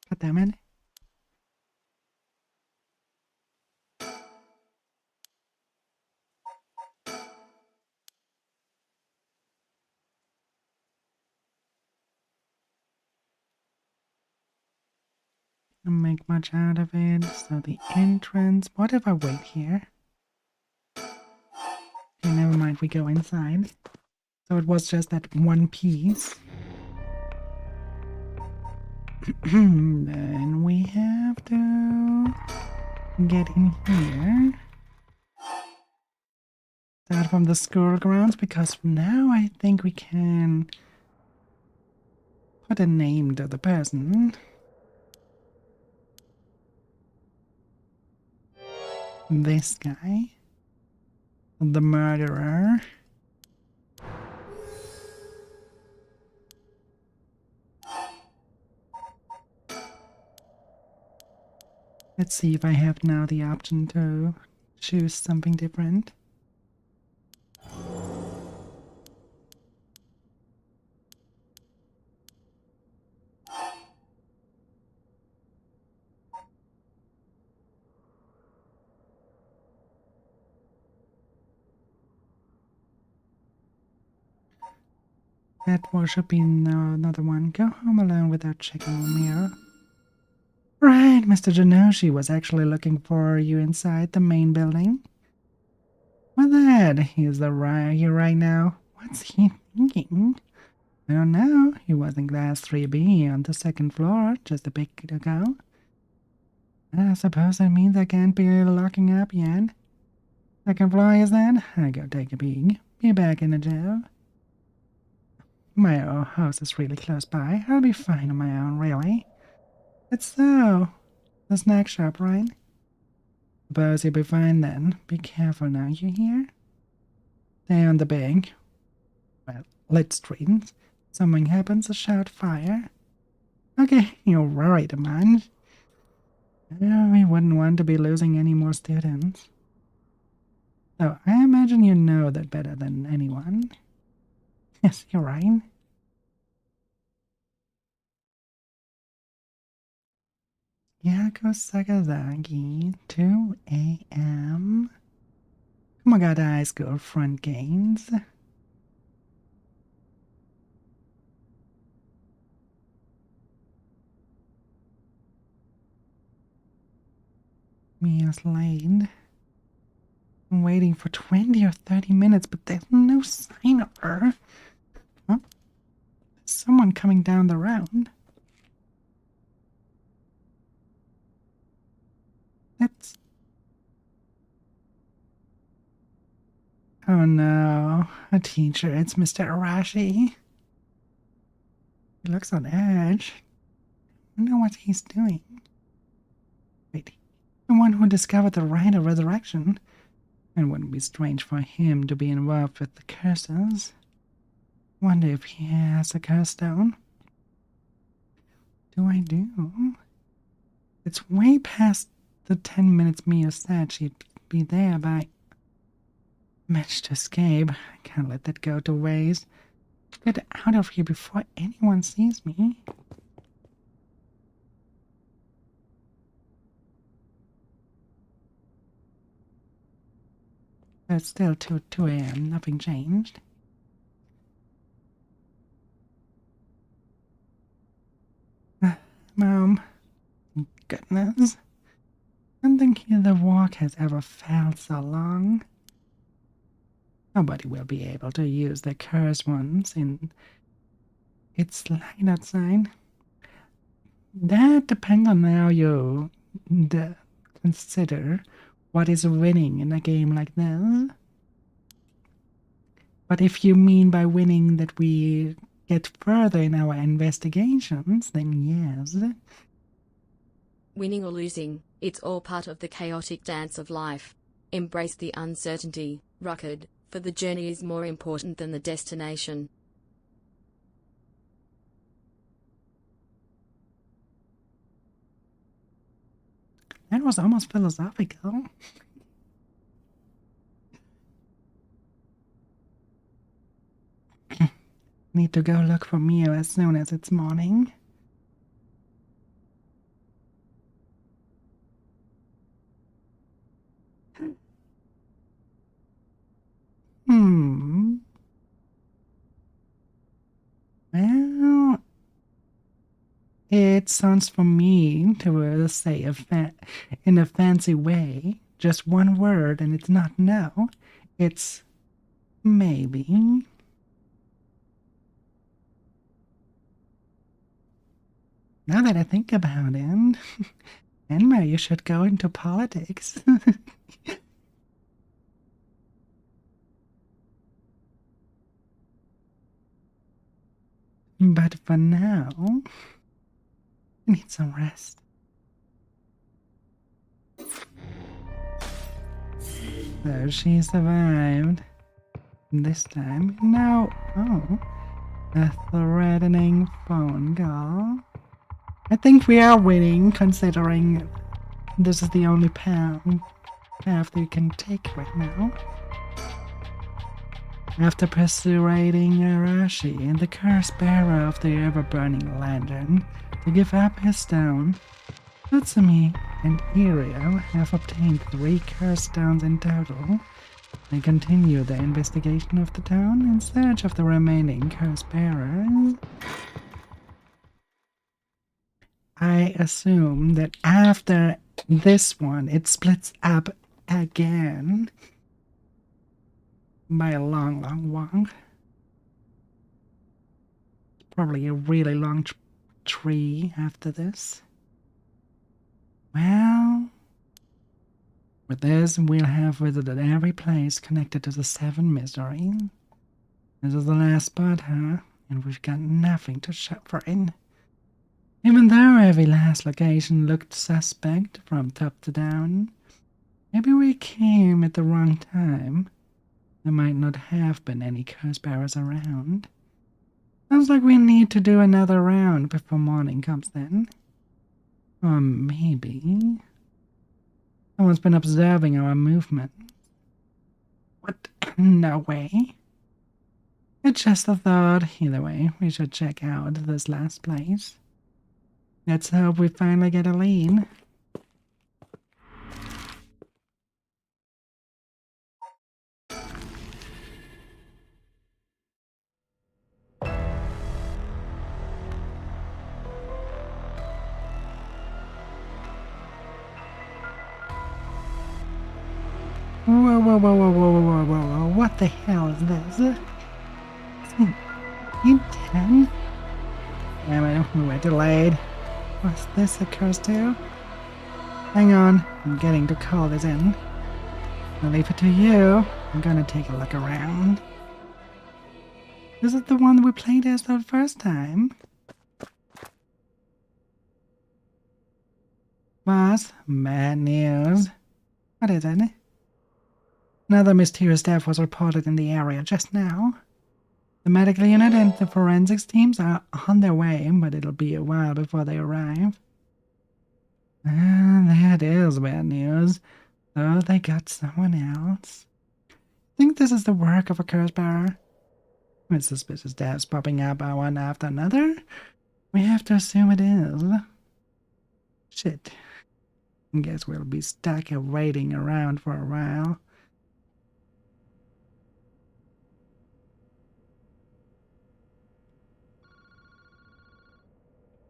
God damn it. Don't make much out of it. So the entrance. What if I wait here? Okay, never mind. We go inside. So it was just that one piece. Then we have to get in here. Start from the school grounds, because now I think we can put a name to the person. This guy. The murderer. Let's see if I have now the option to choose something different. That should be another one. Go home alone without checking the mirror. Right, Mr. Janoshi was actually looking for you inside the main building. Well, that he's here right now. What's he thinking? I don't know. He was in Class 3B on the second floor just a bit ago. I suppose that means I can't be locking up yet. Second floor, is that? I go take a peek. Be back in a jiff. My house is really close by. I'll be fine on my own, really. It's so. The snack shop, right? Suppose you'll be fine then. Be careful now, you hear? Stay on the bank. Well, let's street. Something happens, shout fire. Okay, you're worried a bunch. We wouldn't want to be losing any more students. So, I imagine you know that better than anyone. Yes, you're right. Yako Sakazaki, 2 a.m. Kumagata High School front gates. Mia's late. I'm waiting for 20 or 30 minutes, but there's no sign of her. Huh? There's someone coming down the road. That's... Oh no, a teacher. It's Mr. Arashi. He looks on edge. I wonder what he's doing. Wait, the one who discovered the rite of resurrection. It wouldn't be strange for him to be involved with the curses. Wonder if he has a curse stone. Do I do? It's way past the 10 minutes Mia said she'd be there, but I managed to escape. I can't let that go to waste. Get out of here before anyone sees me. It's still 2 a.m. Nothing changed. Mom, goodness. I don't think the walk has ever felt so long. Nobody will be able to use the curse once in its light outside. That depends on how you consider what is winning in a game like this. But if you mean by winning that we get further in our investigations, then yes. Winning or losing, it's all part of the chaotic dance of life. Embrace the uncertainty, Ruckard, for the journey is more important than the destination. That was almost philosophical. Need to go look for Mio as soon as it's morning. Well, it sounds for me to say in a fancy way, just one word and it's not no, it's maybe. Now that I think about it, Enma, you should go into politics. But for now, I need some rest. So she survived. This time, no. Oh, a threatening phone call. I think we are winning, considering this is the only path you can take right now. After persuading Arashi, the curse bearer of the ever-burning lantern, to give up his stone, Utsumi and Irio have obtained 3 curse stones in total, They continue their investigation of the town in search of the remaining curse bearers. I assume that after this one, it splits up again by a long, long walk. Probably a really long tree after this. Well, with this, we'll have visited every place connected to the 7 mysteries. This is the last spot, huh? And we've got nothing to show for it. Even though every last location looked suspect from top to down, maybe we came at the wrong time. There might not have been any curse bearers around. Sounds like we need to do another round before morning comes then. Or maybe someone's been observing our movement. What? No way. It's just a thought. Either way, we should check out this last place. Let's hope we finally get a lead. Whoa, whoa, whoa, whoa, whoa, whoa, whoa, whoa, what the hell is this? You 10? Damn it, we were delayed. Was this a curse too? Hang on, I'm getting to call this in. I'll leave it to you. I'm gonna take a look around. This is the one we played as the first time. Boss, bad news. What is it? Another mysterious death was reported in the area just now. The medical unit and the forensics teams are on their way, but it'll be a while before they arrive. That is bad news. So they got someone else. Think this is the work of a curse bearer? With suspicious deaths popping up one after another, we have to assume it is. Shit. Guess we'll be stuck here waiting around for a while.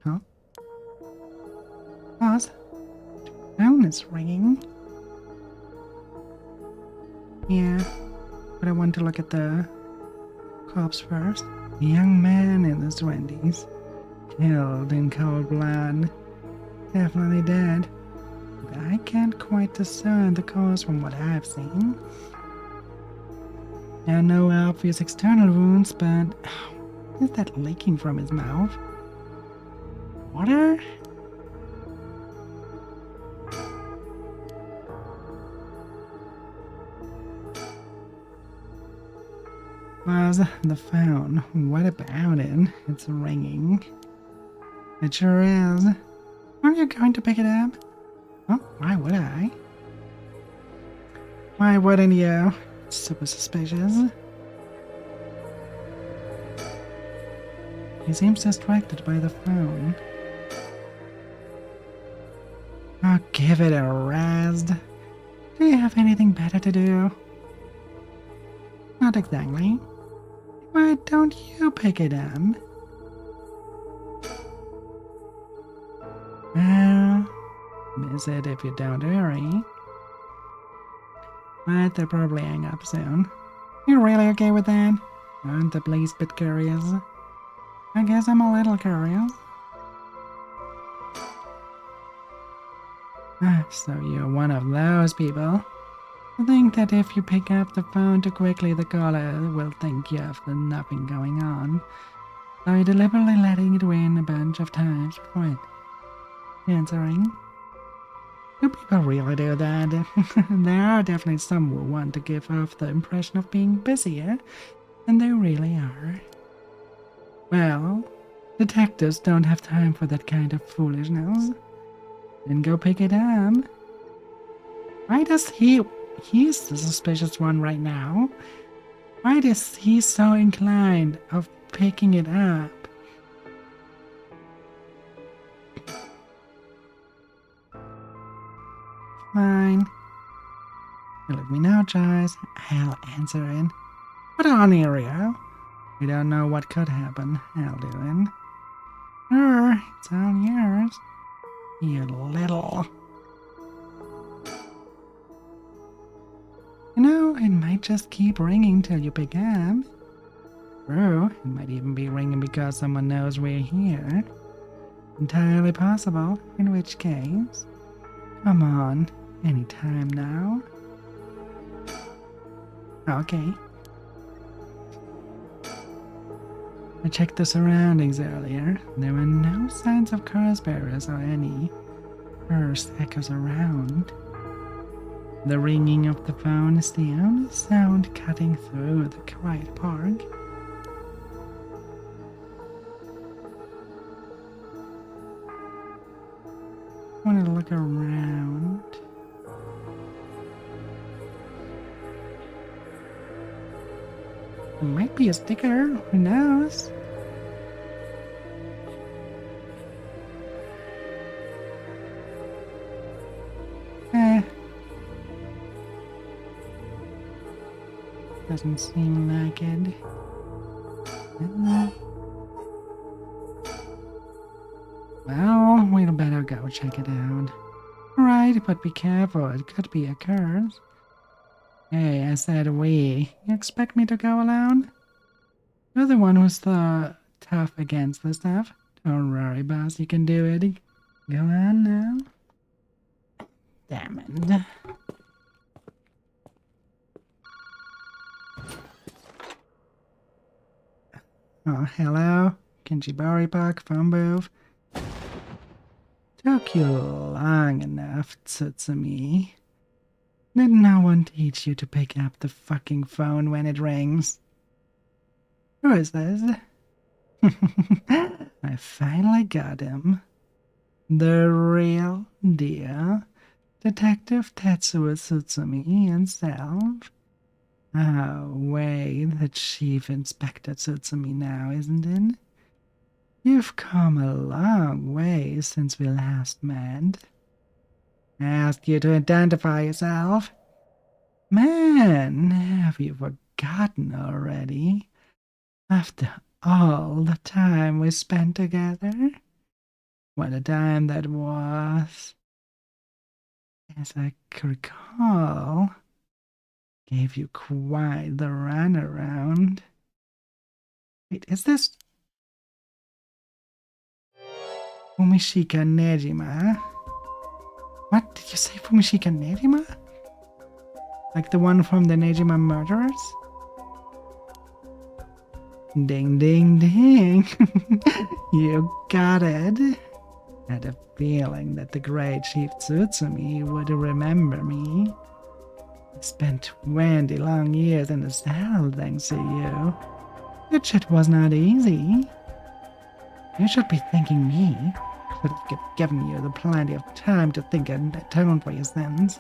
Huh? Boss? Phone is ringing. Yeah, but I want to look at the corpse first. A young man in his 20s. Killed in cold blood. Definitely dead. But I can't quite discern the cause from what I've seen. There are no obvious external wounds, but what is that leaking from his mouth? Water? Was the phone? What about it? It's ringing. It sure is. Are you going to pick it up? Oh, why would I? Why wouldn't you? It's super suspicious. He seems distracted by the phone. Oh, give it a rest. Do you have anything better to do? Not exactly. Why don't you pick it up? Well, miss it if you don't hurry. But they'll probably hang up soon. You really okay with that? Aren't the police a bit curious? I guess I'm a little curious. So you're one of those people. I think that if you pick up the phone too quickly, the caller will think you have nothing going on. So you're deliberately letting it ring a bunch of times before answering. Do people really do that? There are definitely some who want to give off the impression of being busier than they really are. Well, detectives don't have time for that kind of foolishness. Then go pick it up. Why does he's the suspicious one right now? Why is he so inclined of picking it up? Fine. You let me know, Joyce. I'll answer it. Put on, Ariel. We don't know what could happen. I'll do it. Sure, it's all yours. You little... You know, it might just keep ringing till you pick up. True, it might even be ringing because someone knows we're here. Entirely possible, in which case... Come on, any time now. Okay. I checked the surroundings earlier. There were no signs of curse bearers or any curse echoes around. The ringing of the phone is the only sound cutting through the quiet park. I want to look around. It might be a sticker, who knows? Doesn't seem like it. Well, we'd better go check it out. Alright, but be careful, it could be a curse. Hey, I said we. You expect me to go alone? You're the one who's the tough against the stuff. Don't worry, boss, you can do it. Go on now. Damn it. Oh, hello? Kenjibari Park, phone booth. Took you long enough, Tsutsumi. Did no one teach you to pick up the fucking phone when it rings? Who is this? I finally got him. The real deal. Detective Tetsuo Tsutsumi himself. Oh, wait, the Chief Inspector Tsutsumi now, isn't it? You've come a long way since we last met. I asked you to identify yourself. Man, have you forgotten already? After all the time we spent together? What a time that was. As I recall, gave you quite the runaround. Wait, is this Fumishika Nejima? What did you say, Fumishika Nejima? Like the one from the Nejima murderers? Ding, ding, ding. You got it. I had a feeling that the great Chief Tsutsumi would remember me. I spent 20 long years in the cell thanks to you. That shit was not easy. You should be thanking me. Should have given you the plenty of time to think and atone for your sins.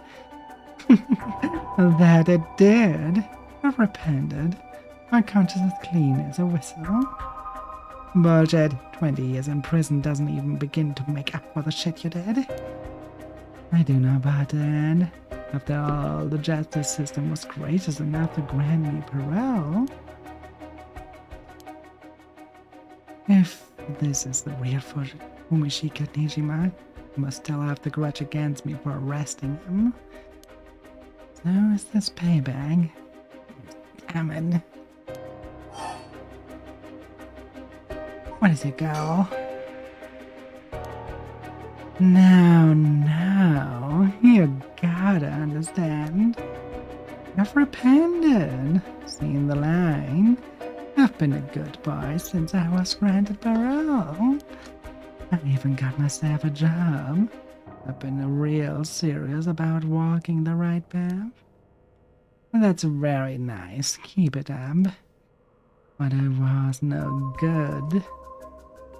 That it did. I've repented. My conscience is clean as a whistle. Bullshit. 20 years in prison doesn't even begin to make up for the shit you did. I do know about that. After all, the justice system was gracious enough to grant me parole. If this is the real Fumishika Nejima, you must still have the grudge against me for arresting him. So is this payback? Damn it. What is your goal? No, you gotta understand. I've repented, seen the line. I've been a good boy since I was granted parole. I've even got myself a job. I've been real serious about walking the right path. That's very nice, keep it up. But I was no good.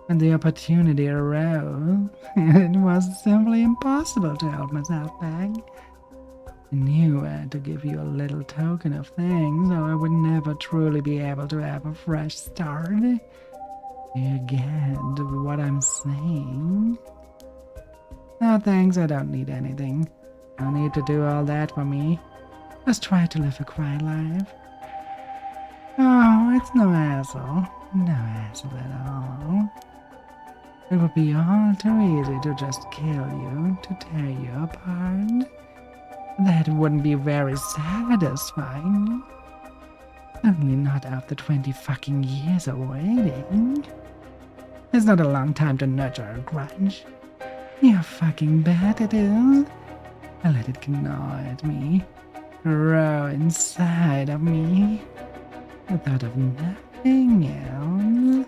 When the opportunity arose, it was simply impossible to hold myself back. I knew I had to give you a little token of thanks, or I would never truly be able to have a fresh start. You get what I'm saying? No thanks, I don't need anything. No need to do all that for me. Just try to live a quiet life. Oh, it's no hassle. No hassle at all. It would be all too easy to just kill you, to tear you apart. That wouldn't be very satisfying. Certainly not after 20 fucking years of waiting. It's not a long time to nurture a grudge. You fucking bet it is. I let it gnaw at me, grow inside of me. I thought of nothing else.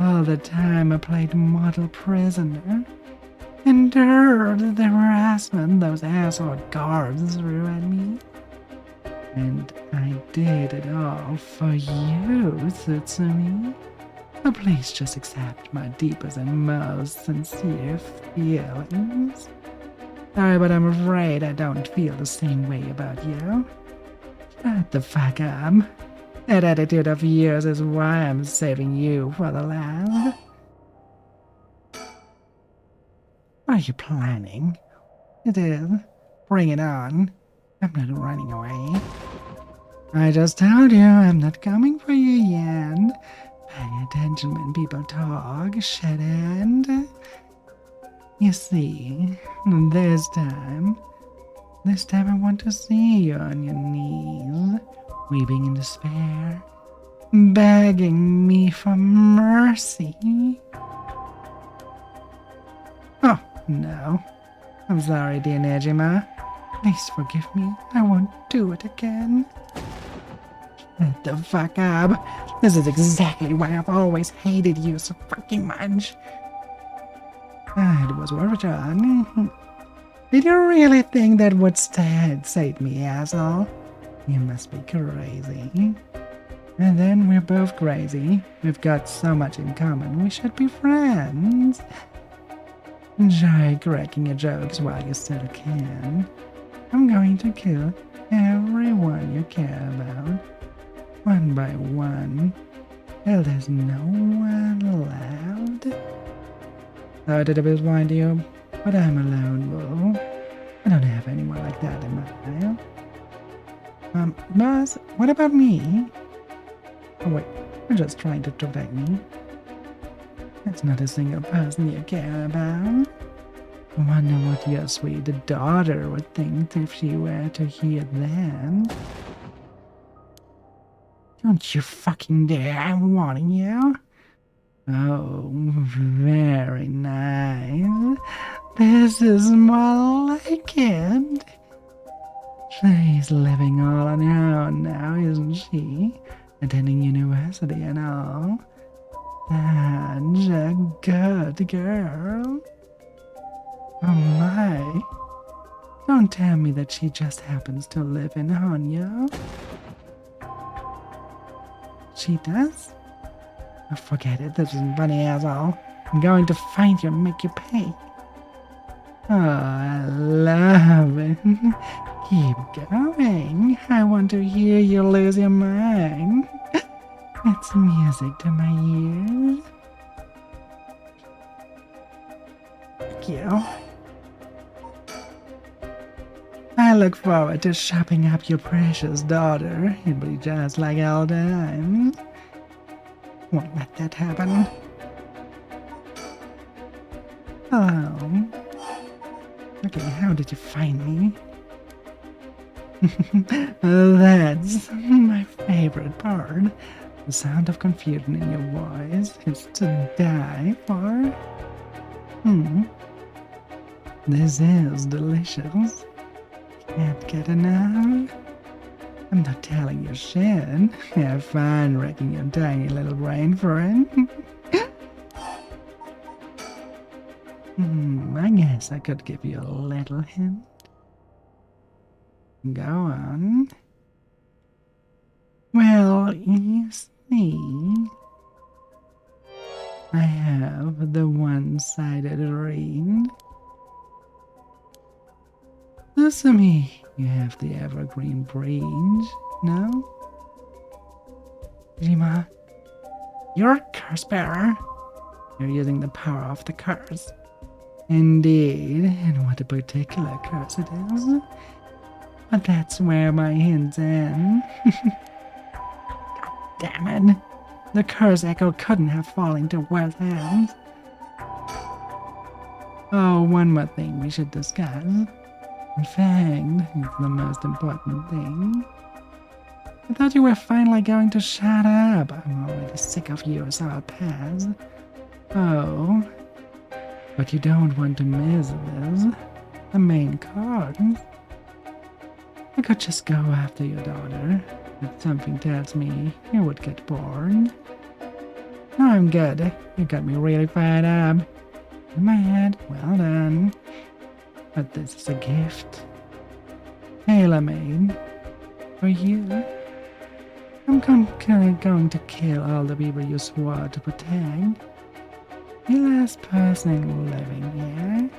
All the time I played model prisoner, endured the harassment those asshole guards threw at me. And I did it all for you, Tsutsumi. So please just accept my deepest and most sincere feelings. Sorry, but I'm afraid I don't feel the same way about you. Shut the fuck up. That attitude of yours is why I'm saving you for the last. What are you planning? It is. Bring it on. I'm not running away. I just told you I'm not coming for you yet. Pay attention when people talk, shit end. You see, this time I want to see you on your knees, weeping in despair, begging me for mercy. Oh, no. I'm sorry, dear Nejima. Please forgive me. I won't do it again. Shut the fuck up. This is exactly why I've always hated you so fucking much. It was worth a try. Did you really think that would save me, asshole? You must be crazy. And then we're both crazy. We've got so much in common. We should be friends. Enjoy cracking your jokes while you still can. I'm going to kill everyone you care about, one by one, till there's no one left. Sorry to disappoint you, but I'm a lone wolf. I don't have anyone like that in my life. Boss, what about me? Oh wait, you're just trying to protect me. There's not a single person you care about. I wonder what your sweet daughter would think if she were to hear that. Don't you fucking dare, I'm warning you. Oh, very nice. This is more like it. She's living all on her own now, isn't she? Attending university and all. Such a good girl. Oh my. Don't tell me that she just happens to live in Hanyo. She does? Oh, forget it, this isn't funny asshole. I'm going to find you and make you pay. Oh, I love it. Keep going. I want to hear you lose your mind. It's music to my ears. Thank you. I look forward to shopping up your precious daughter. It'll be just like old times. Won't let that happen. Hello. Okay, how did you find me? That's my favorite part. The sound of confusion in your voice is to die for. This is delicious. Can't get enough. I'm not telling you shit. Have fun wrecking your tiny little brain for it. I guess I could give you a little hint. Go on. Well, you see, I have the one-sided reed. Listen to me. You have the evergreen breeze, no? Jima, you're a curse bearer. You're using the power of the curse. Indeed, and what a particular curse it is. But that's where my hints end. Damn it. The curse echo couldn't have fallen into worse hands. Oh, one more thing we should discuss. In fact, it's the most important thing. I thought you were finally going to shut up. I'm already sick of you, so I'll pass. Oh, but you don't want to miss this. The main course. I could just go after your daughter, but something tells me you would get bored. No, I'm good. You got me really fired up. In my head, well done. But this is a gift. Tailor-made. For you. I'm going to kill all the people you swore to protect. The last person living here.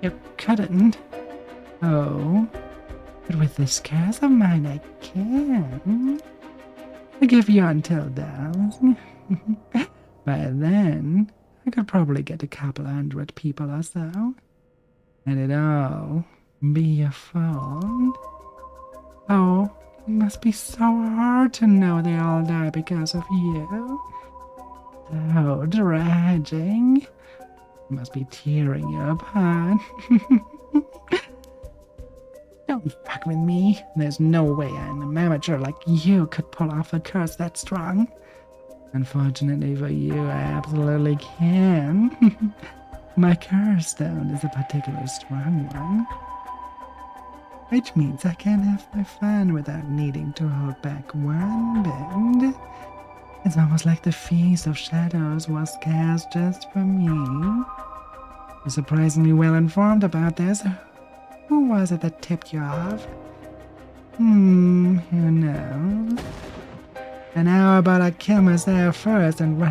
You couldn't. Oh. But with this curse of mine, I can. I give you until dawn. By then, I could probably get a couple hundred people or so. And it all be your fault. Oh, it must be so hard to know they all die because of you. So tragic. It must be tearing you apart. Don't fuck with me. There's no way an amateur like you could pull off a curse that strong. Unfortunately for you, I absolutely can. My curse stone is a particularly strong one. Which means I can have my fun without needing to hold back one bit. It's almost like the Feast of Shadows was cast just for me. You're surprisingly well informed about this. Who was it that tipped you off? Who knows? And how about I kill myself first and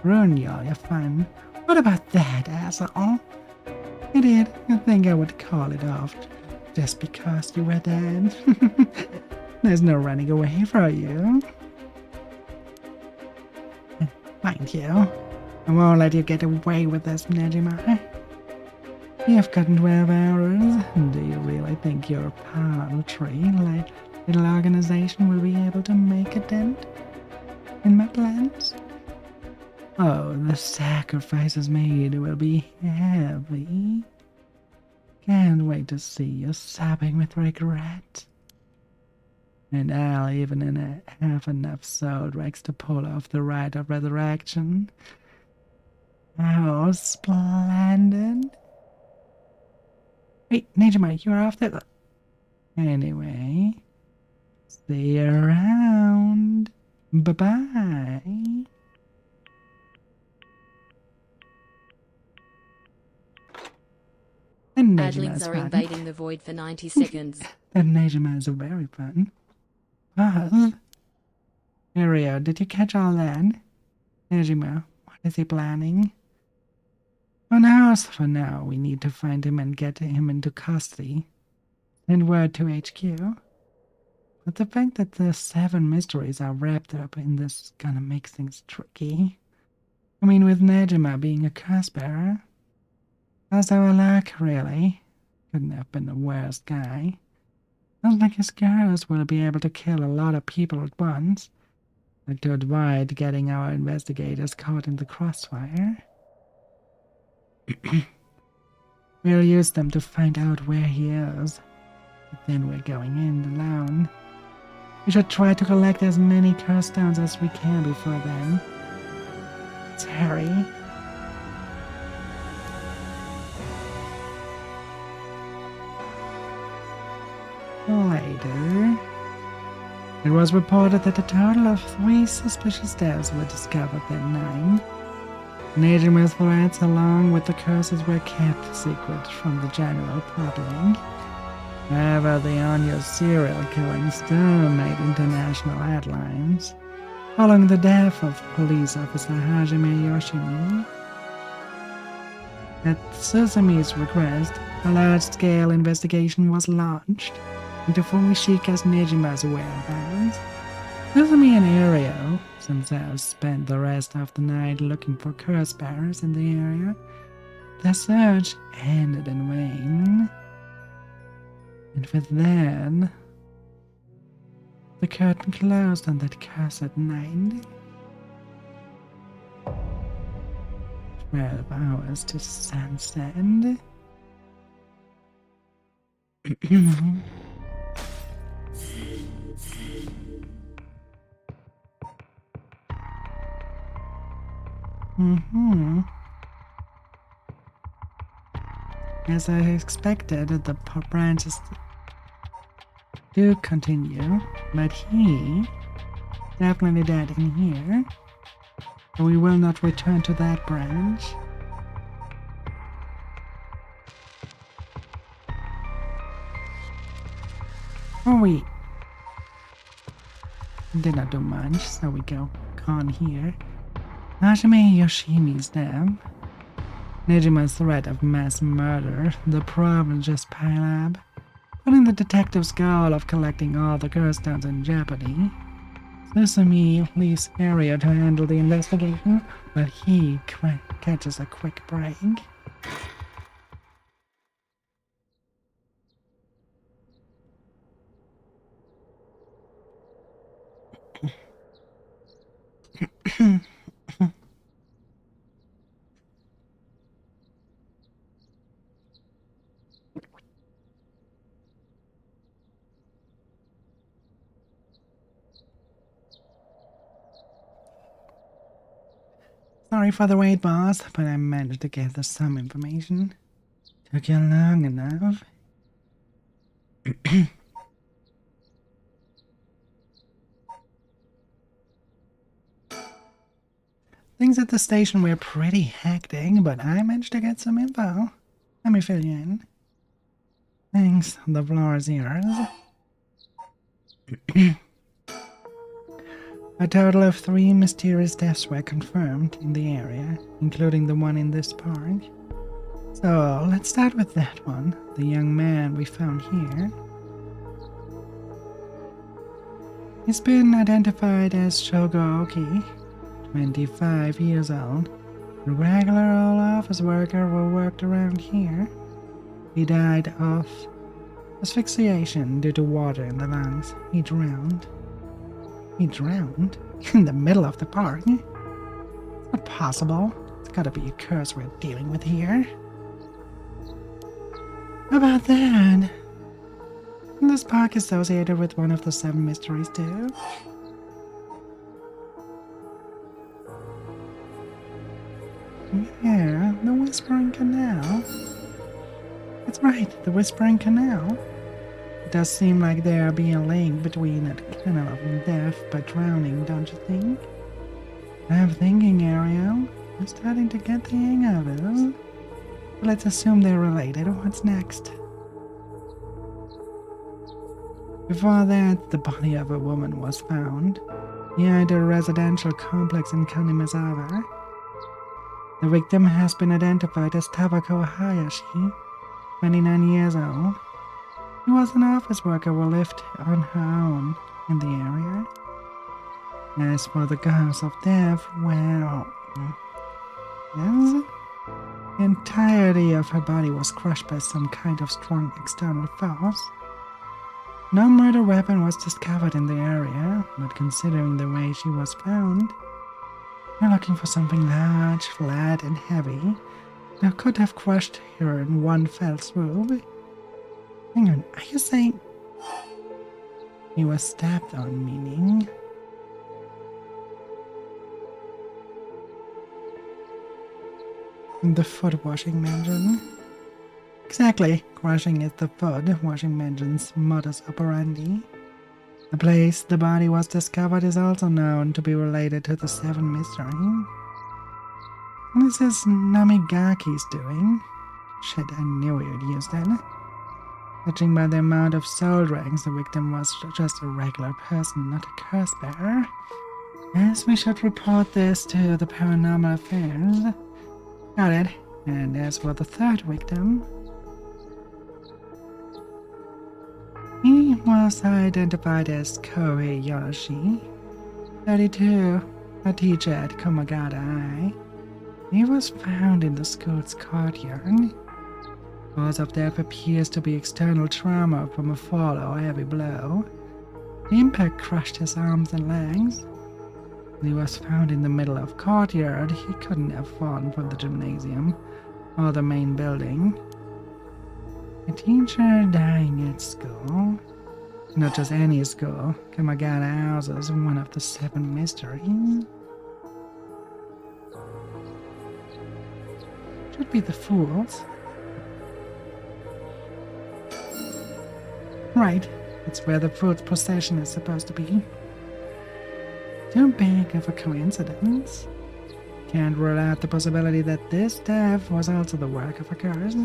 ruin all your fun? What about that, asshole? I did. I think I would call it off just because you were dead. There's no running away from you. Mind you, I won't let you get away with this, Nejima. You've got 12 hours. Do you really think your paltry little organization will be able to make a dent in my plans? Oh, the sacrifices made will be heavy. Can't wait to see you sobbing with regret. And I'll even have enough soul Rex to pull off the rite of resurrection. How splendid. Wait, Nejima, you're off there. Anyway, see you around. Bye-bye. Adlings are invading the void for 90 seconds. That Nejima is very fun. Buzz? Ario, did you catch all that? Nejima, what is he planning? For now, we need to find him and get him into custody. Send word to HQ. But the fact that the 7 mysteries are wrapped up in this is gonna make things tricky. I mean, with Nejima being a curse bearer. How's our luck, really? Couldn't have been the worst guy. Sounds like his curse will be able to kill a lot of people at once. Like to avoid getting our investigators caught in the crossfire. We'll use them to find out where he is. But then we're going in alone. We should try to collect as many curse stones as we can before then. Let's hurry. Later, it was reported that a total of 3 suspicious deaths were discovered that night. Nejima's threats along with the curses were kept secret from the general public. However, the Anya's serial killing still made international headlines, following the death of police officer Hajime Yoshimi. At Suzumi's request, a large-scale investigation was launched into Fumishika's Nejima's whereabouts. Suzumi and Ario themselves spent the rest of the night looking for curse bearers in the area. Their search ended in vain. And with that, the curtain closed on that cursed night. 12 hours to sunset. As I expected, the branches do continue, but he definitely dead in here. So we will not return to that branch. Oh, we did not do much, so we go on here. Hajime Yoshimi's death. Nejima's threat of mass murder. The problems just pile up, putting the detective's goal of collecting all the ghost stones in jeopardy. Susumi leaves area to handle the investigation, but he catches a quick break. Sorry for the wait, boss, but I managed to gather some information. Took you long enough. Things at the station were pretty hectic, but I managed to get some info. Let me fill you in. Thanks, the floor is yours. A total of 3 mysterious deaths were confirmed in the area, including the one in this park. So, let's start with that one, the young man we found here. He's been identified as Shogo Oki, 25 years old, a regular old office worker who worked around here. He died of asphyxiation due to water in the lungs. He drowned. He drowned? In the middle of the park? It's not possible. It's gotta be a curse we're dealing with here. How about that? Isn't this park associated with one of the 7 mysteries too? Yeah, the Whispering Canal. That's right, the Whispering Canal. It does seem like there be a link between a canal of death by drowning, don't you think? I'm thinking, Ariel. I'm starting to get the hang of it. Let's assume they're related. What's next? Before that, the body of a woman was found behind a residential complex in Kanimazawa. The victim has been identified as Tabako Hayashi, 29 years old. He was an office worker who lived on her own in the area. As for the cause of death, well, yes, the entirety of her body was crushed by some kind of strong external force. No murder weapon was discovered in the area, but considering the way she was found, we're looking for something large, flat, and heavy that could have crushed her in one fell swoop. Hang on, are you saying he was stabbed on, meaning? The foot washing mansion? Exactly, crushing is the foot washing mansion's modus operandi. The place the body was discovered is also known to be related to the 7 mysteries. What is this Namigaki's doing? Shit, I knew he would use that. Judging by the amount of soul rings, the victim was just a regular person, not a curse bearer. Yes, we should report this to the Paranormal Affairs. Got it. And as for the 3rd victim, he was identified as Kohei Yoshi, 32, a teacher at Komagata High. He was found in the school's courtyard. Cause of death appears to be external trauma from a fall or heavy blow. The impact crushed his arms and legs. He was found in the middle of courtyard. He couldn't have fallen from the gymnasium or the main building. A teacher dying at school. Not just any school. Kamagata houses one of the 7 mysteries. Should be the fools. Right, it's where the fool's procession is supposed to be. Too big of a coincidence. Can't rule out the possibility that this death was also the work of a curse.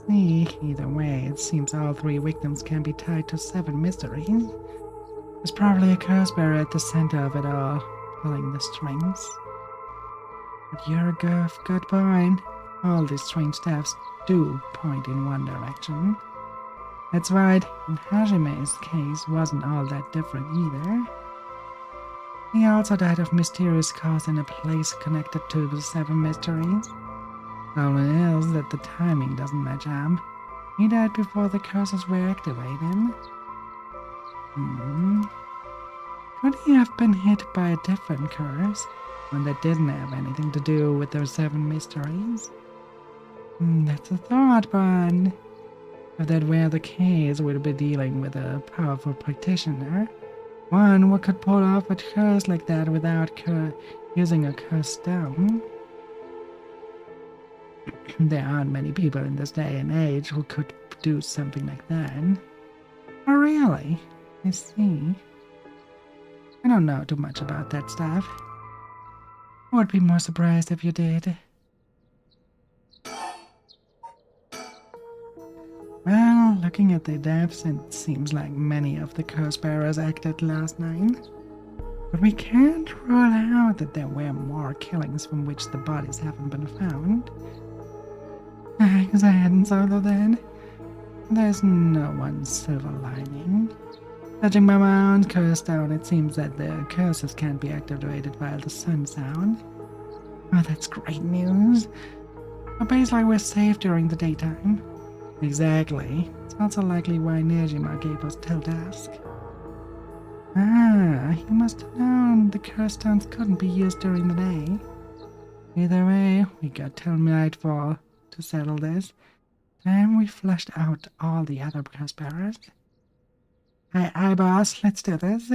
See, either way, it seems all 3 victims can be tied to 7 mysteries. There's probably a curse bearer at the center of it all, pulling the strings. But you're a good point. All these strange deaths do point in one direction. That's right, and Hajime's case wasn't all that different either. He also died of mysterious cause in a place connected to the 7 mysteries. Problem is that the timing doesn't match up. He died before the curses were activated. Could he have been hit by a different curse, one that didn't have anything to do with those 7 mysteries? That's a thought, but if that were the case, we'd be dealing with a powerful practitioner. One who could pull off a curse like that without using a curse stone. There aren't many people in this day and age who could do something like that. Oh, really? I see. I don't know too much about that stuff. I would be more surprised if you did. Well, looking at the deaths, it seems like many of the curse bearers acted last night. But we can't rule out that there were more killings from which the bodies haven't been found. I guess I hadn't thought of that. There's no one silver lining. Judging by my own curse stone, it seems that the curses can't be activated while the sun's out. Oh, that's great news. A base like we're safe during the daytime. Exactly. It's also likely why Nejima gave us till dusk. Ah, he must have known the curse stones couldn't be used during the day. Either way, we got till nightfall to settle this. Then we flushed out all the other curse bearers. Aye, boss, let's do this.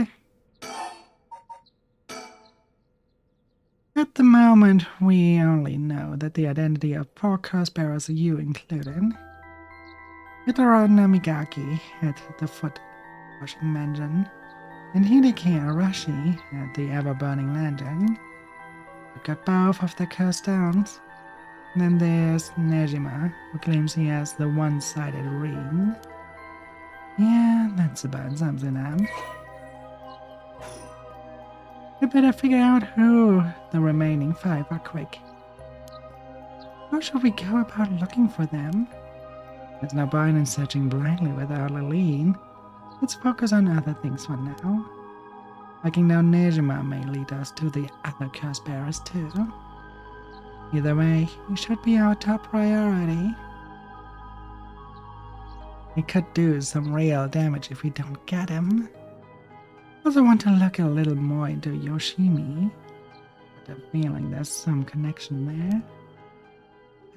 At the moment, we only know that the identity of 4 curse bearers, you included. Hitaro Namigaki at the foot washing mansion, and Hideki Arashi at the ever-burning lantern. We got both of the cursed stones. And then there's Nejima, who claims he has the one-sided ring. Yeah, that's about something up. We better figure out who the remaining 5 are quick. How should we go about looking for them? There's no point in searching blindly without a lead. Let's focus on other things for now. Tracking down Nejima may lead us to the other curse bearers too. Either way, he should be our top priority. He could do some real damage if we don't get him. Also want to look a little more into Yoshimi. I have a feeling there's some connection there.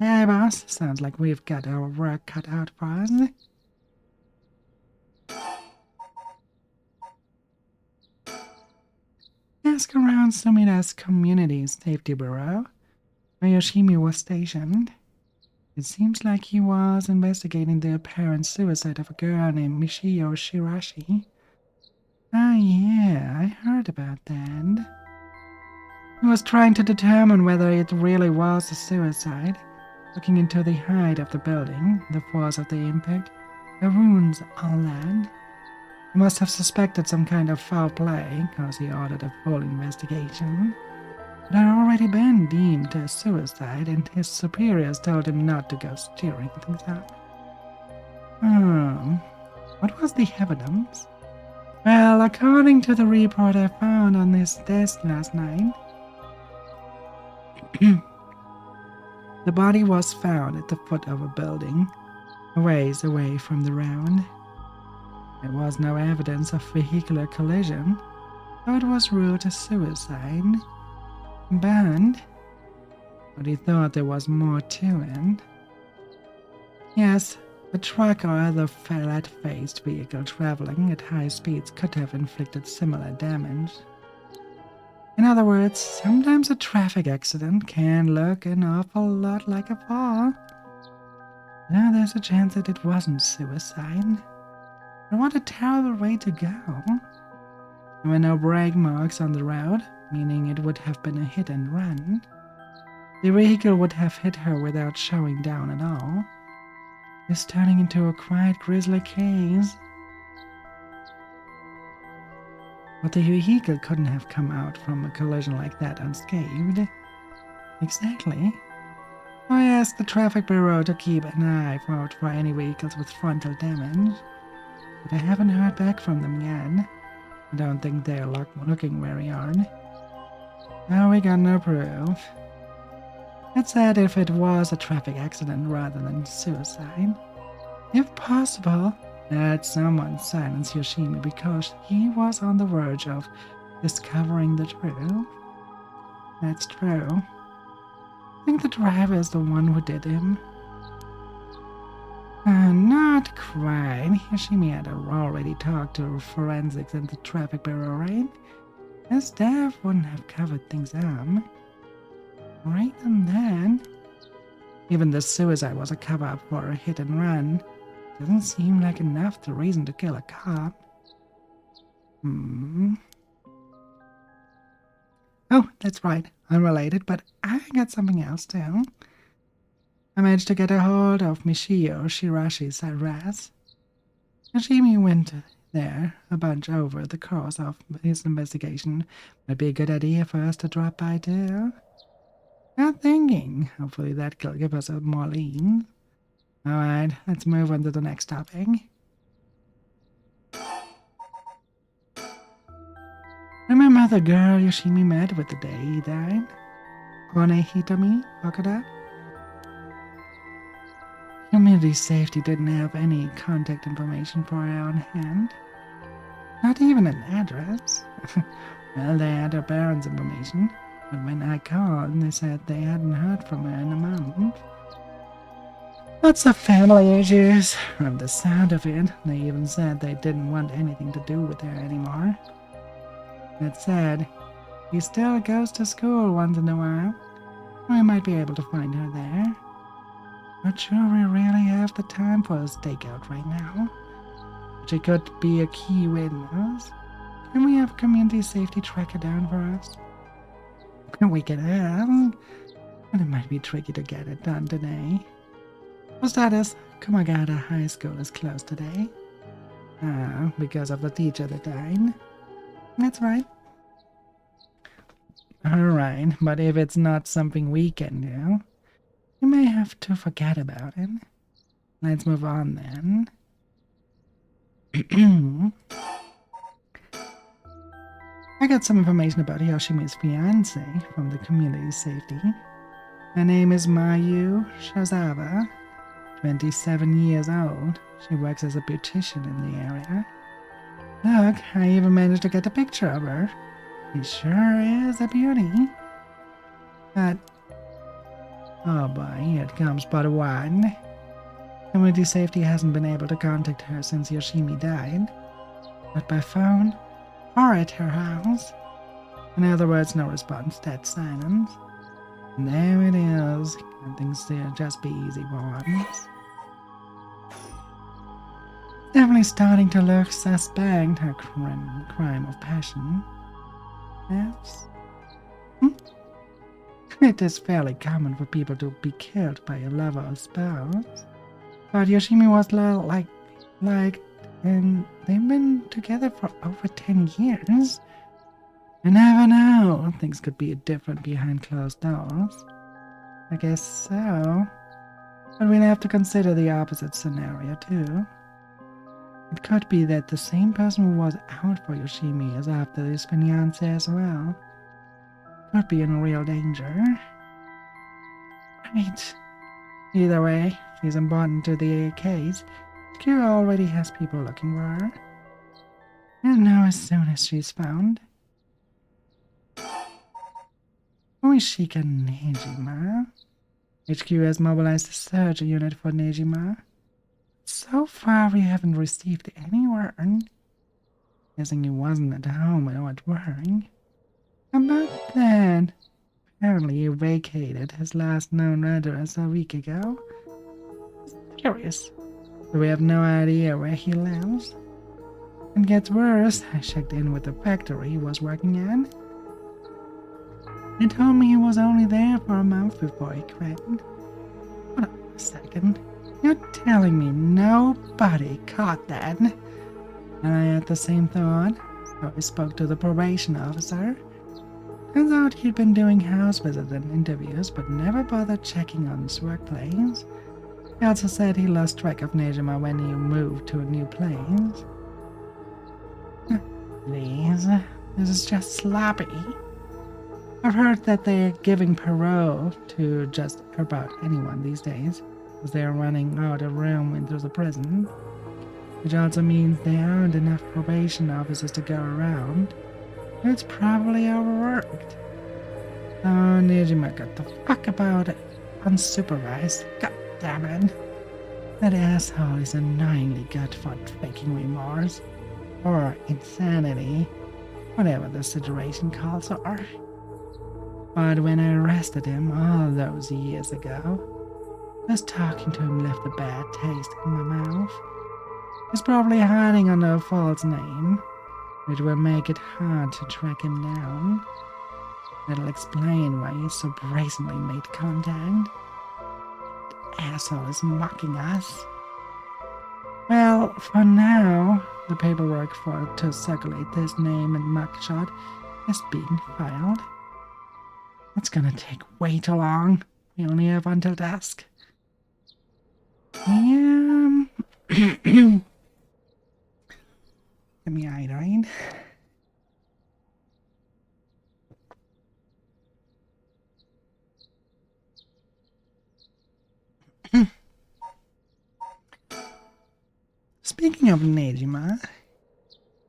Hey boss, sounds like we've got our work cut out for us. Ask around Sumida's Community Safety Bureau, where Yoshimi was stationed. It seems like he was investigating the apparent suicide of a girl named Michio Shirashi. Ah yeah, I heard about that. He was trying to determine whether it really was a suicide. Looking into the height of the building, the force of the impact, the wounds, all that. He must have suspected some kind of foul play, because he ordered a full investigation. It had already been deemed a suicide, and his superiors told him not to go stirring things up. What was the evidence? Well, according to the report I found on his desk last night, The body was found at the foot of a building, a ways away from the road. There was no evidence of vehicular collision, so it was ruled a suicide. But he thought there was more to it. Yes, a truck or other flat-faced vehicle traveling at high speeds could have inflicted similar damage. In other words, sometimes a traffic accident can look an awful lot like a fall. Now there's a chance that it wasn't suicide. But what a terrible way to go. There were no brake marks on the road, meaning it would have been a hit and run. The vehicle would have hit her without slowing down at all. It's turning into a quite grisly case. But the vehicle couldn't have come out from a collision like that unscathed. Exactly. I asked the traffic bureau to keep an eye out for any vehicles with frontal damage, but I haven't heard back from them yet. I don't think they're looking very hard. Now we got no proof. It said if it was a traffic accident rather than suicide. If possible, that someone silenced Yoshimi because he was on the verge of discovering the truth. That's true. I think the driver is the one who did him. Not quite. Yoshimi had already talked to forensics and the traffic bureau, right? His staff wouldn't have covered things up. Right then, even the suicide was a cover-up for a hit and run. Doesn't seem like enough to reason to kill a cop. Oh, that's right. Unrelated, but I got something else too. I managed to get a hold of Michio Shirashi's address. Yoshimi went there a bunch over the course of his investigation. Might be a good idea for us to drop by too. Not thinking. Hopefully that will give us more leads. Alright, let's move on to the next topic. Remember the girl Yoshimi met with the day he died? Kone Hitomi Okuda? Community safety didn't have any contact information for her on hand. Not even an address. Well, they had her parents' information, but when I called, they said they hadn't heard from her in a month. Lots of family issues. From the sound of it, they even said they didn't want anything to do with her anymore. That said, he still goes to school once in a while. We might be able to find her there. Not sure we really have the time for a stakeout right now. She could be a key witness. Can we have community safety track her down for us? We can ask, but it might be tricky to get it done today. For status, Kumagata High School is closed today. Because of the teacher that died. That's right. Alright, but if it's not something we can do, we may have to forget about it. Let's move on then. I got some information about Yoshimi's fiancée from the community safety. Her name is Mayu Shozawa, 27 years old. She works as a beautician in the area. Look, I even managed to get a picture of her. She sure is a beauty. But, oh boy, here it comes but one. Community safety hasn't been able to contact her since Yoshimi died. Not by phone, or at her house. In other words, no response, dead silence. And there it is. Can't things just be easy ones. Definitely starting to look suspect, her crime of passion. Yes? It is fairly common for people to be killed by a lover or spouse. But Yoshimi was and they've been together for over 10 years. You never know. Things could be different behind closed doors. I guess so. But we'll have to consider the opposite scenario too. It could be that the same person who was out for Yoshimi is after his fiancé as well. Could be in real danger. Right. Either way, she's important to the case. Q already has people looking for her. And now as soon as she's found, Oishika Nejima. HQ has mobilized a search unit for Nejima. So far we haven't received any word. Guessing he wasn't at home or at work. About that, apparently he vacated his last known address a week ago. It's curious. We have no idea where he lives. It gets worse. I checked in with the factory he was working at. They told me he was only there for a month before he quit. Hold on a second. You're telling me nobody caught that? And I had the same thought, so I spoke to the probation officer. Turns out he'd been doing house visits and interviews, but never bothered checking on his workplace. He also said he lost track of Nejima when he moved to a new place. Please, this is just sloppy. I've heard that they're giving parole to just about anyone these days, as they're running out of room into the prison. Which also means there aren't enough probation officers to go around. It's probably overworked. So Nejima got the fuck about it unsupervised. God damn it. That asshole is annoyingly good for faking remorse. Or insanity. Whatever the situation calls for. But when I arrested him all those years ago, just talking to him left a bad taste in my mouth. He's probably hiding under a false name, which will make it hard to track him down. That'll explain why he so brazenly made contact. The asshole is mocking us. Well, for now, the paperwork to circulate this name and mugshot is being filed. It's gonna take way too long. We only have until dusk. Give me iodine. Speaking of Nejima,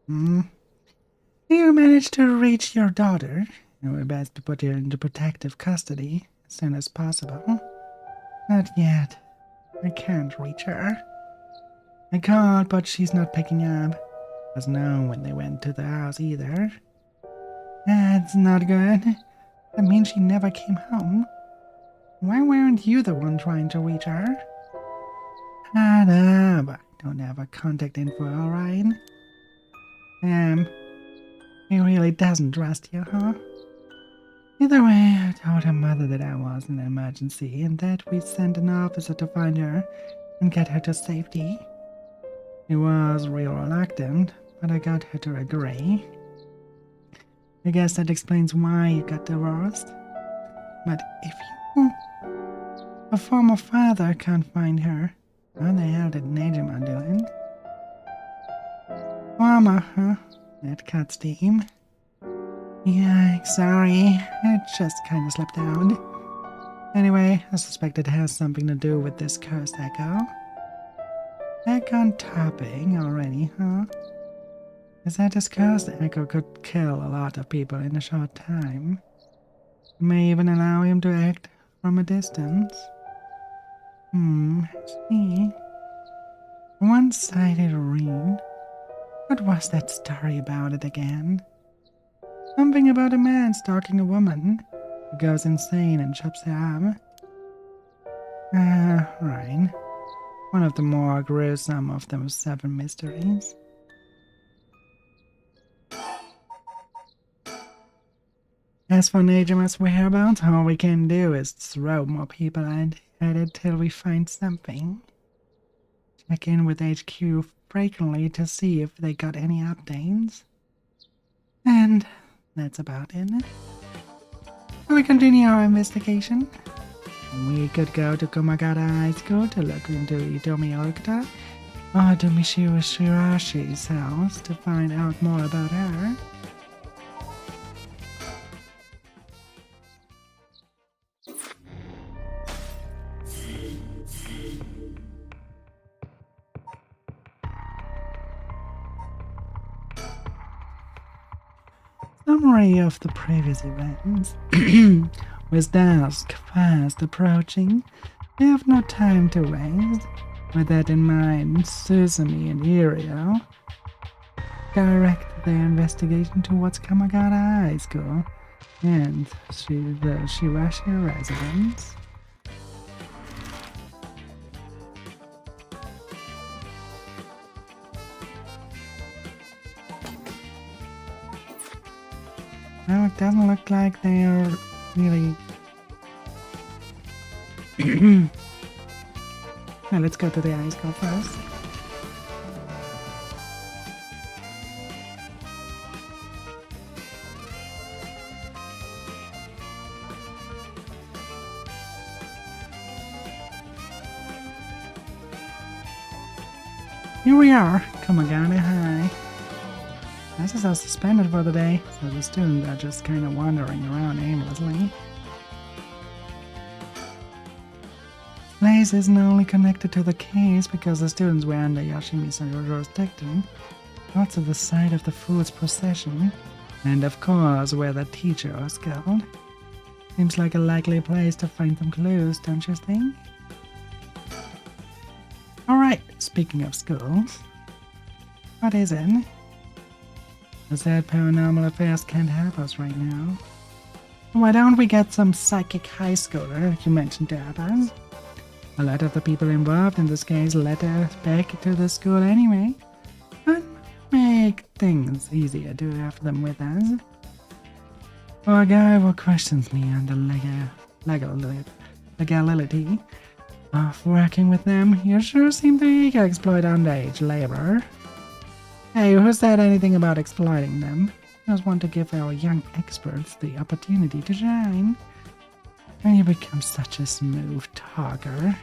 you managed to reach your daughter. We're best to put her into protective custody as soon as possible. Not yet. I can't reach her. I called, but she's not picking up. Doesn't know when they went to the house either. That's not good. That means she never came home. Why weren't you the one trying to reach her? Shut up. I don't have her contact info, alright? He really doesn't trust you, huh? Either way, I told her mother that I was in an emergency and that we'd send an officer to find her and get her to safety. She was real reluctant, but I got her to agree. I guess that explains why you got divorced. But if a former father can't find her, what the hell did Nejima do? Former, huh? That cuts steam. Yeah, sorry. It just kinda slipped out. Anyway, I suspect it has something to do with this cursed echo. Back on topic already, huh? Is that this cursed echo could kill a lot of people in a short time. It may even allow him to act from a distance. See. One-sided read. What was that story about it again? Something about a man stalking a woman who goes insane and chops her up. Right. One of the more gruesome of those 7 mysteries. As for Nejima's whereabouts, all we can do is throw more people at it till we find something. Check in with HQ frequently to see if they got any updates. And that's about it. We continue our investigation. We could go to Komagata High School to look into Itomi Okta, or to Michiru Shirashi's house to find out more about her. Summary of the previous events. With dusk fast approaching, they have no time to waste. With that in mind, Suzume and Iriel direct their investigation towards Kamagata High School and the Shirashi residence. Well, it doesn't look like they're really... Well, let's go to the high school first. Here we are, Kamagata High. Classes are suspended for the day, so the students are just kind of wandering around aimlessly. Place isn't only connected to the case because the students were under Yoshimi's jurisdiction, also the site of the fool's procession, and of course where the teacher was killed. Seems like a likely place to find some clues, don't you think? Alright, speaking of schools, what is it? The sad paranormal affairs can't help us right now. Why don't we get some psychic high schooler you mentioned to help us? A lot of the people involved in this case led us back to the school anyway, but make things easier to have them with us. For a guy who questions me on the legality of working with them, you sure seem to eager to exploit underage labor. Hey, who said anything about exploiting them? I just want to give our young experts the opportunity to shine. And you become such a smooth talker.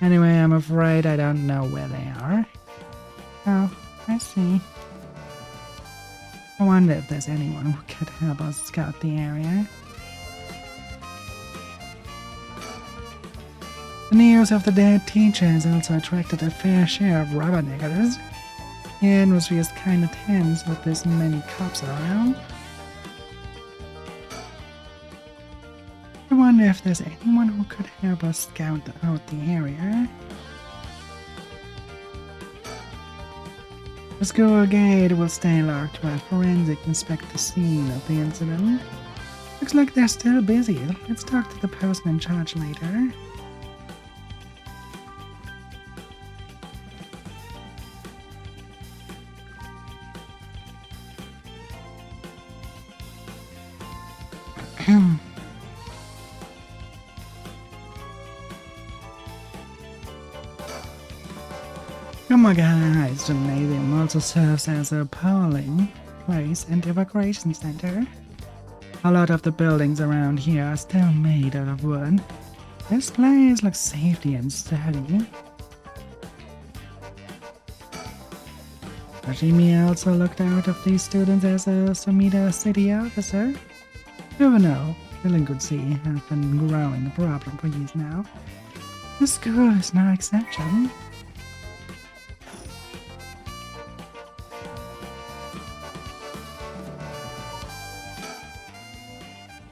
Anyway, I'm afraid I don't know where they are. Oh, I see. I wonder if there's anyone who could help us scout the area. The news of the dead teacher has also attracted a fair share of rubberneckers. The atmosphere is kinda tense with this many cops around. I wonder if there's anyone who could help us scout out the area. The school gate will stay locked while forensic inspect the scene of the incident. Looks like they're still busy. Let's talk to the person in charge later. Kamagata High's gymnasium also serves as a polling place and evacuation center. A lot of the buildings around here are still made out of wood. This place looks safety and sturdy. Hashimi also looked out of these students as a Sumida city officer. Juvenile delinquency has been growing a problem for years now. This school is no exception.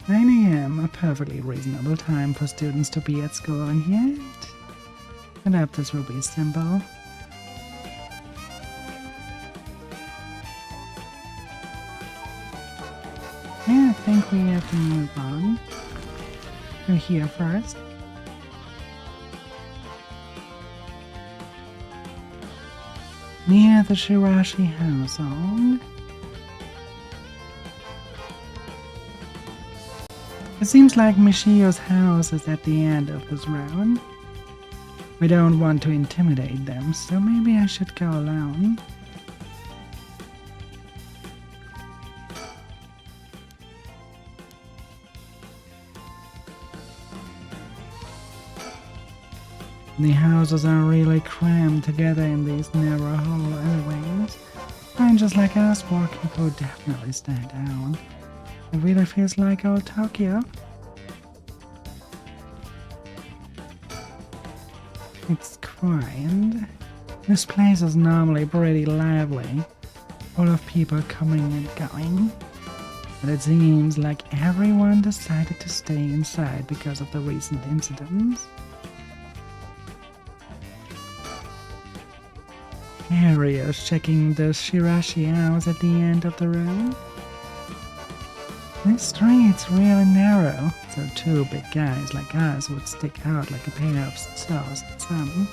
9 AM, a perfectly reasonable time for students to be at school, and yet adapters will be simple. Yeah, I think we have to move on. We're here first. Near the Shirashi household. It seems like Michio's house is at the end of this road. We don't want to intimidate them, so maybe I should go alone. The houses are really crammed together in these narrow hollow alleyways. And just like us, walking could definitely stand out. It really feels like old Tokyo. It's quiet. This place is normally pretty lively, full of people coming and going. but it seems like everyone decided to stay inside because of the recent incidents. Harry is checking the Shirashi house at the end of the road. This street's really narrow, so two big guys like us would stick out like a pair of saws at some.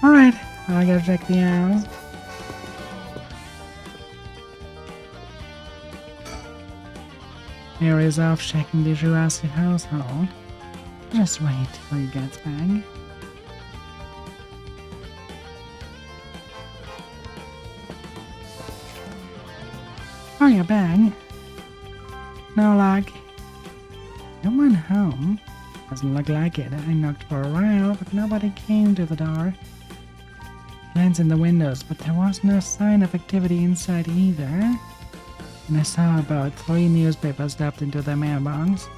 Alright, I gotta check the house. Harry is off checking the Jurassic household. Just wait till he gets back. Oh, you're back. No luck. No one home. Doesn't look like it. I knocked for a while, but nobody came to the door. Glanced in the windows, but there was no sign of activity inside either. And I saw about 3 newspapers stuffed into their mailbox.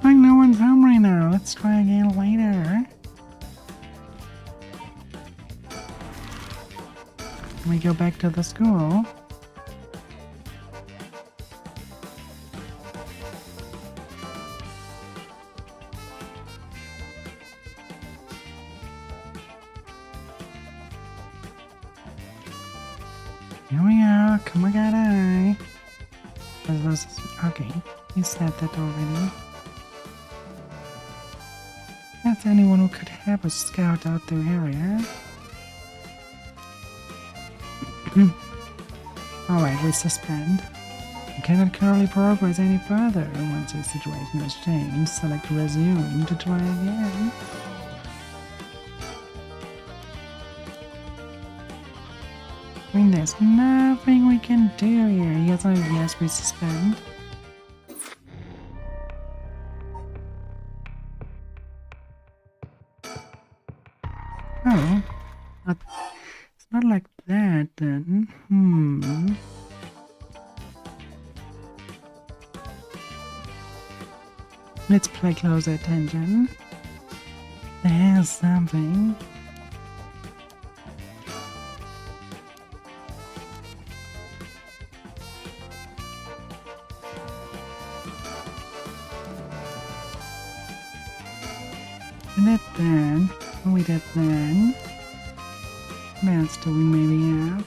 Like no one's home right now. Let's try again later. Can we go back to the school? Here we are, come on, got eye. Okay, you said that already. That's anyone who could help us scout out the area. Alright, we suspend. We cannot currently progress any further. Once the situation has changed, select resume to try again. I mean, there's nothing we can do here. Yes, we suspend. Oh, it's not like that then. Let's pay closer attention. There's something. We did that. We did that. What else do we maybe have?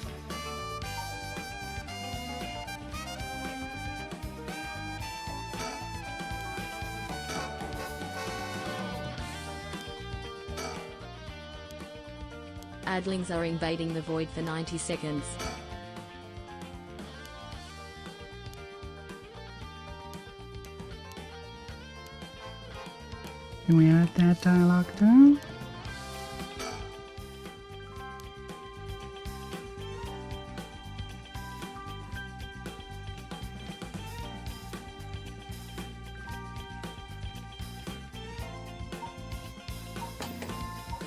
Adlings are invading the void for 90 seconds. Can we add that dialogue too?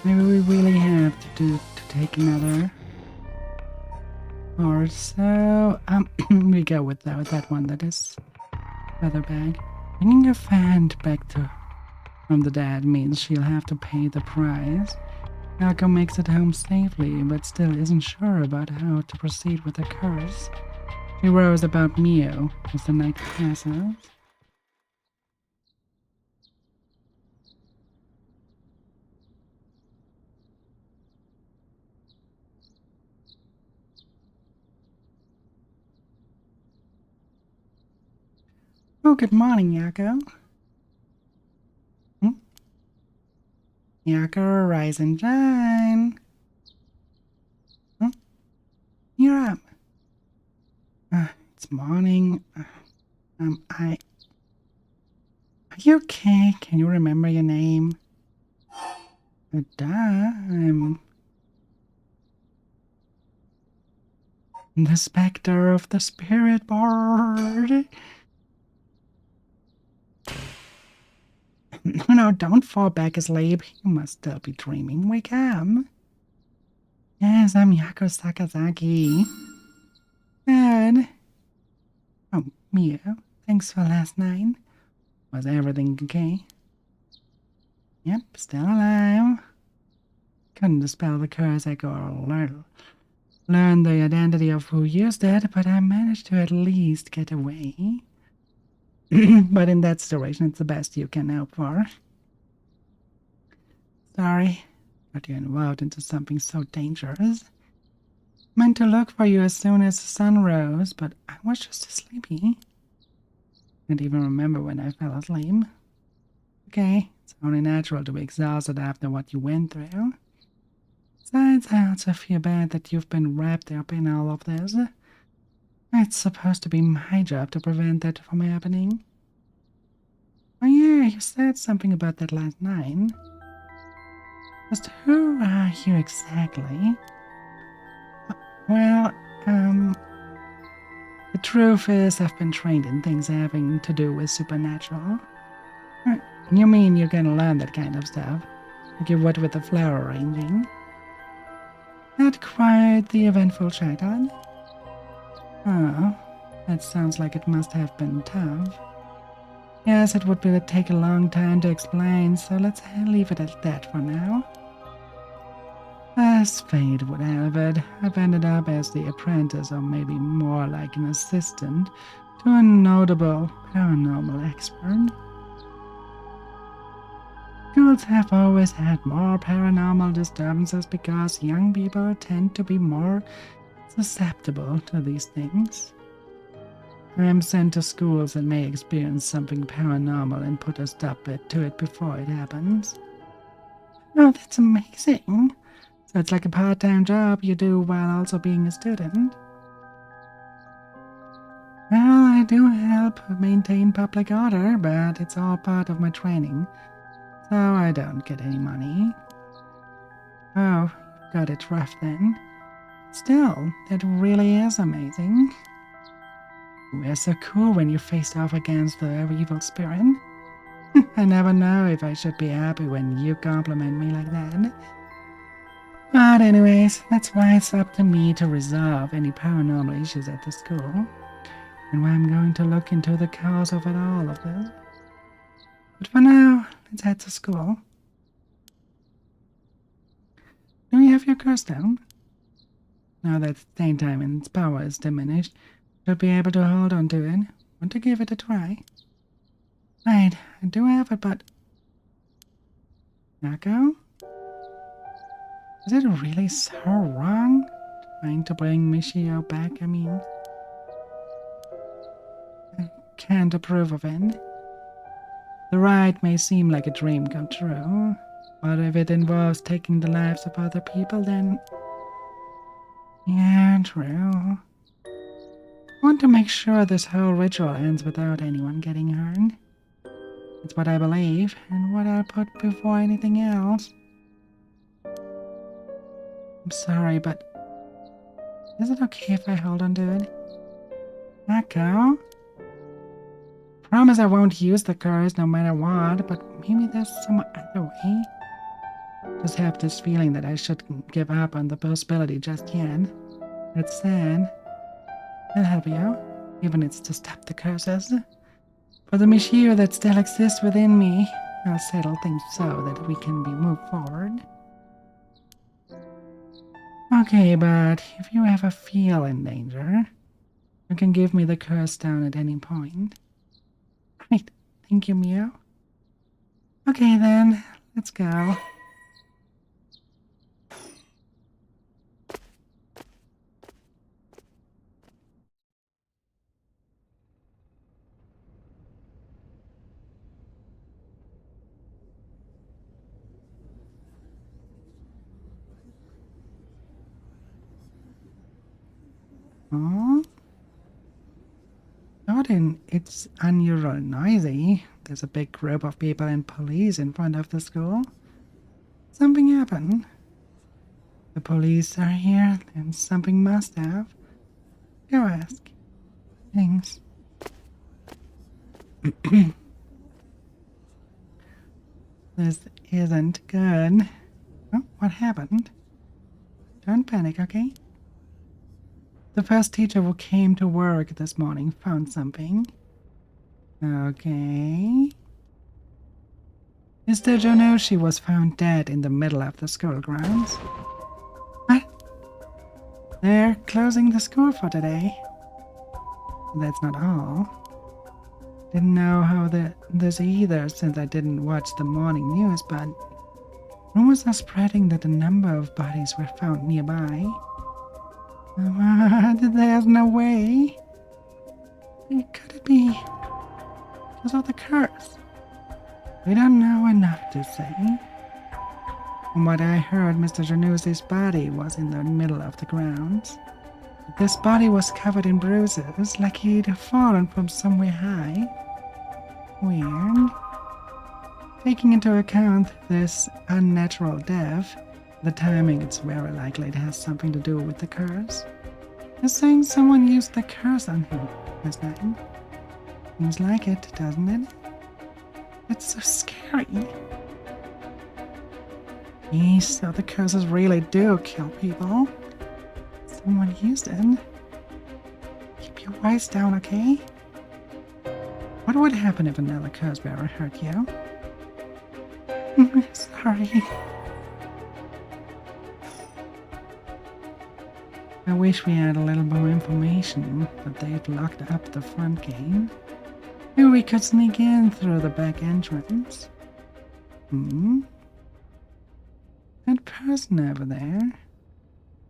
Maybe we really have to take another. Or so we go with that one, that is feather bag. Bringing a fan back from the dead means she'll have to pay the price. Yako makes it home safely, but still isn't sure about how to proceed with the curse. She worries about Mio as the night passes. Oh, good morning, Yako. Yako, rise and shine. You're up. It's morning. Are you okay? Can you remember your name? Duh, I'm the specter of the spirit board. No, don't fall back asleep. You must still be dreaming. Wake up. Yes, I'm Yako Sakazaki. Good. Oh, Mio. Thanks for last night. Was everything okay? Yep, still alive. Couldn't dispel the curse echo or learn the identity of who used it, but I managed to at least get away. But in that situation, it's the best you can hope for. Sorry, got you involved into something so dangerous. Meant to look for you as soon as the sun rose, but I was just sleepy. Can't even remember when I fell asleep. Okay, it's only natural to be exhausted after what you went through. Besides, I also feel bad that you've been wrapped up in all of this. It's supposed to be my job to prevent that from happening. Oh yeah, you said something about that last night. Just who are you exactly? Well, the truth is I've been trained in things having to do with supernatural. You mean you're gonna learn that kind of stuff? Like you would with the flower arranging? Not quite the eventful childhood. Oh, that sounds like it must have been tough. Yes, it would take a long time to explain, so let's leave it at that for now. As fate would have it, I've ended up as the apprentice, or maybe more like an assistant, to a notable paranormal expert. Schools have always had more paranormal disturbances because young people tend to be more susceptible to these things. I am sent to schools and may experience something paranormal and put a stop to it before it happens. Oh, that's amazing! So it's like a part-time job you do while also being a student. Well, I do help maintain public order, but it's all part of my training, so I don't get any money. Oh, you've got it rough then. Still, that really is amazing. You were so cool when you faced off against the evil spirit. I never know if I should be happy when you compliment me like that. But anyways, that's why it's up to me to resolve any paranormal issues at the school, and why I'm going to look into the cause of it all of this. But for now, let's head to school. Do you have your curse down? Now that staying time and its power is diminished, you'll be able to hold on to it. Want to give it a try? Right, I do have it, but... Nako? Is it really so wrong? Trying to bring Michio back, I mean... I can't approve of it. The ride may seem like a dream come true, but if it involves taking the lives of other people, then... Yeah, true. I want to make sure this whole ritual ends without anyone getting hurt. It's what I believe, and what I'll put before anything else. I'm sorry, but... is it okay if I hold on to it? Nako? Promise I won't use the curse no matter what, but maybe there's some other way. Just have this feeling that I shouldn't give up on the possibility just yet. It's sad. I'll help you out, even if it's to stop the curses. For the Michio that still exists within me, I'll settle things so that we can be moved forward. Okay, but if you ever feel in danger, you can give me the curse stone at any point. Right, thank you, Mio. Okay then, let's go. Oh? Jordan, it's unusual noisy. There's a big group of people and police in front of the school. Something happened. The police are here, then something must have. Go ask. Thanks. This isn't good. Oh, what happened? Don't panic, okay? The first teacher who came to work this morning found something. Okay. Mr. Jonoshi was found dead in the middle of the school grounds. What? They're closing the school for today. That's not all. Didn't know how this either since I didn't watch the morning news, but rumors are spreading that a number of bodies were found nearby. What? There's no way. Could it be because of the curse? We don't know enough to say. From what I heard, Mr. Januszi's body was in the middle of the grounds. This body was covered in bruises, like he'd fallen from somewhere high. Weird. Taking into account this unnatural death, the timing, it's very likely it has something to do with the curse. They're saying someone used the curse on him this time. Seems like it, doesn't it? It's so scary. So the curses really do kill people. Someone used it. Keep your voice down, okay? What would happen if another curse bearer hurt you? Sorry. I wish we had a little more information, but they've locked up the front gate. Maybe we could sneak in through the back entrance. That person over there.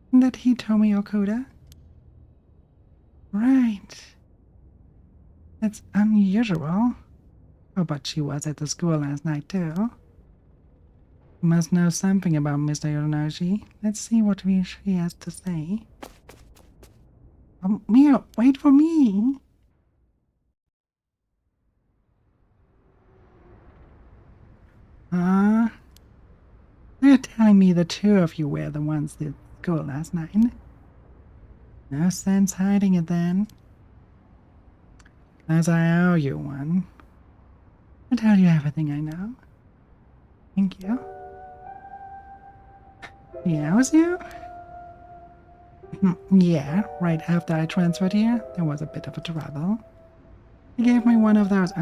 Isn't that Hitomi Okuda? Right. That's unusual. Oh, but she was at the school last night too. Must know something about Mr. Yonoshi. Let's see what she has to say. Mia, wait for me! They're telling me the two of you were the ones at school last night. No sense hiding it then. As I owe you one. I'll tell you everything I know. Thank you. He owes you? Yeah, right after I transferred here, there was a bit of a trouble. He gave me one of those,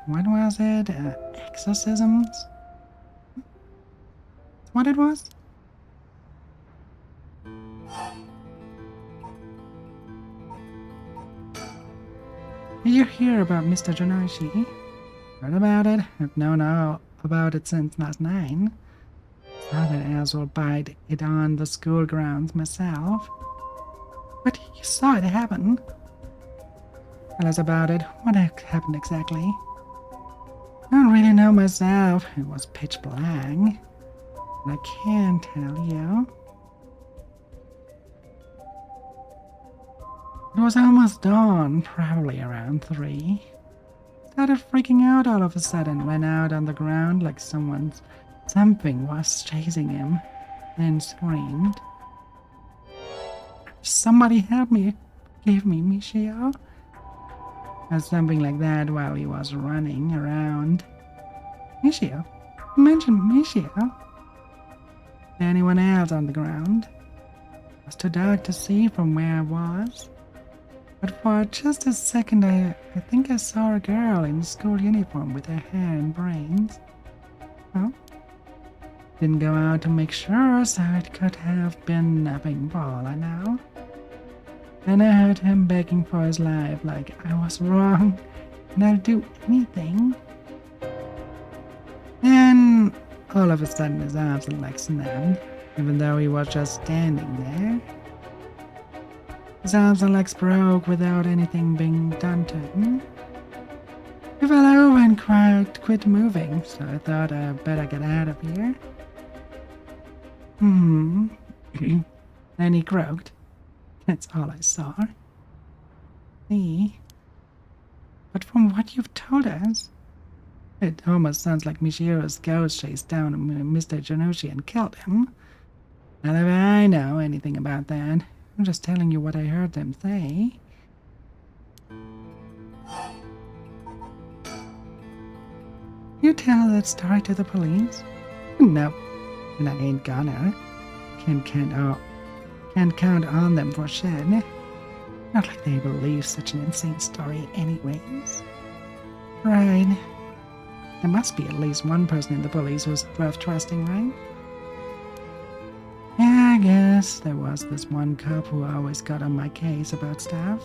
what was it? Exorcisms? What it was? Did you hear about Mr. Jonoshi? Heard about it? I've known all about it since last night. Saw that asshole bite it on the school grounds myself. But you saw it happen. Tell us about it. What happened exactly? I don't really know myself. It was pitch black. I can't tell you. It was almost dawn, probably around 3. Started freaking out all of a sudden, ran out on the ground like something was chasing him, then screamed. Somebody help me, give me Michio. Or something like that while he was running around. Michio? You mentioned Michio. Anyone else on the ground? It was too dark to see from where I was. But for just a second I think I saw a girl in school uniform with her hair and brains. Well, didn't go out to make sure, so it could have been nothing for all I know. Then I heard him begging for his life like I was wrong and I'll do anything. Then all of a sudden his arms like snapped, even though he was just standing there. His arms and legs broke without anything being done to him. He fell over and quit moving, so I thought I'd better get out of here. Then he croaked. That's all I saw. See? But from what you've told us, it almost sounds like Michiro's ghost chased down Mr. Jonoshi and killed him. Not that I know anything about that. I'm just telling you what I heard them say. You tell that story to the police? No, and I ain't gonna. Can't count on them for shit. Not like they believe such an insane story anyways. Right. There must be at least one person in the police who's worth trusting, right? Yeah, I guess there was this one cop who always got on my case about stuff.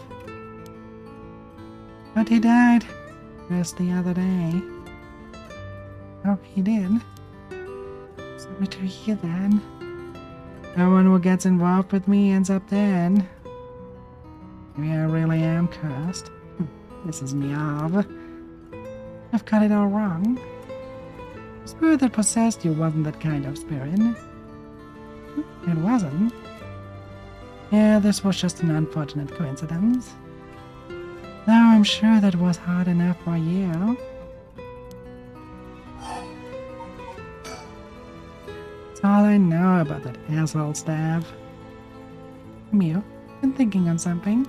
But he died just the other day. Oh, he did? Sorry to hear that. No one who gets involved with me ends up dead. Maybe I really am cursed. This is me off. I've got it all wrong. The spirit that possessed you wasn't that kind of spirit. It wasn't. Yeah, this was just an unfortunate coincidence. Though I'm sure that was hard enough for you. That's all I know about that asshole staff. Mew, been thinking on something.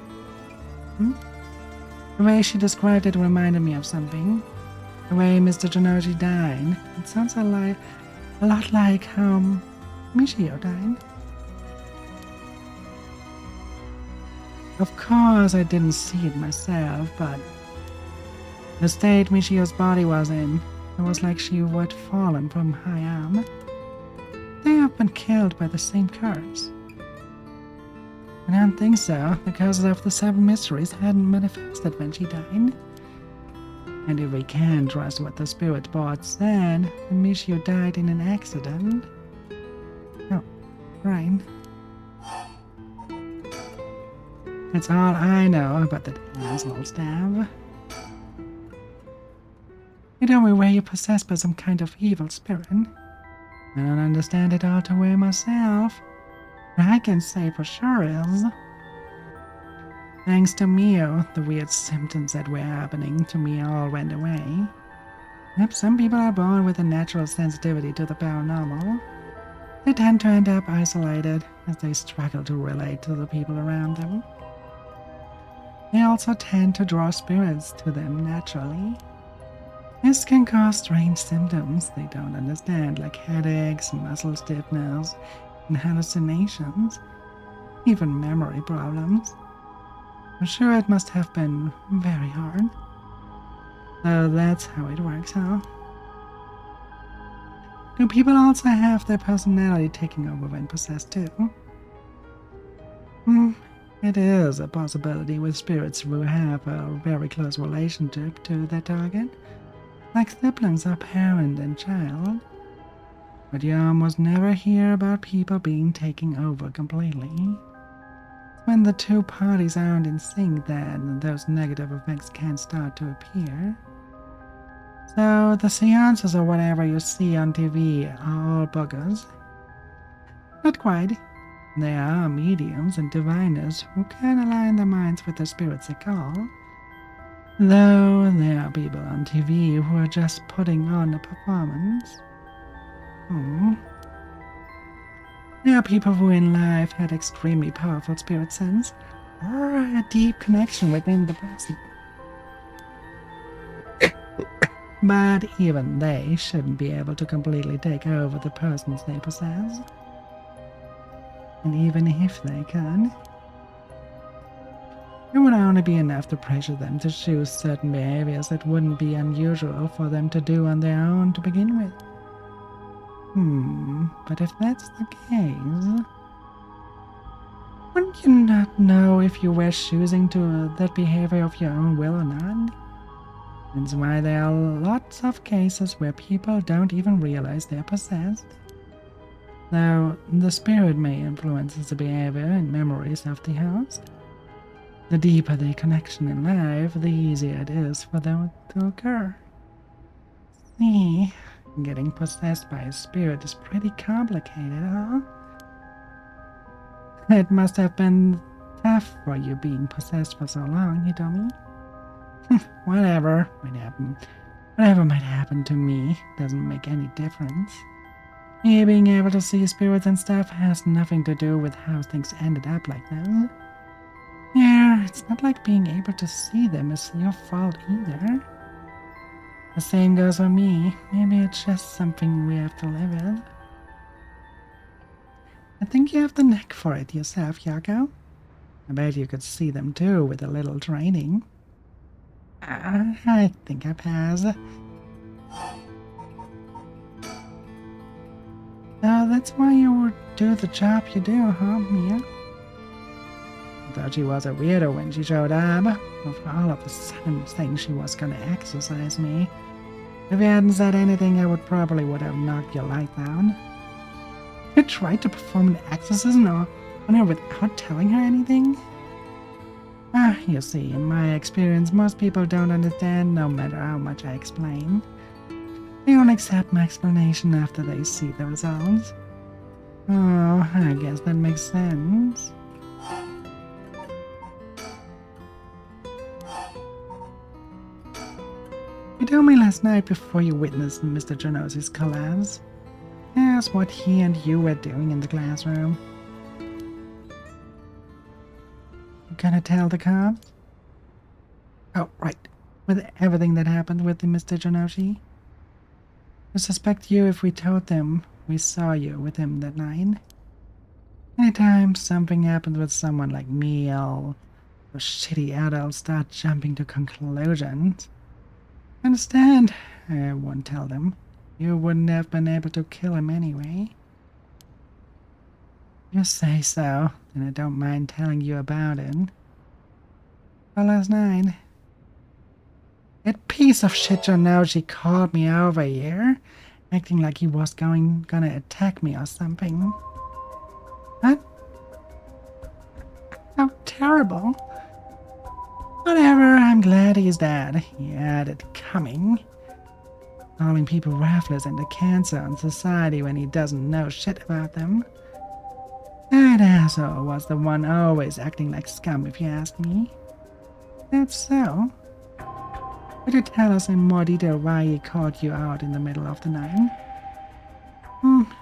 The way she described it reminded me of something. The way Mr. Janoji died. It sounds a lot like how Michio died. Of course, I didn't see it myself, but the state Michio's body was in, it was like she would fallen from high up. They have been killed by the same curse. I don't think so. The curses of the seven mysteries hadn't manifested when she died. And if we can trust what the spirit board said, then Michio died in an accident. Oh, right. That's all I know about that asshole staff. You told me where you're possessed by some kind of evil spirit. I don't understand it all too well myself. What I can say for sure is, thanks to Mio, the weird symptoms that were happening to me all went away. Yep, some people are born with a natural sensitivity to the paranormal. They tend to end up isolated as they struggle to relate to the people around them. They also tend to draw spirits to them naturally. This can cause strange symptoms they don't understand, like headaches, muscle stiffness, and hallucinations, even memory problems. I'm sure it must have been very hard. So that's how it works, huh? Do people also have their personality taking over when possessed too? It is a possibility with spirits who have a very close relationship to their target, like siblings or parent and child. But you almost never hear about people being taken over completely. It's when the two parties aren't in sync that those negative effects can start to appear. So the seances or whatever you see on TV are all buggers. Not quite. There are mediums and diviners who can align their minds with the spirits they call. Though there are people on TV who are just putting on a performance. There are people who in life had extremely powerful spirit sense or a deep connection within the person. But even they shouldn't be able to completely take over the persons they possess. And even if they could, it would only be enough to pressure them to choose certain behaviors that wouldn't be unusual for them to do on their own to begin with. But if that's the case, wouldn't you not know if you were choosing to that behavior of your own will or not? That's why there are lots of cases where people don't even realize they're possessed. Though the spirit may influence the behavior and memories of the host. The deeper the connection in life, the easier it is for them to occur. See, getting possessed by a spirit is pretty complicated, huh? It must have been tough for you being possessed for so long, you told me. Whatever might happen to me doesn't make any difference. Me being able to see spirits and stuff has nothing to do with how things ended up like that. Yeah, it's not like being able to see them is your fault either. The same goes for me. Maybe it's just something we have to live with. I think you have the knack for it yourself, Yako. I bet you could see them too with a little training. I think I pass. That's why you would do the job you do, huh, Mia? I thought she was a weirdo when she showed up. Well, for all of a sudden saying she was gonna exorcise me. If you hadn't said anything, I would have knocked your light down. You tried to perform an exorcism on her without telling her anything? You see, in my experience, most people don't understand no matter how much I explain. They don't accept my explanation after they see the results. Oh, I guess that makes sense. You told me last night before you witnessed Mr. Janosi's collapse. Asked what he and you were doing in the classroom. You gonna tell the cops? Oh, right. With everything that happened with the Mr. Janoshi? We suspect you if we told them we saw you with him that night. Anytime something happens with someone like me, all those shitty adults start jumping to conclusions. Understand? I won't tell them. You wouldn't have been able to kill him anyway. You say so, and I don't mind telling you about it. But last night, that piece of shit Janoshi called me over here, acting like he was gonna attack me or something. What? How terrible. Whatever, I'm glad he's dead. He had it coming. Calling people worthless and a cancer on society when he doesn't know shit about them. That asshole was the one always acting like scum, if you ask me. That's so. Could you tell us in more detail why he called you out in the middle of the night?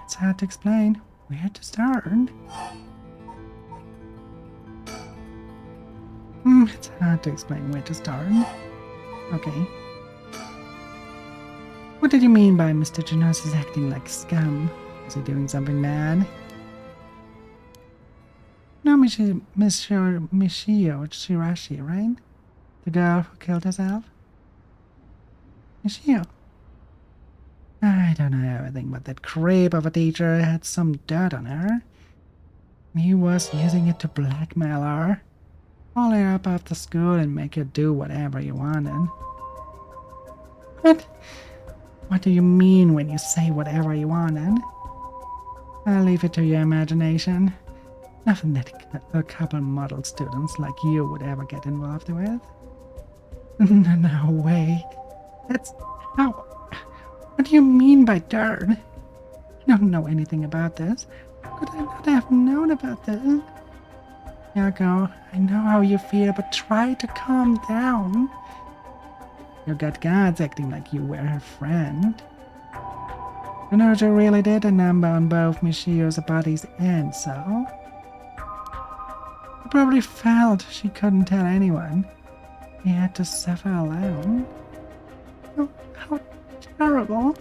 It's hard to explain. Where to start? It's hard to explain where to start. Okay. What did you mean by Mr. Janos is acting like scum? Is he doing something bad? No, Michio Shirashi, right? The girl who killed herself? Michio. I don't know everything, but that creep of a teacher had some dirt on her. He was using it to blackmail her. Call her up after school and make her do whatever he wanted. What? What do you mean when you say whatever you wanted? I'll leave it to your imagination. Nothing that a couple model students like you would ever get involved with. No way. That's how... What do you mean by dirt? I don't know anything about this. How could I not have known about this? Yako, I know how you feel, but try to calm down. You got guards acting like you were her friend. You know you really did a number on both Michio's bodies and so. You probably felt she couldn't tell anyone. He had to suffer alone. Oh, how terrible.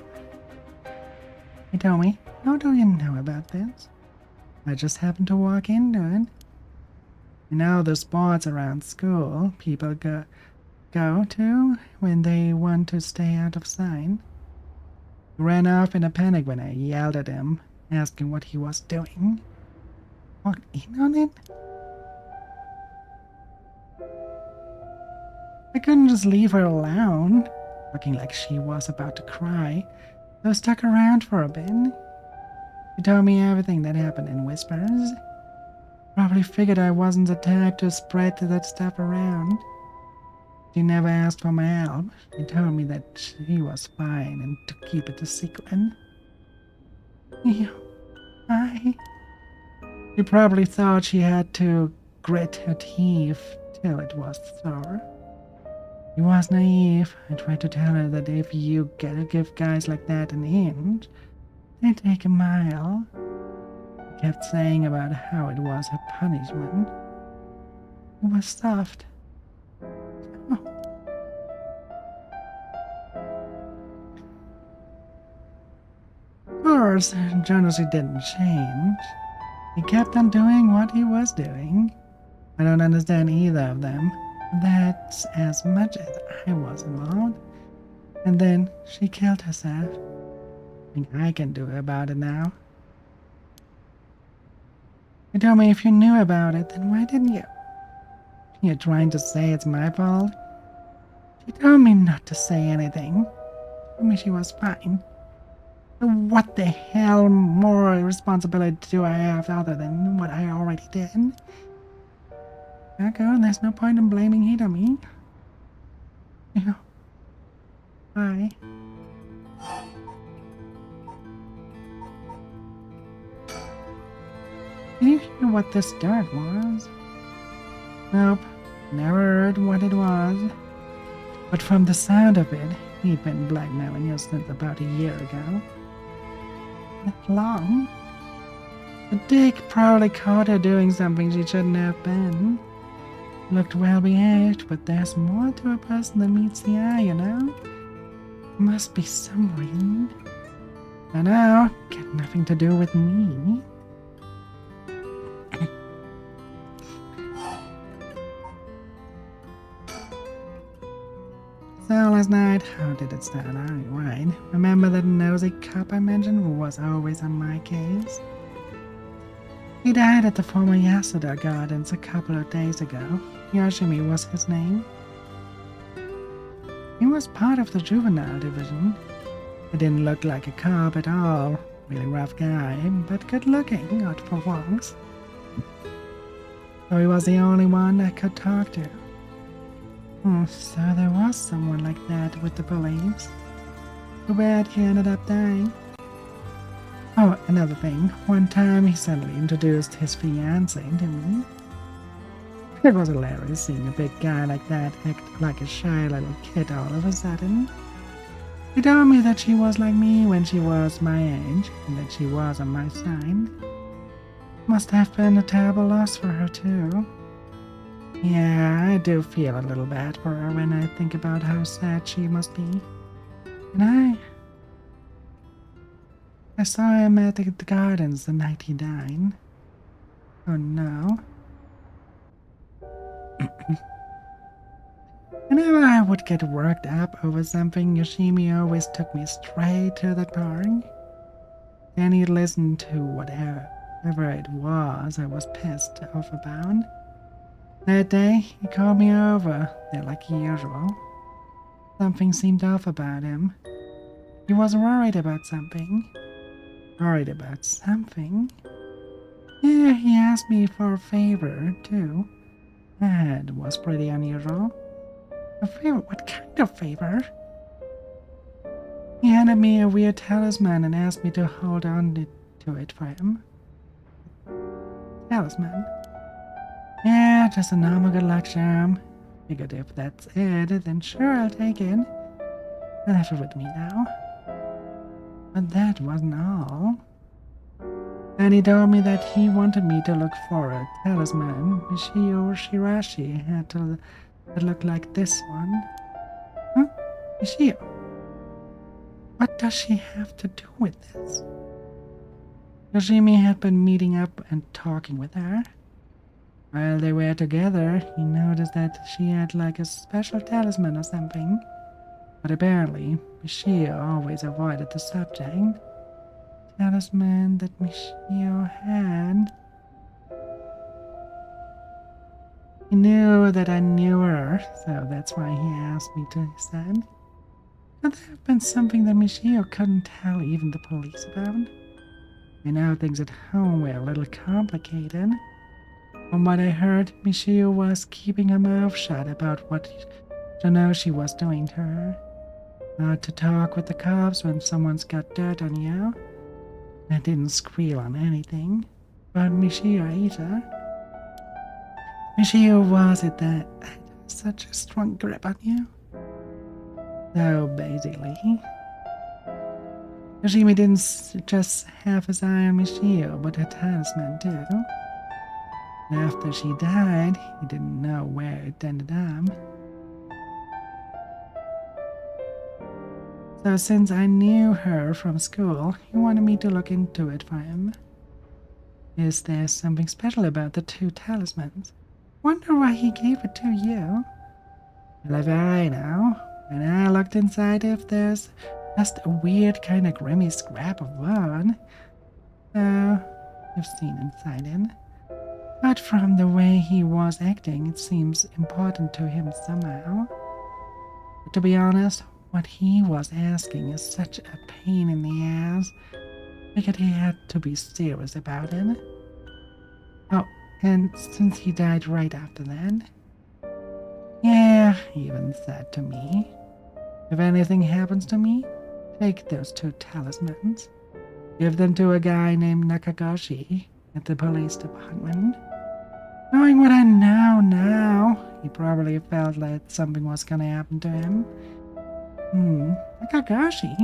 Hey Tommy, how do you know about this? I just happened to walk into it. You know the spots around school people go to when they want to stay out of sight. He ran off in a panic when I yelled at him, asking what he was doing. Walked in on it? I couldn't just leave her alone, looking like she was about to cry, so I stuck around for a bit. She told me everything that happened in whispers. Probably figured I wasn't the type to spread that stuff around. She never asked for my help. She told me that she was fine and to keep it a secret. She probably thought she had to grit her teeth till it was sore. She was naive. I tried to tell her that if you gotta give guys like that an inch, they take a mile. She kept saying about how it was her punishment. It was soft. Oh. Of course, Jonesy didn't change. He kept on doing what he was doing. I don't understand either of them. That's as much as I was involved. And then she killed herself. Nothing I can do about it now. You told me if you knew about it, then why didn't you? You're trying to say it's my fault? She told me not to say anything. She told me she was fine. So what the hell more responsibility do I have other than what I already did? Okay, there's no point in blaming it on me. Yeah. Bye. Did you hear what this dirt was? Nope, never heard what it was. But from the sound of it, he'd been blackmailing you since about a year ago. That long? The dick probably caught her doing something she shouldn't have been. Looked well behaved, but there's more to a person than meets the eye, you know? Must be some reason. I know, got nothing to do with me. So last night, how did it start? Right. Remember that nosy cop I mentioned who was always on my case? He died at the former Yasuda Gardens a couple of days ago. Yoshimi was his name. He was part of the juvenile division. He didn't look like a cop at all. Really rough guy, but good looking, out for walks. So he was the only one I could talk to. So there was someone like that with the police. Too bad he ended up dying. Oh, another thing. One time he suddenly introduced his fiancée to me. It was hilarious seeing a big guy like that act like a shy little kid all of a sudden. He told me that she was like me when she was my age, and that she was on my side. Must have been a terrible loss for her too. Yeah, I do feel a little bad for her when I think about how sad she must be. And I saw him at the gardens the night he died. Oh no. Whenever I would get worked up over something, Yoshimi always took me straight to the park. Then he'd listen to whatever it was I was pissed off about. That day, he called me over, there like usual. Something seemed off about him. He was worried about something. Worried about something? Yeah, he asked me for a favor, too. That was pretty unusual. A favor? What kind of favor? He handed me a weird talisman and asked me to hold on to it for him. Talisman? Yeah, just a normal good luck charm. Figured if that's it, then sure, I'll take it. I'll have it with me now. But that wasn't all. Then he told me that he wanted me to look for a talisman Michio Shirashi had that looked like this one. Huh? Michio? What does she have to do with this? Yoshimi had been meeting up and talking with her. While they were together, he noticed that she had like a special talisman or something. But apparently, Michio always avoided the subject. Talisman that Michio had. He knew that I knew her, so that's why he asked me to send. Could there have been something that Michio couldn't tell even the police about? I know things at home were a little complicated. From what I heard, Michio was keeping her mouth shut about what Janoshi was doing to her. Not to talk with the cops when someone's got dirt on you. I didn't squeal on anything, but Michio either. Michio was it that had such a strong grip on you? So basically, Yoshimi didn't just have his eye on Michio, but her talisman too. And after she died, he didn't know where it ended up. So since I knew her from school, he wanted me to look into it for him. Is there something special about the two talismans? Wonder why he gave it to you. Well, if I know, when I looked inside, if there's just a weird kind of grimy scrap of one. So, you've seen inside it. But from the way he was acting, it seems important to him somehow. But to be honest, what he was asking is such a pain in the ass. Figured he had to be serious about it. Oh, and since he died right after that, yeah, he even said to me, if anything happens to me, take those 2 talismans. Give them to a guy named Nakagashi at the police department. Knowing what I know now, he probably felt like something was gonna happen to him. Nakagashi?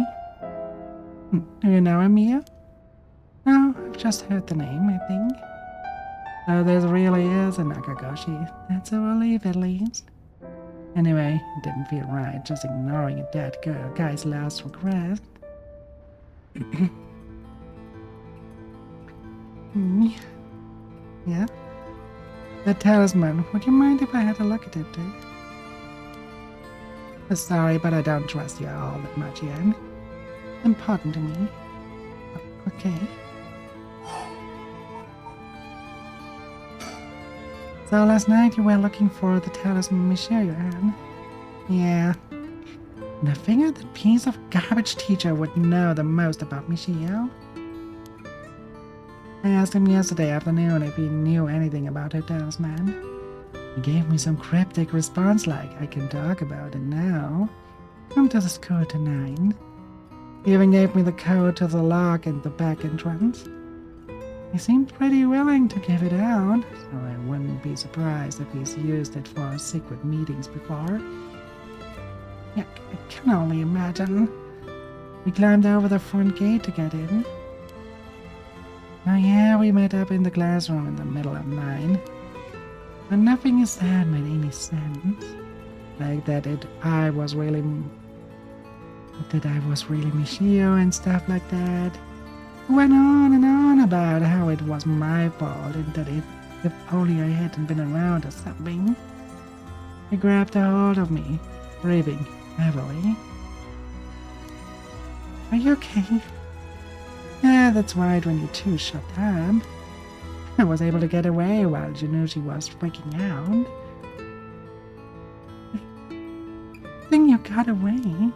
Do you know him, Mia? No, I've just heard the name, I think. So there really is a Nakagashi. That's a relief, at least. Anyway, it didn't feel right just ignoring a dead guy's last request. Yeah? The talisman. Would you mind if I had a look at it, too? Sorry, but I don't trust you all that much yet. Important to me. Okay. So last night you were looking for the talisman Michio had? Yeah. And I figured that piece of garbage teacher would know the most about Michio. I asked him yesterday afternoon if he knew anything about her talisman. He gave me some cryptic response like, I can talk about it now. Come to the school tonight. He even gave me the code to the lock and the back entrance. He seemed pretty willing to give it out, so I wouldn't be surprised if he's used it for secret meetings before. Yeah, I can only imagine. We climbed over the front gate to get in. Oh yeah, we met up in the classroom in the middle of 9. But nothing he said made any sense. Like that I was really Michio and stuff like that. He went on and on about how it was my fault and that if only I hadn't been around or something. He grabbed a hold of me, breathing heavily. Are you okay? Yeah, that's right, when you two shut up. I was able to get away while Janushi was freaking out. I think you got away.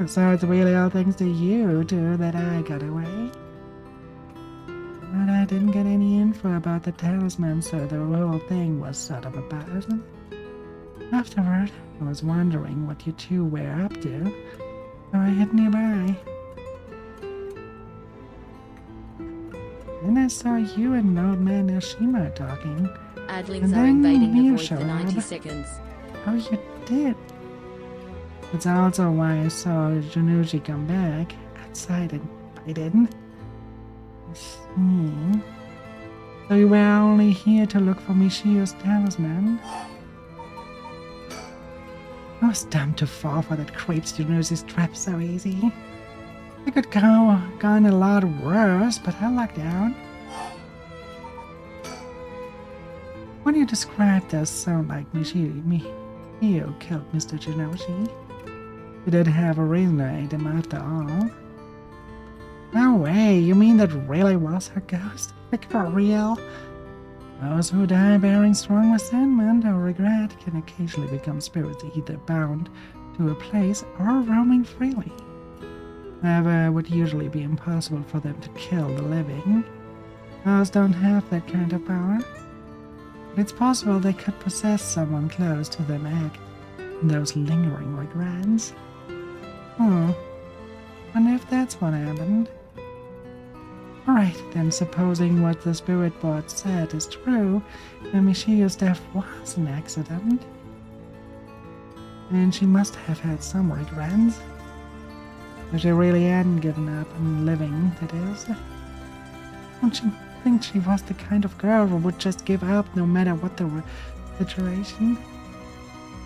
So it's really all thanks to you, too, that I got away. But I didn't get any info about the talisman, so the whole thing was sort of a buzz. Afterward, I was wondering what you two were up to, so I hid nearby. Then I saw you and old man Nishima talking. Adlings And are then invading you the void for showed 90 up. seconds. Oh, you did. That's also why I saw Janushi come back outside and I didn't. I see. So you were only here to look for Michio's talisman? I was dumb to fall for that creep's Janushi's trap so easy. I could gone a lot worse, but I lucked out. When you describe does sound like Michio killed Mr. Janoshi. You did have a reason to hate him after all. No way, you mean that really was her ghost? Like for real? Those who die bearing strong resentment or regret can occasionally become spirits either bound to a place or roaming freely. However, it would usually be impossible for them to kill the living. Those don't have that kind of power. But it's possible they could possess someone close to them act in those lingering regrets. Wonder if that's what happened. Alright, then supposing what the spirit board said is true, then Michio's death was an accident. And she must have had some regrets. If she really hadn't given up on living, that is. Don't you think she was the kind of girl who would just give up no matter what the situation?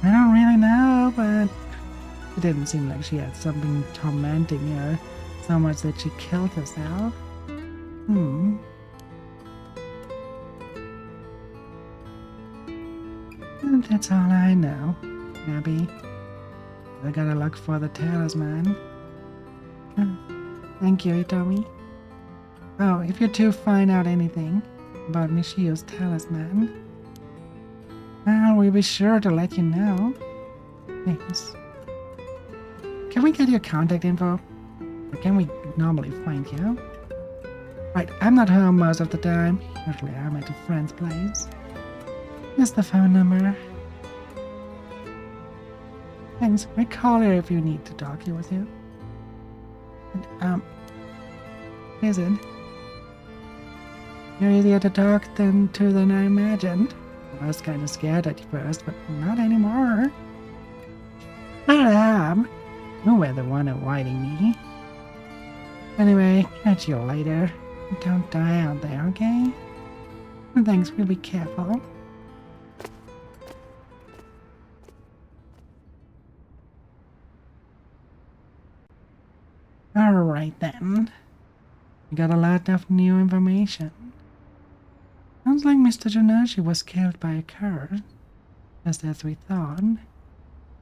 I don't really know, but it didn't seem like she had something tormenting her so much that she killed herself. And that's all I know. Abby. I gotta look for the talisman. Thank you, Itomi. Oh, if you two find out anything about Michio's talisman, we'll be sure to let you know. Thanks. Can we get your contact info? Or can we normally find you? Right, I'm not home most of the time. Usually I'm at a friend's place. Here's the phone number. Thanks. I call her if you need to talk with you. And, is it? You're easier to talk to than I imagined. I was kind of scared at first, but not anymore. I am. You were the one avoiding me. Anyway, catch you later. Don't die out there, okay? And thanks, we'll be careful. Alright then. We got a lot of new information. Sounds like Mr. Junoshi was killed by a curse, just as we thought.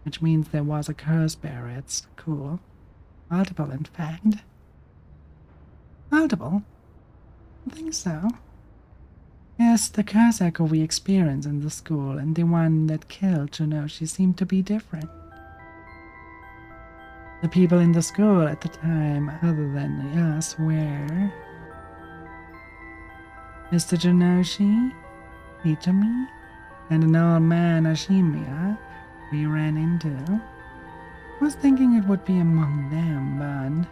Which means there was a curse bearer at school. Multiple, in fact. Multiple? I think so. Yes, the curse echo we experienced in the school and the one that killed Junoshi seemed to be different. The people in the school at the time, other than us, were Mr. Junoshi, Itomi, and an old man, Ashimiya, we ran into. I was thinking it would be among them, but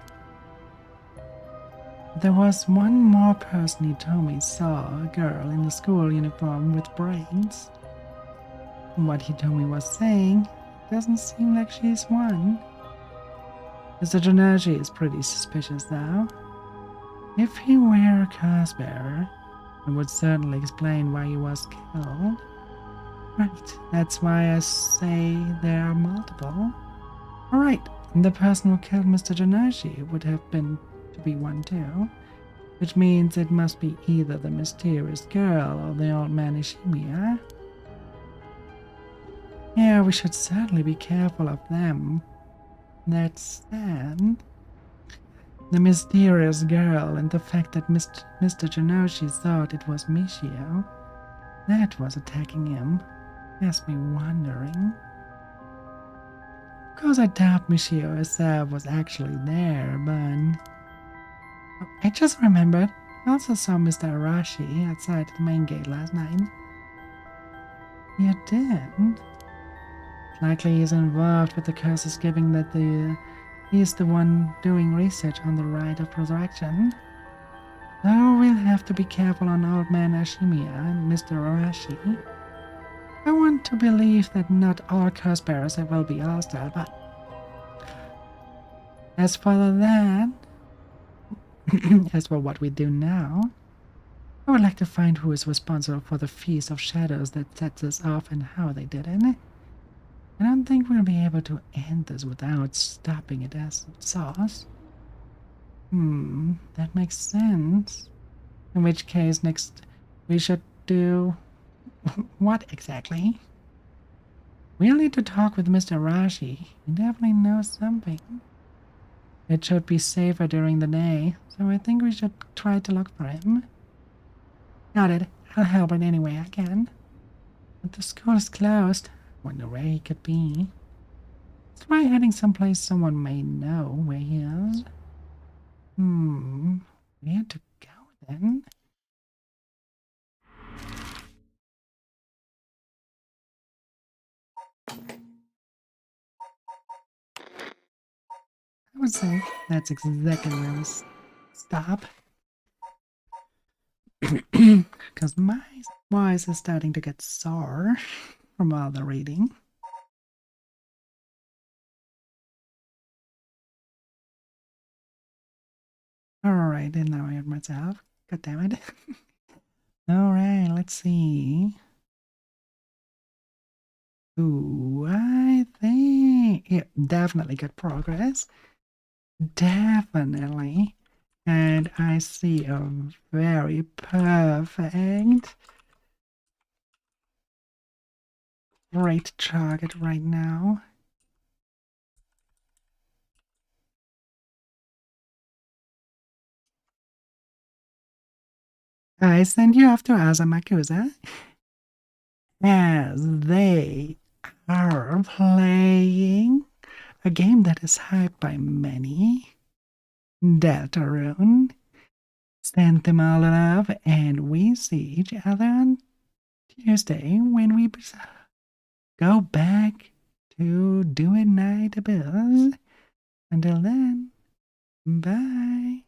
there was one more person Hitomi saw, a girl in the school uniform with braids. From what Hitomi was saying, it doesn't seem like she's one. Mr. Junoshi is pretty suspicious though. If he were a curse bearer, it would certainly explain why he was killed. Right, that's why I say there are multiple. Alright, the person who killed Mr. Junoshi would have been to be one too, which means it must be either the mysterious girl or the old man Ishimiya. Yeah, we should certainly be careful of them. That said, the mysterious girl and the fact that Mr. Junoshi thought it was Michio that was attacking him has me wondering. Of course, I doubt Michio herself was actually there, but I just remembered, I also saw Mr. Arashi outside the main gate last night. You did? Likely he's involved with the curses, given that he's the one doing research on the rite of resurrection. Though we'll have to be careful on old man Ashimiya and Mr. Arashi. I want to believe that not all curse bearers will be hostile, but as for that, as for what we do now, I would like to find who is responsible for the Feast of Shadows that sets us off and how they did it. I don't think we'll be able to end this without stopping it as source. That makes sense. In which case, next we should do what exactly? We'll need to talk with Mr. Arashi. He definitely knows something. It should be safer during the day, so I think we should try to look for him. Got it. I'll help in any way I can. But the school is closed. Wonder where he could be. Let's try heading someplace someone may know where he is. Where to go then? I would say that's exactly where we stop. Because my voice is starting to get sore from all the reading. Alright, and now I heard myself. God damn it. Alright, let's see. Ooh, I think... Yeah, definitely good progress. Definitely. And I see a very perfect great target right now. I send you off to Azamakusa as they are playing a game that is hyped by many. Deltarune. Send them all love, and we see each other on Tuesday when we go back to doing night bills. Until then, bye.